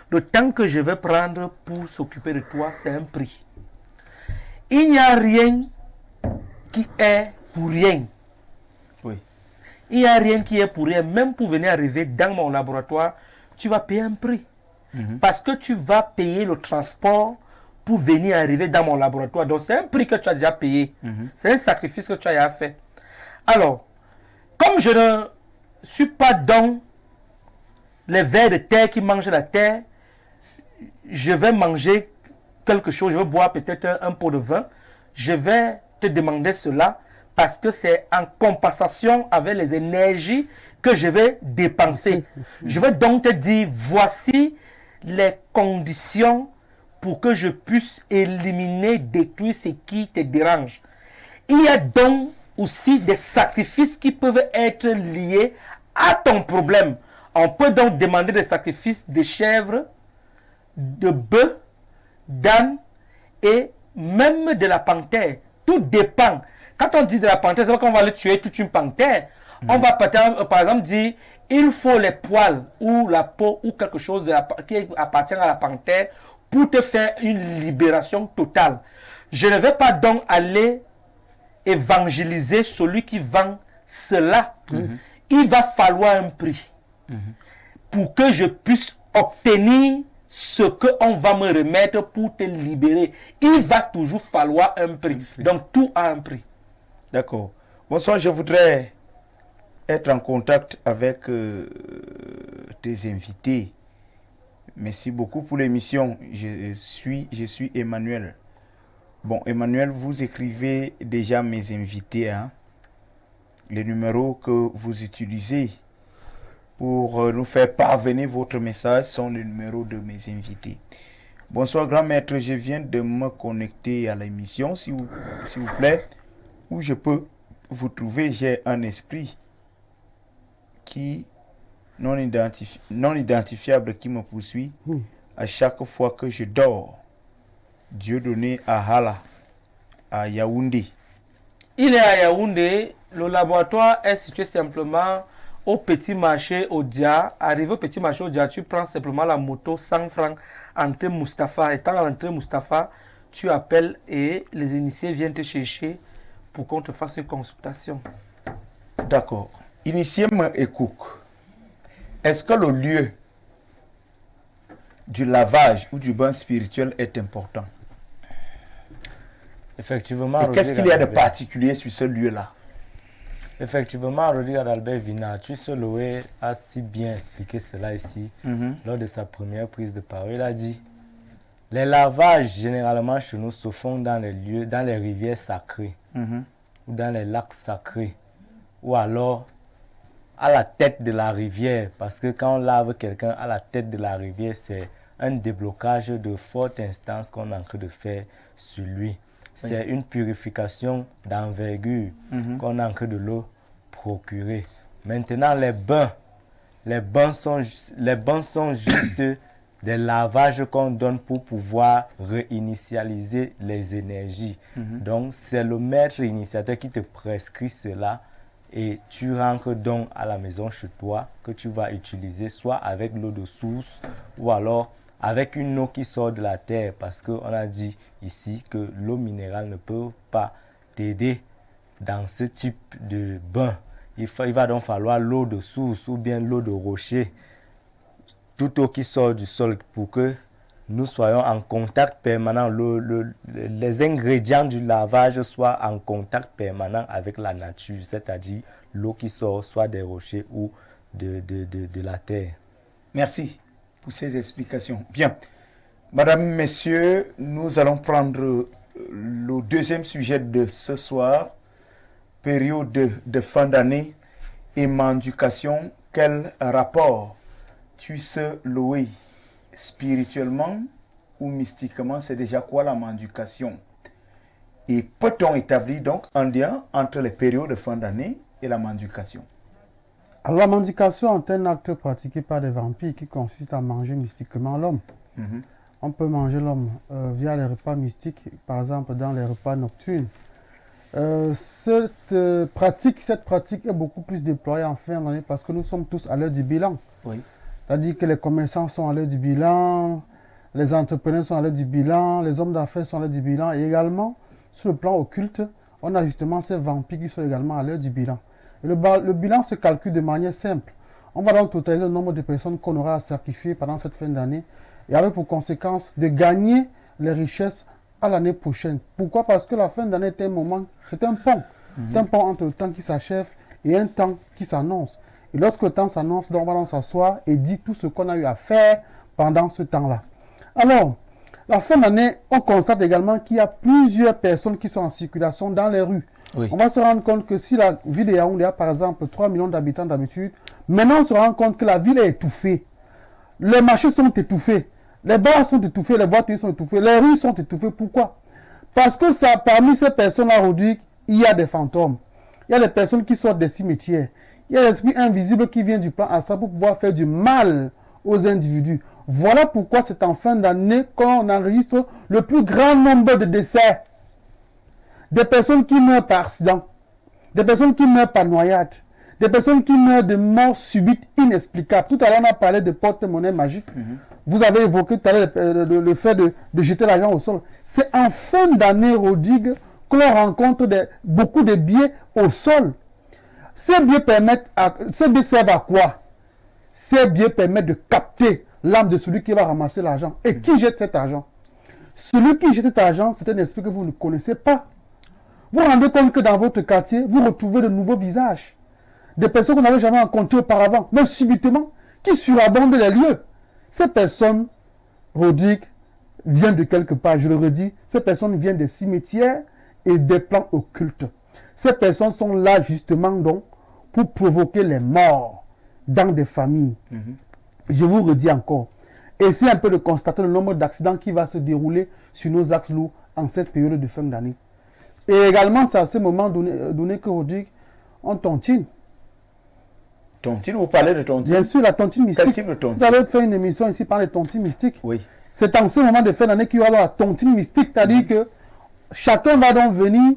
Le temps que je vais prendre pour s'occuper de toi, c'est un prix. Il n'y a rien qui est pour rien. Oui. Il n'y a rien qui est pour rien. Même pour venir arriver dans mon laboratoire, tu vas payer un prix. Parce que tu vas payer le transport pour venir arriver dans mon laboratoire. Donc c'est un prix que tu as déjà payé. C'est un sacrifice que tu as déjà fait. Alors, comme je ne suis pas dans les vers de terre qui mangent la terre, je vais manger quelque chose, je vais boire peut-être un pot de vin. Je vais te demander cela parce que c'est en compensation avec les énergies que je vais dépenser. Je vais donc te dire, voici les conditions pour que je puisse éliminer, détruire ce qui te dérange. Il y a donc aussi des sacrifices qui peuvent être liés à ton problème. On peut donc demander des sacrifices de chèvres, de bœufs, d'ânes et même de la panthère. Tout dépend. Quand on dit de la panthère, c'est pas qu'on va aller tuer toute une panthère. On va par exemple dire il faut les poils ou la peau ou quelque chose qui appartient à la panthère pour te faire une libération totale. Je ne vais pas donc aller évangéliser celui qui vend cela. Il va falloir un prix pour que je puisse obtenir ce qu'on va me remettre pour te libérer. Il va toujours falloir un prix. Donc tout a un prix. D'accord. Bonsoir, je voudrais être en contact avec tes invités. Merci beaucoup pour l'émission. Je suis Emmanuel. Bon, Emmanuel, vous écrivez déjà mes invités. Les numéros que vous utilisez pour nous faire parvenir votre message sont les numéros de mes invités. Bonsoir, grand maître. Je viens de me connecter à l'émission, s'il vous plaît. Où je peux vous trouver? J'ai un esprit qui non identifiable qui me poursuit à chaque fois que je dors. Dieu donné à Hala, à Yaoundé. Il est à Yaoundé. Le laboratoire est situé simplement au petit marché Odia. Arrivé au petit marché Odia, tu prends simplement la moto 100 francs, entrée Mustapha. Étant à l'entrée Mustapha, tu appelles et les initiés viennent te chercher pour qu'on te fasse une consultation. D'accord. Initié Ekouk, est-ce que le lieu du lavage ou du bain spirituel est important? Effectivement. Et qu'est-ce qu'il y a de particulier sur ce lieu-là? Effectivement, Rodrigue Adalbert Vina, Tussoloé a si bien expliqué cela ici lors de sa première prise de parole. Il a dit, les lavages généralement chez nous se font dans les lieux, dans les rivières sacrées ou dans les lacs sacrés ou alors à la tête de la rivière, parce que quand on lave quelqu'un à la tête de la rivière, c'est un déblocage de forte instance qu'on est en train de faire sur lui. C'est une purification d'envergure qu'on est en train de le procurer. Maintenant, les bains sont juste des lavages qu'on donne pour pouvoir réinitialiser les énergies. Donc, c'est le maître initiateur qui te prescrit cela et tu rentres donc à la maison chez toi que tu vas utiliser soit avec l'eau de source ou alors avec une eau qui sort de la terre, parce qu'on a dit ici que l'eau minérale ne peut pas t'aider dans ce type de bain. Il va donc falloir l'eau de source ou bien l'eau de rocher, toute eau qui sort du sol pour que nous soyons en contact permanent, les ingrédients du lavage soient en contact permanent avec la nature, c'est-à-dire l'eau qui sort soit des rochers ou de la terre. Merci pour ces explications. Bien, Madame, Messieurs, nous allons prendre le deuxième sujet de ce soir, période de fin d'année et mendication. Quel rapport tu sais louer spirituellement ou mystiquement? C'est déjà quoi la mendication? Et peut-on établir donc un lien entre les périodes de fin d'année et la mendication? Alors, la mendication est un acte pratiqué par des vampires qui consiste à manger mystiquement l'homme. On peut manger l'homme via les repas mystiques, par exemple dans les repas nocturnes. Cette pratique est beaucoup plus déployée en fin d'année parce que nous sommes tous à l'heure du bilan. Oui. C'est-à-dire que les commerçants sont à l'heure du bilan, les entrepreneurs sont à l'heure du bilan, les hommes d'affaires sont à l'heure du bilan. Et également, sur le plan occulte, on a justement ces vampires qui sont également à l'heure du bilan. Et le bilan se calcule de manière simple. On va donc totaliser le nombre de personnes qu'on aura à sacrifier pendant cette fin d'année et avec pour conséquence de gagner les richesses à l'année prochaine. Pourquoi? Parce que la fin d'année est un moment, c'est un pont. C'est un pont entre le temps qui s'achève et un temps qui s'annonce. Et lorsque le temps s'annonce, donc on va donc s'asseoir et dire tout ce qu'on a eu à faire pendant ce temps-là. Alors, la fin d'année, on constate également qu'il y a plusieurs personnes qui sont en circulation dans les rues. Oui. On va se rendre compte que si la ville de Yaoundé a par exemple 3 millions d'habitants d'habitude, maintenant on se rend compte que la ville est étouffée. Les marchés sont étouffés, les bars sont étouffés, les boîtes sont étouffées, les rues sont étouffées. Pourquoi? Parce que parmi ces personnes-là, Rodrigue, il y a des fantômes. Il y a des personnes qui sortent des cimetières. Il y a l'esprit invisible qui vient du plan astral pour pouvoir faire du mal aux individus. Voilà pourquoi c'est en fin d'année qu'on enregistre le plus grand nombre de décès. Des personnes qui meurent par accident, des personnes qui meurent par noyade, des personnes qui meurent de mort subite inexplicable. Tout à l'heure, on a parlé de porte-monnaie magique. Vous avez évoqué tout à l'heure le fait de jeter l'argent au sol. C'est en fin d'année, Rodrigue, que l'on rencontre beaucoup de billets au sol. Ces billets servent à quoi? Ces billets permettent de capter l'âme de celui qui va ramasser l'argent. Et qui jette cet argent? Celui qui jette cet argent, c'est un esprit que vous ne connaissez pas. Vous vous rendez compte que dans votre quartier, vous retrouvez de nouveaux visages. Des personnes que vous n'avez jamais rencontrées auparavant, mais subitement, qui surabondent les lieux. Ces personnes, Rodrigue, viennent de quelque part, je le redis, ces personnes viennent des cimetières et des plans occultes. Ces personnes sont là justement donc pour provoquer les morts dans des familles. Je vous redis encore, essayez un peu de constater le nombre d'accidents qui va se dérouler sur nos axes lourds en cette période de fin d'année. Et également, c'est à ce moment donné que Rodrigue, on tontine. Tontine, vous parlez de tontine? Bien sûr, la tontine mystique. Quel type de tontine? Vous avez fait une émission ici par les tontines mystiques. Oui. C'est en ce moment de fin d'année qu'il y aura la tontine mystique, c'est-à-dire que chacun va donc venir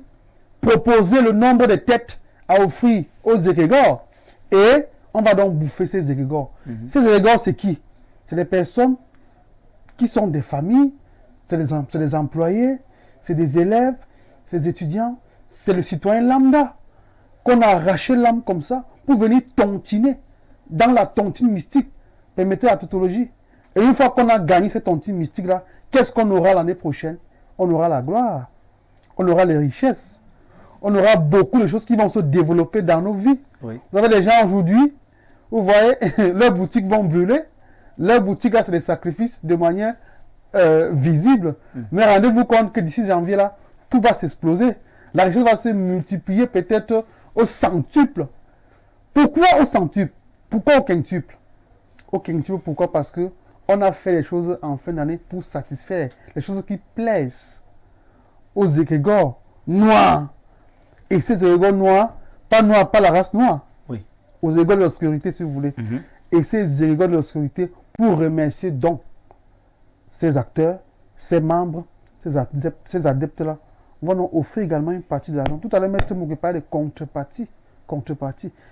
proposer le nombre de têtes à offrir aux égrégores. Et On va donc bouffer ces égrégores. Ces égrégores, c'est qui? C'est les personnes qui sont des familles, c'est les employés, c'est des élèves, c'est des étudiants, c'est le citoyen lambda qu'on a arraché l'âme comme ça pour venir tontiner dans la tontine mystique, permettez la tautologie. Et une fois qu'on a gagné cette tontine mystique-là, qu'est-ce qu'on aura l'année prochaine? On aura la gloire, on aura les richesses, on aura beaucoup de choses qui vont se développer dans nos vies. Oui. Vous avez des gens aujourd'hui, vous voyez, leurs boutiques vont brûler, leurs boutiques, là, c'est des sacrifices de manière visible. Mais rendez-vous compte que d'ici janvier, là, tout va s'exploser. La richesse va se multiplier peut-être au centuple. Pourquoi au centuple? Pourquoi au quintuple? Au quintuple, pourquoi? Parce que on a fait les choses en fin d'année pour satisfaire les choses qui plaisent aux égrégores noirs. Et ces égrégores noirs, pas la race noire, Oui. aux égrégores de l'obscurité, si vous voulez. Et ces égrégores de l'obscurité, pour remercier donc ces acteurs, ces membres, ces adeptes-là, vont nous offrir également une partie de l'argent. Tout à l'heure, Maître Mouké parlait de contrepartie.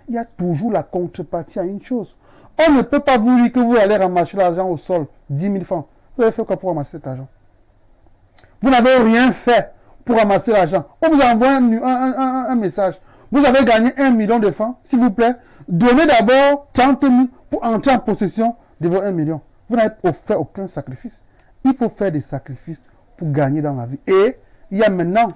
Il y a toujours la contrepartie à une chose. On ne peut pas vous dire que vous allez ramasser l'argent au sol, 10 000 francs. Vous avez fait quoi pour ramasser cet argent? Vous n'avez rien fait pour ramasser l'argent. On vous envoie un message. Vous avez gagné 1 million de francs, s'il vous plaît. Donnez d'abord 30 000 pour entrer en possession de vos 1 million. Vous n'avez fait aucun sacrifice. Il faut faire des sacrifices pour gagner dans la vie. Et il y a maintenant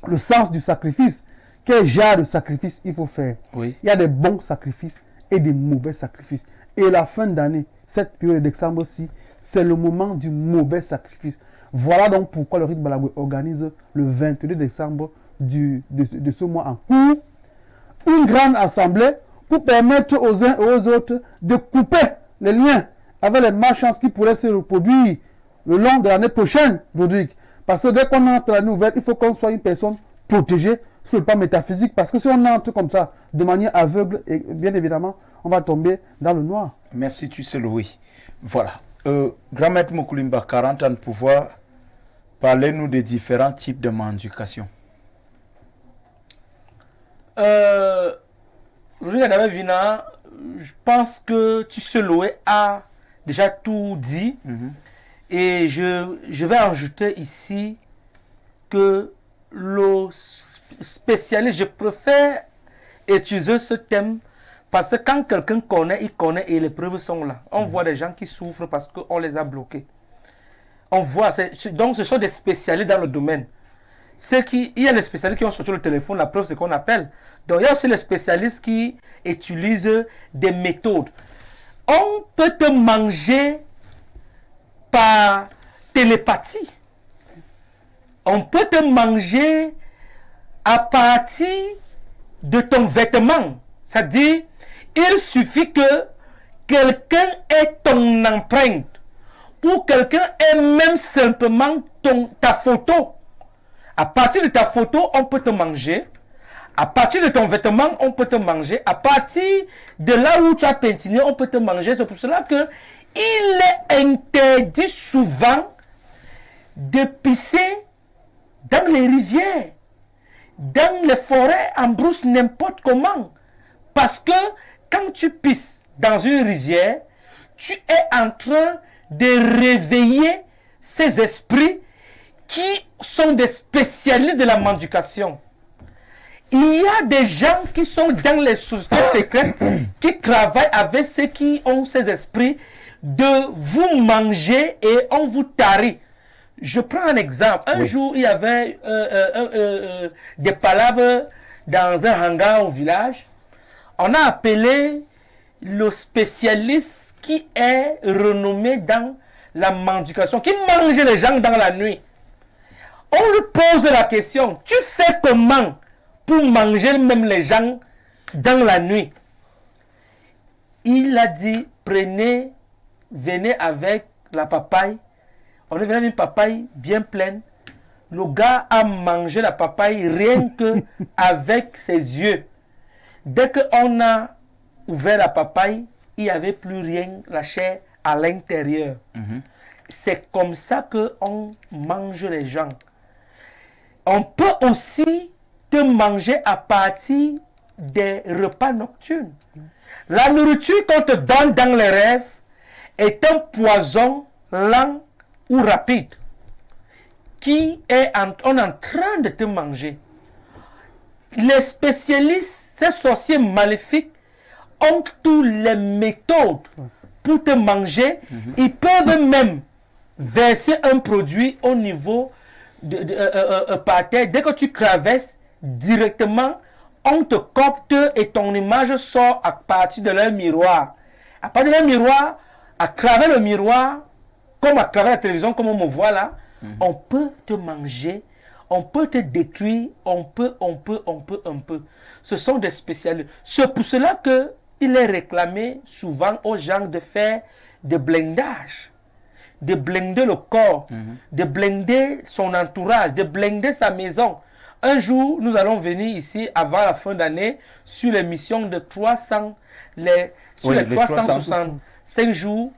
le sens du sacrifice. Quel genre de sacrifice il faut faire? Oui. Il y a des bons sacrifices et des mauvais sacrifices. Et la fin d'année, cette période de décembre-ci, c'est le moment du mauvais sacrifice. Voilà donc pourquoi le Rite Balagwe organise le 22 décembre de ce mois en cours une grande assemblée pour permettre aux uns et aux autres de couper les liens avec les malchances qui pourraient se reproduire le long de l'année prochaine, Rodrigue. Parce que dès qu'on entre la nouvelle, il faut qu'on soit une personne protégée sur le plan métaphysique. Parce que si on entre comme ça, de manière aveugle, et bien évidemment, on va tomber dans le noir. Merci, tu sais, Louis. Voilà. Grand Maître Moukulimba, 40 ans de pouvoir, parlez-nous des différents types de mendication. Rodrigue Vina, je pense que tu sais, Louis a déjà tout dit. Et je vais ajouter ici que le spécialiste, je préfère utiliser ce thème parce que quand quelqu'un connaît, il connaît et les preuves sont là. On voit des gens qui souffrent parce qu'on les a bloqués. On voit, donc ce sont des spécialistes dans le domaine. Il y a des spécialistes qui ont sorti le téléphone, la preuve c'est qu'on appelle. Donc il y a aussi les spécialistes qui utilisent des méthodes. On peut te manger par télépathie. On peut te manger à partir de ton vêtement. C'est-à-dire, il suffit que quelqu'un ait ton empreinte ou quelqu'un ait même simplement ta photo. À partir de ta photo, on peut te manger. À partir de ton vêtement, on peut te manger. À partir de là où tu as peintiné, on peut te manger. C'est pour cela que il est interdit souvent de pisser dans les rivières, dans les forêts, en brousse, n'importe comment. Parce que quand tu pisses dans une rivière, tu es en train de réveiller ces esprits qui sont des spécialistes de la mendication. Il y a des gens qui sont dans les sociétés secrètes qui travaillent avec ceux qui ont ces esprits de vous manger et on vous tarit. Je prends un exemple. Un jour, il y avait des palabres dans un hangar au village. On a appelé le spécialiste qui est renommé dans la mendication, qui mange les gens dans la nuit. On lui pose la question, tu fais comment pour manger même les gens dans la nuit? Il a dit, venez avec la papaye. On est venu avec une papaye bien pleine. Le gars a mangé la papaye rien que avec ses yeux. Dès qu'on a ouvert la papaye, il n'y avait plus rien, la chair à l'intérieur. C'est comme ça qu'on mange les gens. On peut aussi te manger à partir des repas nocturnes. La nourriture qu'on te donne dans les rêves est un poison lent ou rapide qui est en train de te manger. Les spécialistes, ces sorciers maléfiques, ont toutes les méthodes pour te manger. Ils peuvent même verser un produit au niveau par terre. Dès que tu traverses, directement, on te copte et ton image sort à partir de leur miroir. À partir de leur miroir, à travers le miroir, comme à travers la télévision, comme on me voit là, on peut te manger, on peut te détruire, on peut. Ce sont des spécialistes. C'est pour cela qu'il est réclamé souvent aux gens de faire des blindages, de blinder le corps, de blinder son entourage, de blinder sa maison. Un jour, nous allons venir ici avant la fin d'année sur l'émission de 365 jours.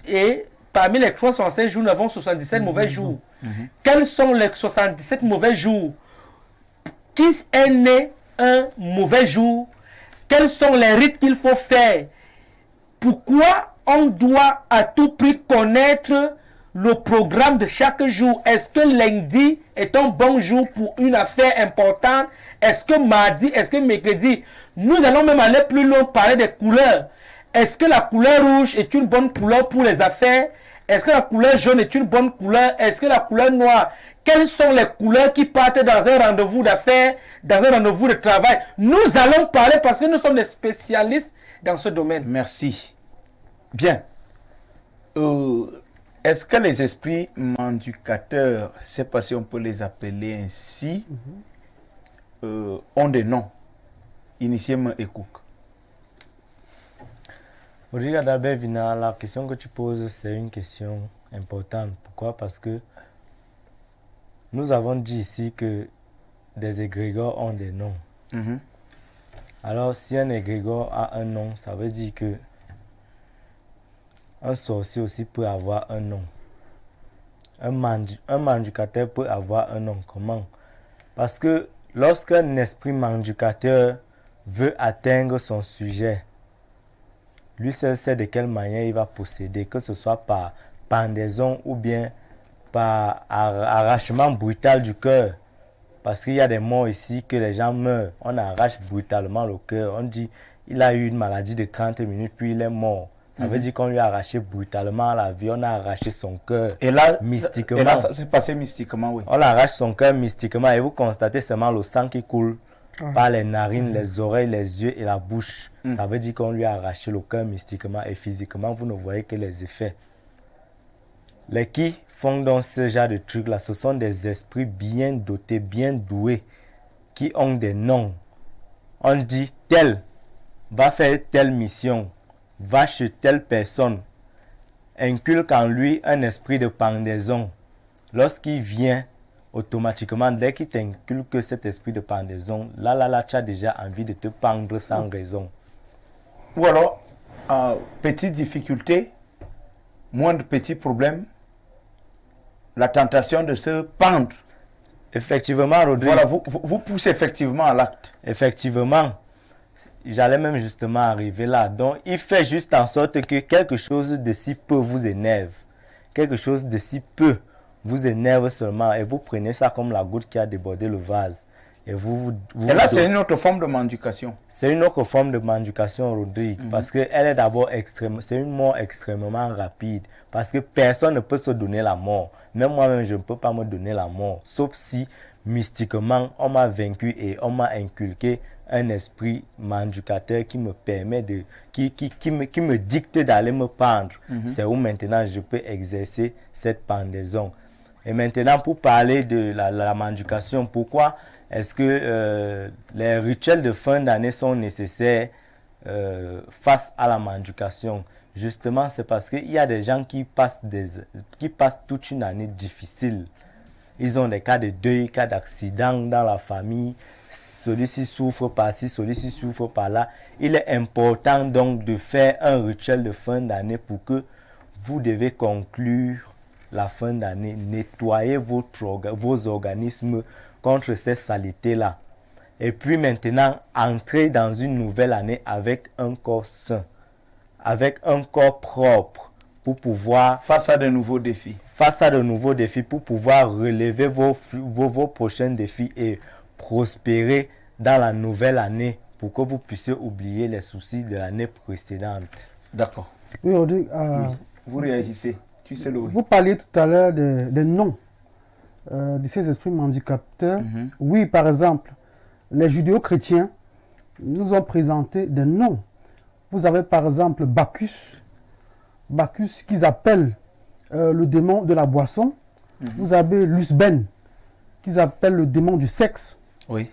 Et parmi les 365 jours, nous avons 77 mauvais jours. Quels sont les 77 mauvais jours? Qui est né un mauvais jour? Quels sont les rites qu'il faut faire? Pourquoi on doit à tout prix connaître le programme de chaque jour? Est-ce que lundi est un bon jour pour une affaire importante? Est-ce que mardi? Est-ce que mercredi? Nous allons même aller plus loin, parler des couleurs. Est-ce que la couleur rouge est une bonne couleur pour les affaires? Est-ce que la couleur jaune est une bonne couleur? Est-ce que la couleur noire? Quelles sont les couleurs qui partent dans un rendez-vous d'affaires, dans un rendez-vous de travail? Nous allons parler parce que nous sommes des spécialistes dans ce domaine. Merci. Bien. Est-ce que les esprits mendiocateurs, je ne sais pas si on peut les appeler ainsi, ont des noms? Initialement, écoute. Regarde Albert Vina, la question que tu poses, c'est une question importante. Pourquoi? Parce que nous avons dit ici que des égrégores ont des noms. Alors, si un égrégore a un nom, ça veut dire que un sorcier aussi peut avoir un nom. Un mendicateur peut avoir un nom. Comment? Parce que lorsqu'un esprit mendicateur veut atteindre son sujet, lui seul sait de quelle manière il va posséder, que ce soit par pendaison ou bien par arrachement brutal du cœur. Parce qu'il y a des morts ici que les gens meurent. On arrache brutalement le cœur. On dit il a eu une maladie de 30 minutes puis il est mort. Ça veut dire qu'on lui a arraché brutalement la vie. On a arraché son cœur mystiquement. Et là, ça s'est passé mystiquement, oui. On arrache son cœur mystiquement et vous constatez seulement le sang qui coule par les narines, les oreilles, les yeux et la bouche. Ça veut dire qu'on lui a arraché le cœur mystiquement et physiquement. Vous ne voyez que les effets. Les qui font donc ce genre de trucs-là, ce sont des esprits bien dotés, bien doués, qui ont des noms. On dit tel va faire telle mission, va chez telle personne, inculque en lui un esprit de pendaison. Lorsqu'il vient, automatiquement, dès qu'il t'inculque cet esprit de pendaison, là, tu as déjà envie de te pendre sans raison. Ou alors, petite difficulté, moindre petit problème, la tentation de se pendre. Effectivement, Rodrigue. Voilà, vous poussez effectivement à l'acte. Effectivement. J'allais même justement arriver là. Donc, il fait juste en sorte que quelque chose de si peu vous énerve. Quelque chose de si peu vous énerve seulement. Et vous prenez ça comme la goutte qui a débordé le vase. Et là, c'est une autre forme de mendication. C'est une autre forme de mendication, Rodrigue. Parce qu'elle est d'abord extrême. C'est une mort extrêmement rapide. Parce que personne ne peut se donner la mort. Même moi-même, je ne peux pas me donner la mort. Sauf si, mystiquement, on m'a vaincu et on m'a inculqué un esprit mendicateur qui me permet de... qui me dicte d'aller me pendre. C'est où maintenant je peux exercer cette pendaison. Et maintenant, pour parler de la mendication, pourquoi est-ce que les rituels de fin d'année sont nécessaires face à la mendication? Justement, c'est parce qu'il y a des gens qui passent toute une année difficile. Ils ont des cas de deuil, cas d'accident dans la famille. Celui-ci souffre par-ci, celui-ci souffre par-là. Il est important donc de faire un rituel de fin d'année pour que vous devez conclure la fin d'année. Nettoyer vos organismes contre ces saletés-là. et puis maintenant entrer dans une nouvelle année avec un corps sain, avec un corps propre pour pouvoir face à de nouveaux défis. Pour pouvoir relever vos prochains défis et prospérer dans la nouvelle année pour que vous puissiez oublier les soucis de l'année précédente. D'accord. Oui, Rodrigue, oui. Vous réagissez. Tu sais le oui. Vous parliez tout à l'heure des noms de ces esprits handicapteurs. Oui, par exemple, les judéo-chrétiens nous ont présenté des noms. Vous avez par exemple Bacchus qu'ils appellent le démon de la boisson. Vous avez Lusben qu'ils appellent le démon du sexe. Oui.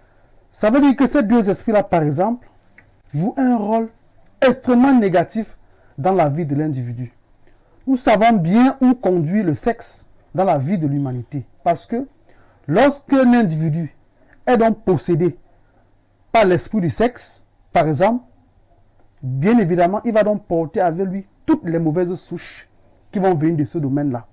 Ça veut dire que ces deux esprits-là, par exemple, jouent un rôle extrêmement négatif dans la vie de l'individu. Nous savons bien où conduit le sexe dans la vie de l'humanité. Parce que lorsque l'individu est donc possédé par l'esprit du sexe, par exemple, bien évidemment, il va donc porter avec lui toutes les mauvaises souches qui vont venir de ce domaine-là.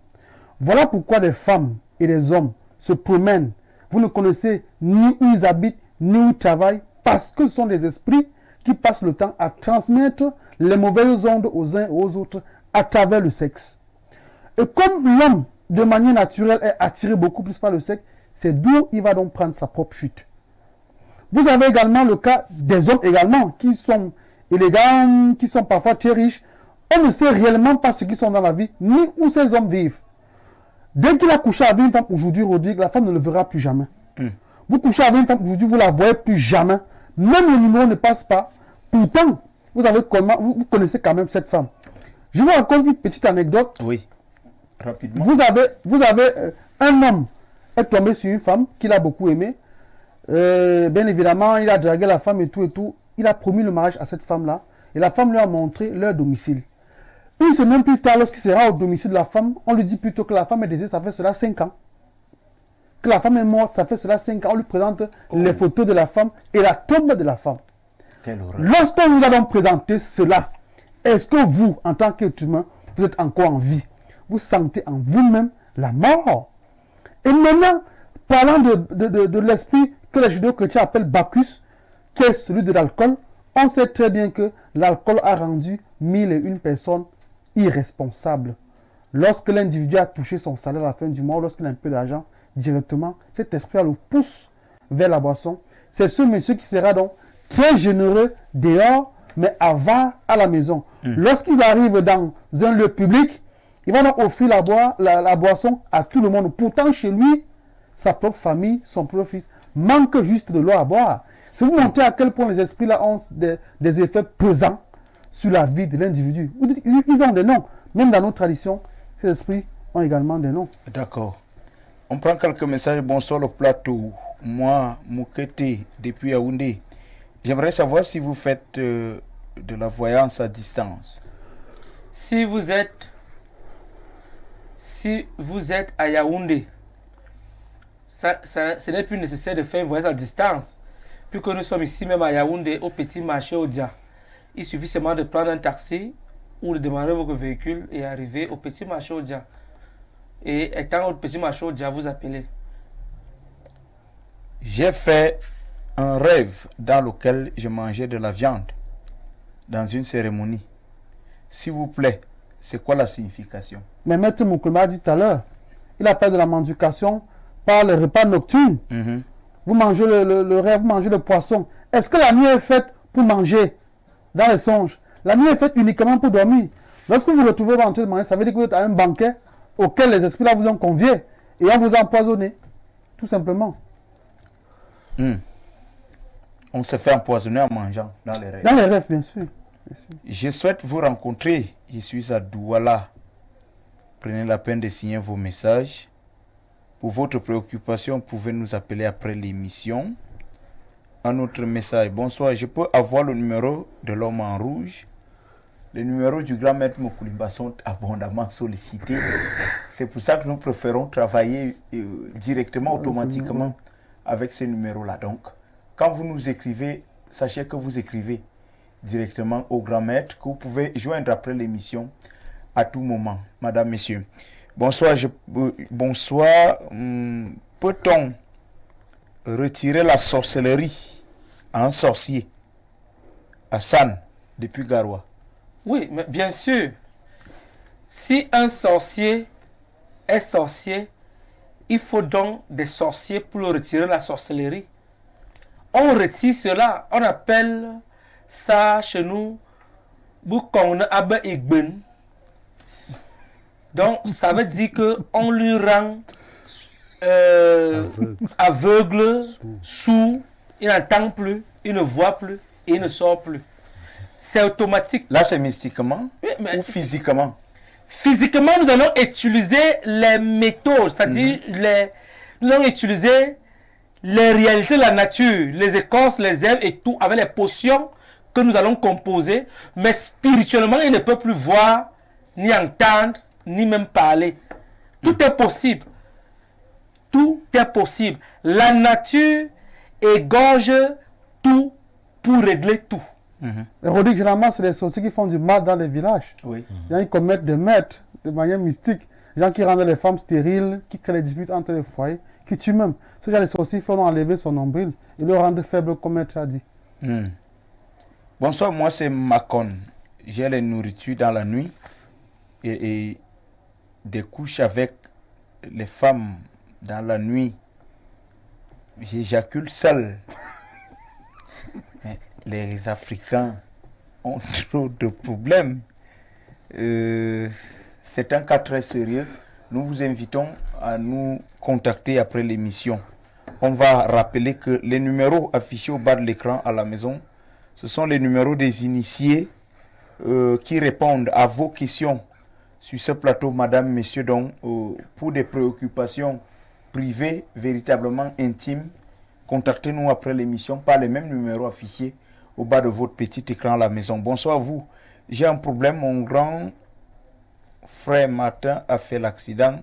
Voilà pourquoi les femmes et les hommes se promènent. Vous ne connaissez ni où ils habitent, ni où ils travaillent, parce que ce sont des esprits qui passent le temps à transmettre les mauvaises ondes aux uns et aux autres à travers le sexe. Et comme l'homme, de manière naturelle, est attiré beaucoup plus par le sexe, c'est d'où il va donc prendre sa propre chute. Vous avez également le cas des hommes également, qui sont élégants, qui sont parfois très riches. On ne sait réellement pas ce qu'ils sont dans la vie, ni où ces hommes vivent. Dès qu'il a couché avec une femme aujourd'hui, Rodrigue, la femme ne le verra plus jamais. Vous couchez avec une femme aujourd'hui, vous ne la voyez plus jamais. Même le numéro ne passe pas. Pourtant, vous connaissez quand même cette femme. Je vous raconte une petite anecdote. Oui, rapidement. Vous avez un homme est tombé sur une femme qu'il a beaucoup aimée. Bien évidemment, il a dragué la femme et tout et tout. Il a promis le mariage à cette femme-là. Et la femme lui a montré leur domicile. Une semaine plus tard, lorsqu'il sera au domicile de la femme, on lui dit plutôt que la femme est décédée, ça fait cela 5 ans. Que la femme est morte, ça fait cela 5 ans. On lui présente les photos de la femme et la tombe de la femme. Lorsqu'on vous a donc présenté cela, est-ce que vous, en tant qu'être humain, vous êtes encore en vie? Vous sentez en vous-même la mort? Et maintenant, parlant de l'esprit que les judéo-chrétiens appellent Bacchus, qui est celui de l'alcool, on sait très bien que l'alcool a rendu 1001 personnes irresponsables. Lorsque l'individu a touché son salaire à la fin du mois, lorsqu'il a un peu d'argent, directement, cet esprit le pousse vers la boisson. C'est ce monsieur qui sera donc très généreux dehors, mais avare à la maison. Lorsqu'ils arrivent dans un lieu public, il va donc offrir la boisson à tout le monde. Pourtant, chez lui, sa propre famille, son propre fils, manque juste de l'eau à boire. C'est vous montrer à quel point les esprits-là ont des effets pesants sur la vie de l'individu. Ils ont des noms. Même dans nos traditions, ces esprits ont également des noms. D'accord. On prend quelques messages. Bonsoir le plateau. Moi, Moukete, depuis Yaoundé. J'aimerais savoir si vous faites de la voyance à distance. Si vous êtes à Yaoundé, ce n'est plus nécessaire de faire un voyage à distance. Puisque nous sommes ici même à Yaoundé, au petit marché Odia. Il suffit seulement de prendre un taxi ou de démarrer votre véhicule et arriver au petit marché Odia. Et étant au petit marché Odia, vous appelez. J'ai fait un rêve dans lequel je mangeais de la viande dans une cérémonie. S'il vous plaît, c'est quoi la signification? Mais Maître Moukouma a dit tout à l'heure, il appelle de la mendication par les repas nocturnes. Vous mangez le rêve, vous mangez le poisson. Est-ce que la nuit est faite pour manger dans les songes? La nuit est faite uniquement pour dormir. Lorsque vous vous retrouvez en train de manger, ça veut dire que vous êtes à un banquet auquel les esprits là vous ont convié et on vous a empoisonné. Tout simplement. On se fait empoisonner en mangeant dans les rêves. Dans les rêves, bien sûr. Je souhaite vous rencontrer. Je suis à Douala. Prenez la peine de signer vos messages. Pour votre préoccupation, vous pouvez nous appeler après l'émission. Un autre message. Bonsoir, je peux avoir le numéro de l'homme en rouge? Les numéros du grand maître Mokoulimba sont abondamment sollicités. C'est pour ça que nous préférons travailler directement, automatiquement avec ces numéros-là. Donc, quand vous nous écrivez, sachez que vous écrivez directement au grand maître, que vous pouvez joindre après l'émission à tout moment. Madame, messieurs. Bonsoir. Bonsoir. Peut-on retirer la sorcellerie à un sorcier, Hassan, depuis Garoua. Oui, mais bien sûr, si un sorcier est sorcier, il faut donc des sorciers pour le retirer la sorcellerie. On retire cela, on appelle ça chez nous Boukong Abe Igben. Donc, ça veut dire qu'on lui rend aveugle, sourd, il n'entend plus, il ne voit plus et il ne sort plus. C'est automatique. Là, c'est mystiquement ou physiquement? Physiquement, nous allons utiliser les métaux, c'est-à-dire nous allons utiliser les réalités de la nature, les écorces, les herbes et tout, avec les potions que nous allons composer. Mais spirituellement, il ne peut plus voir, ni entendre, ni même parler. Tout est possible. Tout est possible. La nature égorge tout pour régler tout. Et Rodrigue, généralement, c'est les sorciers qui font du mal dans les villages. Oui. Il y a qui commettent des meurtres de manière mystique. Les gens qui rendent les femmes stériles, qui créent des disputes entre les foyers, qui tuent même. Ce genre de sorciers font enlever son nombril et le rendre faible, comme maître a dit. Bonsoir, moi c'est Macon. J'ai les nourritures dans la nuit et des couches avec les femmes dans la nuit. J'éjacule seul. Mais les Africains ont trop de problèmes. C'est un cas très sérieux. Nous vous invitons à nous contacter après l'émission. On va rappeler que les numéros affichés au bas de l'écran à la maison, ce sont les numéros des initiés qui répondent à vos questions sur ce plateau, madame, messieurs, donc, pour des préoccupations privées, véritablement intimes. Contactez-nous après l'émission par les mêmes numéros affichés au bas de votre petit écran à la maison. Bonsoir à vous. J'ai un problème. Mon grand frère Martin a fait l'accident.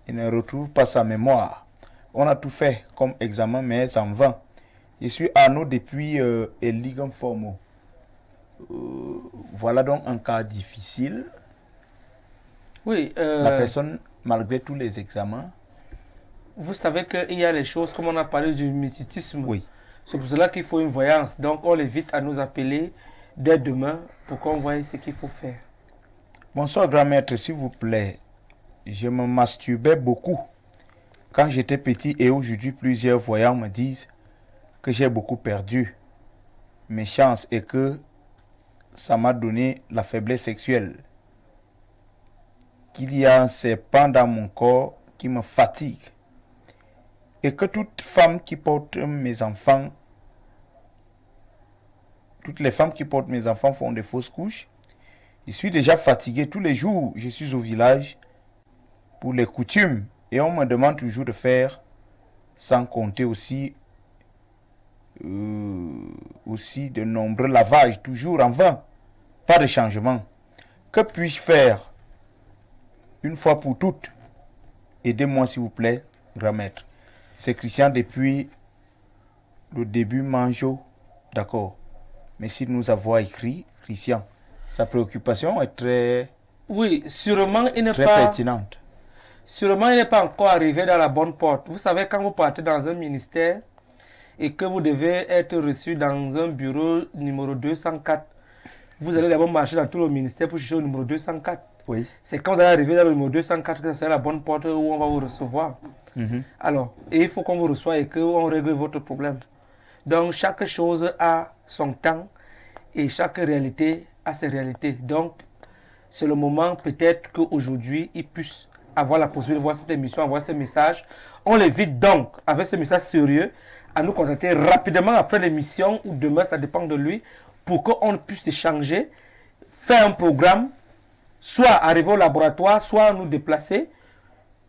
Il ne retrouve pas sa mémoire. On a tout fait comme examen, mais en vain. Je suis Arnaud depuis Eligam Formo. Voilà donc un cas difficile. Oui. La personne, malgré tous les examens. Vous savez qu'il y a les choses, comme on a parlé du mysticisme. Oui. C'est pour cela qu'il faut une voyance. Donc, on l'invite à nous appeler dès demain pour qu'on voie ce qu'il faut faire. Bonsoir, grand maître, s'il vous plaît. Je me masturbais beaucoup quand j'étais petit et aujourd'hui, plusieurs voyants me disent que j'ai beaucoup perdu mes chances et que ça m'a donné la faiblesse sexuelle. Qu'il y a un serpent dans mon corps qui me fatigue. Et que toute femme qui porte mes enfants, toutes les femmes qui portent mes enfants font des fausses couches. Je suis déjà fatigué tous les jours. Je suis au village pour les coutumes. Et on me demande toujours de faire sans compter aussi de nombreux lavages, toujours en vain. Pas de changement. Que puis-je faire une fois pour toutes? Aidez-moi s'il vous plaît, grand maître. C'est Christian depuis le début Manjo. D'accord. Merci de nous avoir écrit, Christian. Sa préoccupation est très, oui, sûrement il n'est très pas pertinente. Sûrement, il n'est pas encore arrivé dans la bonne porte. Vous savez, quand vous partez dans un ministère et que vous devez être reçu dans un bureau numéro 204, vous allez d'abord marcher dans tout le ministère pour chercher au numéro 204. Oui. C'est quand vous allez arriver dans le numéro 204 que c'est la bonne porte où on va vous recevoir. Alors, et il faut qu'on vous reçoive et qu'on règle votre problème. Donc, chaque chose a son temps et chaque réalité a ses réalités. Donc, c'est le moment peut-être qu'aujourd'hui, il puisse avoir la possibilité de voir cette émission, avoir ce message. On l'invite donc, avec ce message sérieux, à nous contacter rapidement après l'émission ou demain, ça dépend de lui, pour qu'on puisse échanger, faire un programme, soit arriver au laboratoire, soit nous déplacer,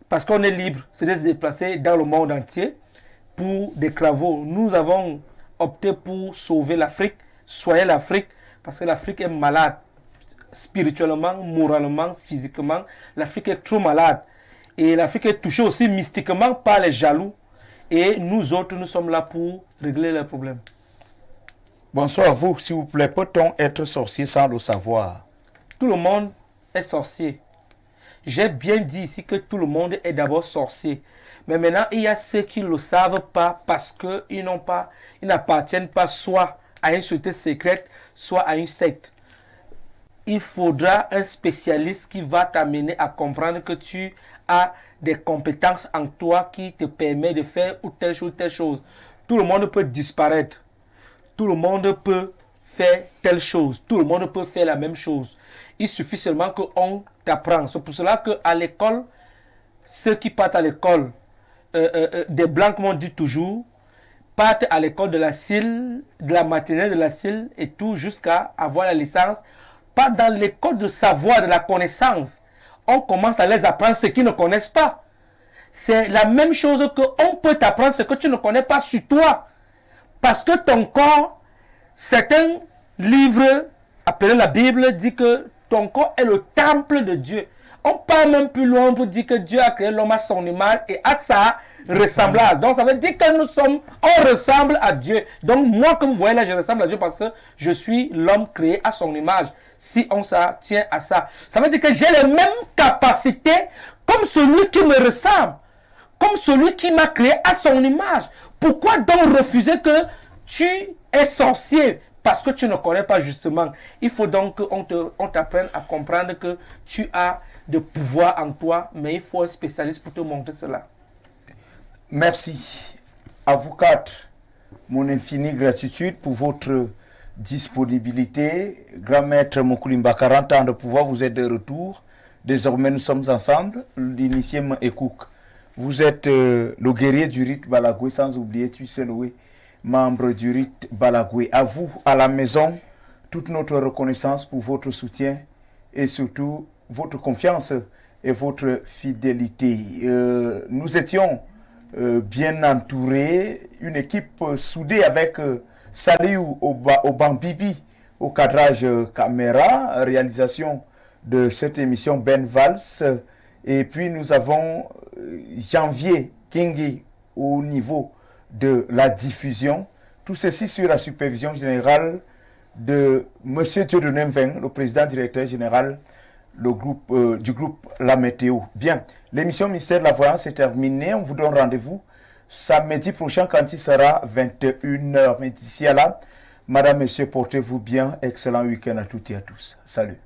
parce qu'on est libre, c'est de se déplacer dans le monde entier pour des travaux. Nous avons opté pour sauver l'Afrique, soigner l'Afrique, parce que l'Afrique est malade. Spirituellement, moralement, physiquement, l'Afrique est trop malade. Et l'Afrique est touchée aussi mystiquement par les jaloux. Et nous autres, nous sommes là pour régler les problèmes. Bonsoir à vous, s'il vous plaît. Peut-on être sorcier sans le savoir? Tout le monde est sorcier. J'ai bien dit ici que tout le monde est d'abord sorcier. Mais maintenant, il y a ceux qui ne le savent pas parce qu'ils n'appartiennent pas soit à une société secrète, soit à une secte. Il faudra un spécialiste qui va t'amener à comprendre que tu as des compétences en toi qui te permettent de faire ou telle chose. Tout le monde peut disparaître. Tout le monde peut faire telle chose. Tout le monde peut faire la même chose. Il suffit seulement qu'on t'apprend. C'est pour cela qu'à l'école, ceux qui partent à l'école, des blancs, comme on dit toujours, partent à l'école de la CIL, de la maternelle de la CIL et tout jusqu'à avoir la licence. Pas dans l'école de savoir, de la connaissance. On commence à les apprendre ce qu'ils ne connaissent pas. C'est la même chose qu'on peut t'apprendre ce que tu ne connais pas sur toi. Parce que ton corps, certains livres, appelés la Bible, dit que ton corps est le temple de Dieu. On parle même plus loin pour dire que Dieu a créé l'homme à son image et à sa ressemblance. Donc ça veut dire que on ressemble à Dieu. Donc moi que vous voyez là, je ressemble à Dieu parce que je suis l'homme créé à son image. Si on tient à ça, ça veut dire que j'ai les mêmes capacités comme celui qui me ressemble, comme celui qui m'a créé à son image. Pourquoi donc refuser que tu es sorcier? Parce que tu ne connais pas justement. Il faut donc qu'on t'apprenne à comprendre que tu as de pouvoir en toi, mais il faut un spécialiste pour te montrer cela. Merci à vous quatre. Mon infinie gratitude pour votre disponibilité. Grand maître Mokulimba, 40 ans de pouvoir, vous êtes de retour. Désormais, nous sommes ensemble. L'initié Ekouk. Vous êtes le guerrier du rite Balagoué, sans oublier Tuseloué, membre du rite Balagoué. À vous, à la maison, toute notre reconnaissance pour votre soutien et surtout votre confiance et votre fidélité. Nous étions bien entourés, une équipe soudée avec Saliou Obambibi au cadrage caméra, réalisation de cette émission Ben Valls. Et puis nous avons Janvier Kingi au niveau de la diffusion. Tout ceci sur la supervision générale de M. Dieudonné Mveng, le président directeur général du groupe La Météo. Bien, l'émission Mystère de la Voyance est terminée. On vous donne rendez-vous samedi prochain quand il sera 21h. Mais d'ici à là, madame, messieurs, portez-vous bien. Excellent week-end à toutes et à tous. Salut.